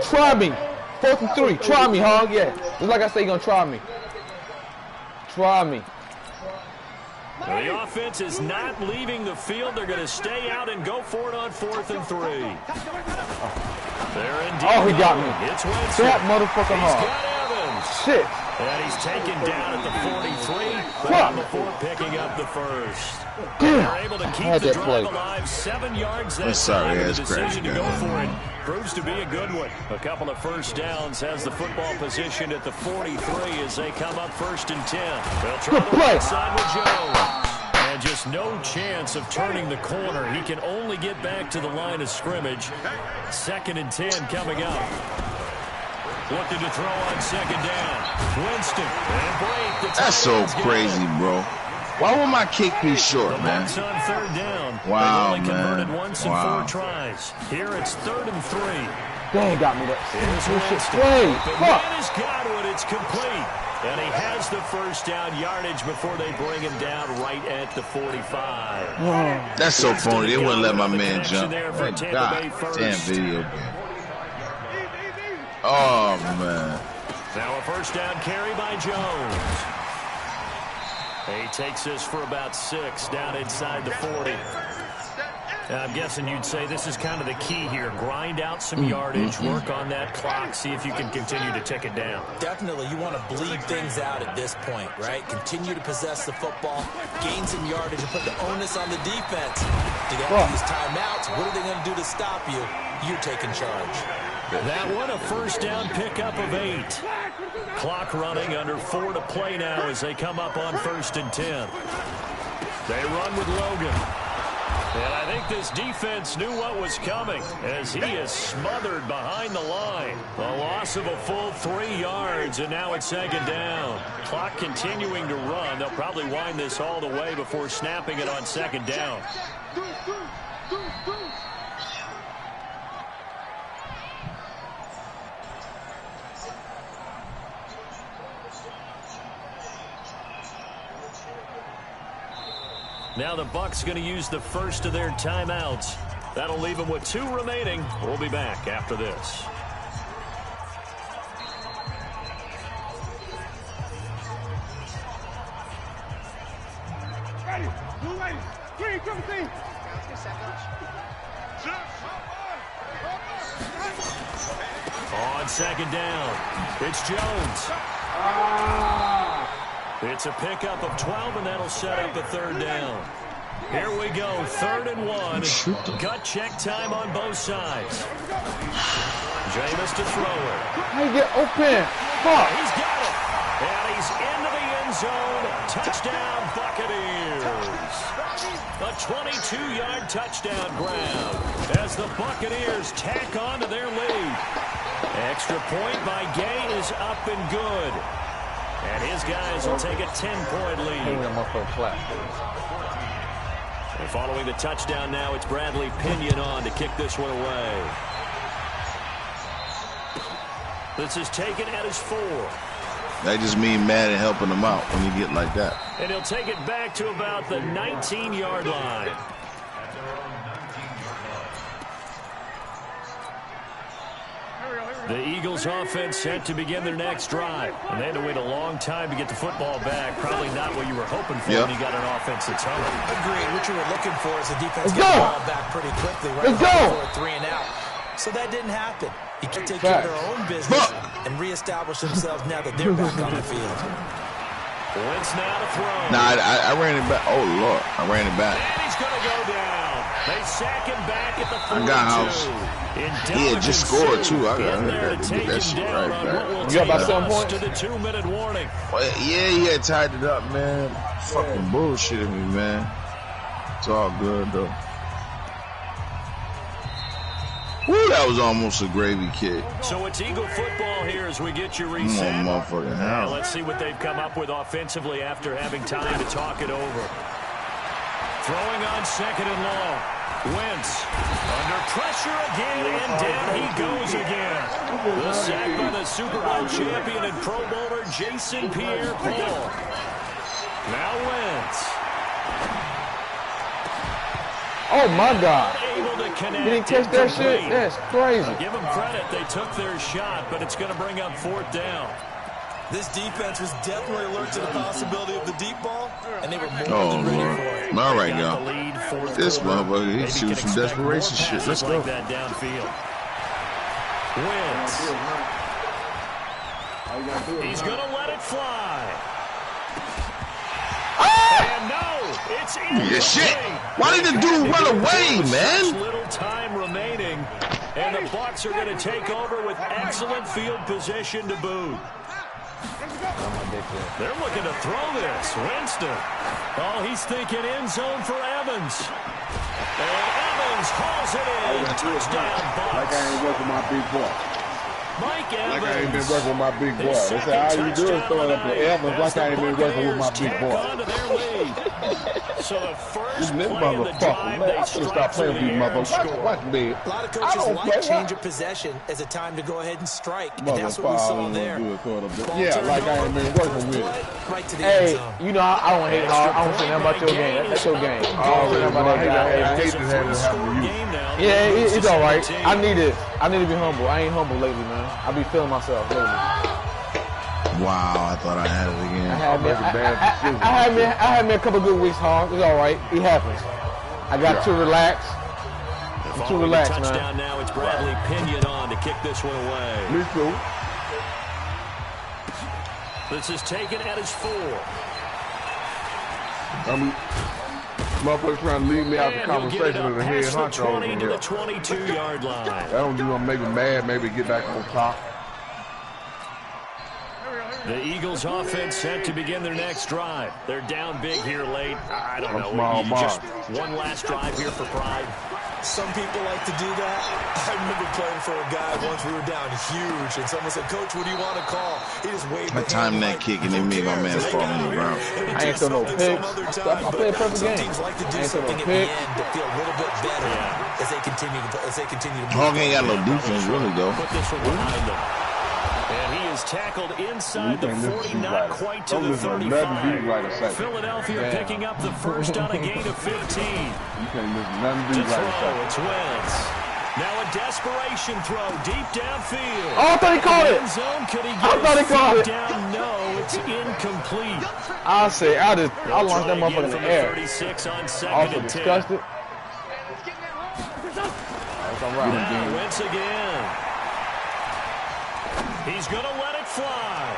Try me. 4th and 3. Try me, hog. Yeah. Just like I say, you're going to try me. Try me. The offense is not leaving the field. They're going to stay out and go for it on 4th and 3. They're in deep. Oh, he got me. It's Winston. That motherfucker hard. He's got Evans. Shit. And he's taken down at the 43, but not before picking up the first. They're able to keep the drive alive 7 yards. That time, the decision to go for it proves to be a good one. A couple of first downs has the football position at the 43 as they come up 1st and 10. They'll try the right side with Jones. And just no chance of turning the corner. He can only get back to the line of scrimmage. 2nd and 10 coming up. Looking to throw on 2nd down. Winston and break. That's so crazy, bro. Why would my kick be short, man? On 3rd down. Wow, They've only converted man. once in 4 tries. Here it's 3rd and 3. They ain't got me that. Here's Winston. The man has got it. It's complete. And he has the first down yardage before they bring him down right at the 45. That's so phony. They wouldn't let my man jump. God damn video game. Oh, man. Now a first down carry by Jones. He takes this for about 6 down inside the 40. I'm guessing you'd say this is kind of the key here. Grind out some yardage, work on that clock, see if you can continue to tick it down. Definitely, you want to bleed things out at this point, right? Continue to possess the football, gain some yardage, and put the onus on the defense. Do they have to use timeouts? What are they going to do to stop you? You're taking charge. That one, a first down pickup of 8. Clock running, under 4 to play now as they come up on 1st and 10. They run with Logan. And I think this defense knew what was coming as he is smothered behind the line. A loss of a full 3 yards, and now it's 2nd down. Clock continuing to run. They'll probably wind this all the way before snapping it on 2nd down. Now the Bucs going to use the first of their timeouts. That'll leave them with 2 remaining. We'll be back after this. Ready. Blue lady. Green, come team. On 2nd down, it's Jones. It's a pickup of 12, and that'll set up a 3rd down. Here we go, 3rd and 1. Gut check time on both sides. Jameis to throw it. How you get open? Fuck. He's got it. And he's into the end zone. Touchdown, Buccaneers. A 22-yard touchdown grab as the Buccaneers tack on to their lead. Extra point by Gay is up and good. And his guys will take a 10-point lead. And following the touchdown now, it's Bradley Pinion on to kick this one away. This is taken at his 4. That just means Madden helping him out when you get like that. And he'll take it back to about the 19-yard line. The Eagles offense set to begin their next drive. And they had to wait a long time to get the football back. Probably not what you were hoping for when you got an offense that's hungry. Agreed. What you were looking for is the defense get the ball back pretty quickly right before a 3 and out. So that didn't happen. You can take care of their own business and reestablish themselves now that they're back on the field. Wentz now to throw. Nah, I ran it back. Oh, Lord. I ran it back. And he's going to go down. They sack him back at the 42. I got house. He had just scored, too. I got to get that shit right back. You got about 7 points? To the 2-minute warning. Well, yeah, he had tied it up, man. Fucking bullshitting me, man. It's all good, though. Woo, that was almost a gravy kick. So it's Eagle football here as we get you reset. Come on, motherfucking hell. Let's see what they've come up with offensively after having time to talk it over. Throwing on 2nd and long. Wentz under pressure again, and down he goes again. The sack by the Super Bowl champion and Pro Bowler Jason Pierre-Paul. Now Wentz. Oh, my God. Able to connect. Did he catch that shit? That's crazy. Give them credit. They took their shot, but it's going to bring up 4th down. This defense was definitely alert to the possibility of the deep ball, and they were more than ready for it. All right, y'all. This motherfucker, he's shooting some desperation shit. Let's go. That downfield. Wentz. He's going to let it fly. And no, it's incomplete. Yeah, shit. Why did the dude run away, man? Such little time remaining, and the Bucs are going to take over with excellent field position to boot. They're looking to throw this. Winston. Oh, he's thinking end zone for Evans. And Evans hauls it in. Touchdown, Bucs. Like I ain't working my big boy. Mike Evans. Like I ain't been working with my big boy. They say all you do is throw it up to Evans. Like I ain't been working with my big boy. So the first this play of the drive, man, I should stop playing with these motherfuckers. Watch me. A lot of coaches like change of possession as a time to go ahead and strike. And that's what we saw there. Yeah, like I ain't been working with it. Right to the end zone. You know, I don't hate hard. I don't say nothing about your game. That's your game. I hate this having to happen to you. Yeah, it's all right. I need to be humble. I ain't humble lately, man. I be feeling myself lately. Wow, I thought I had it again. I had me a couple good weeks, hard. It's all right. It happens. I got to relax. To relax, man. Touchdown now. It's Bradley Pinion on to kick this one away. Me too. This is taken at his 4. I mean, motherfuckers trying to leave me out the conversation of the head honcho over to here. the 22-yard line. That don't do them make me mad. Maybe get back on top. The Eagles offense set to begin their next drive. They're down big here late. I don't know. Just one last drive here for pride. Some people like to do that. I remember playing for a guy once we were down huge, and someone said, "Coach, what do you want to call?" He just waved. I timed that kick and it made my man fall on the ground. I ain't throw no picks. I played a perfect game. Teams like to do something at the end to feel a little bit better as they continue to. Hog ain't got no defense, really, though. Put this one behind them. And he is tackled inside the 40, not quite to the 35. Philadelphia picking up the first on a gain of 15. You can't miss nothing to throw. It's Wentz. Now a desperation throw deep downfield. Oh, I thought he caught it. I thought he caught it. Down. No, it's incomplete. I launched that motherfucker in the air. 36 on second Also and 10. disgusted. Now Wentz again. He's going to let it fly.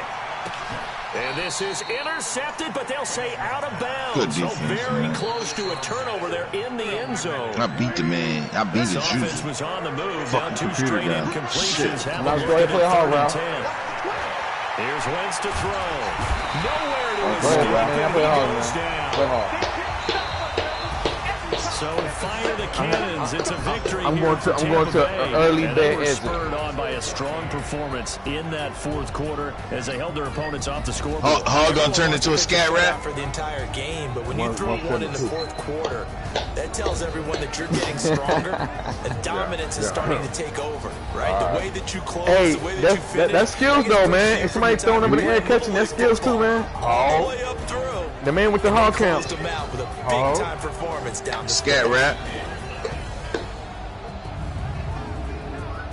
And this is intercepted, but they'll say out of bounds. Good defense, so very man. Close to a turnover there in the end zone. I beat the man. I beat his offense usual. was on the move. Now 2 straight incompletions. Now go ahead and play hard, Ralph. Here's Wentz to throw. Nowhere to Go ahead, Ralph. Play hard, man. Play hard. So fire the cannons. It's a victory. I'm going to an early bad exit. Spurred on by a strong performance in that fourth quarter as they held their opponents off the scoreboard. Hog gonna turn into a scat rap for the entire game, but when you throw one in the fourth quarter, that tells everyone that you're getting stronger and dominance is starting to take over. Right? The way that you close, the way that you finish. That's skills though, man. If somebody throwing them in the air catching, that's skills too, man. All the way up through. The man with the hog count. With a big time performance down the scat rap.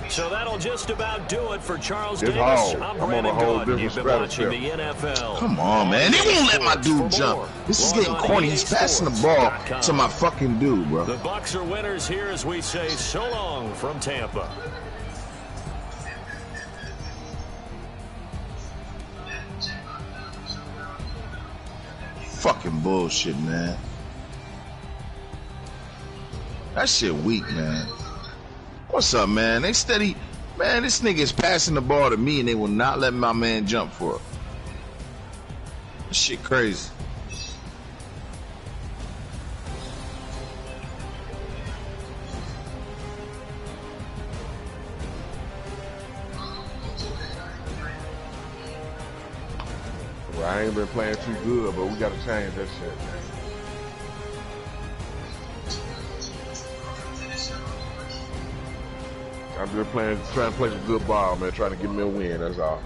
So that'll just about do it for Charles Davis. I'm Brandon Gordon. You've been watching the NFL. Come on, man. They won't let my dude jump. This is getting corny. He's passing the ball to my fucking dude, bro. The Bucs are winners here as we say so long from Tampa. Fucking bullshit, man. That shit weak, man. What's up, man? They steady. Man, this nigga is passing the ball to me and they will not let my man jump for it. This shit crazy. Well, I ain't been playing too good, but we got to change that shit, man. I'm just trying to play some good ball, man, trying to get me a win, that's all.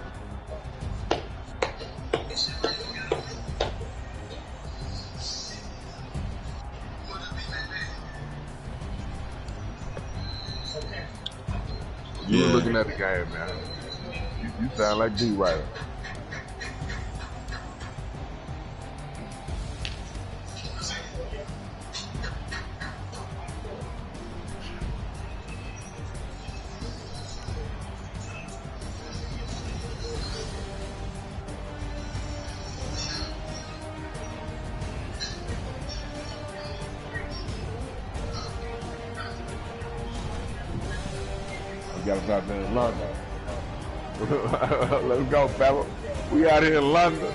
You were looking at the game, man. You sound like D-Writer. gotta start there in London. Let's go, fella. We out here in London.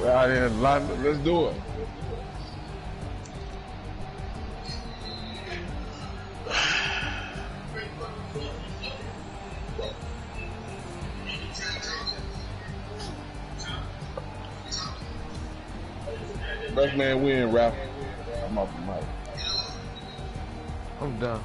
We're out here in London. Let's do it. Best man win, Ralph. I'm off the mic. I'm done.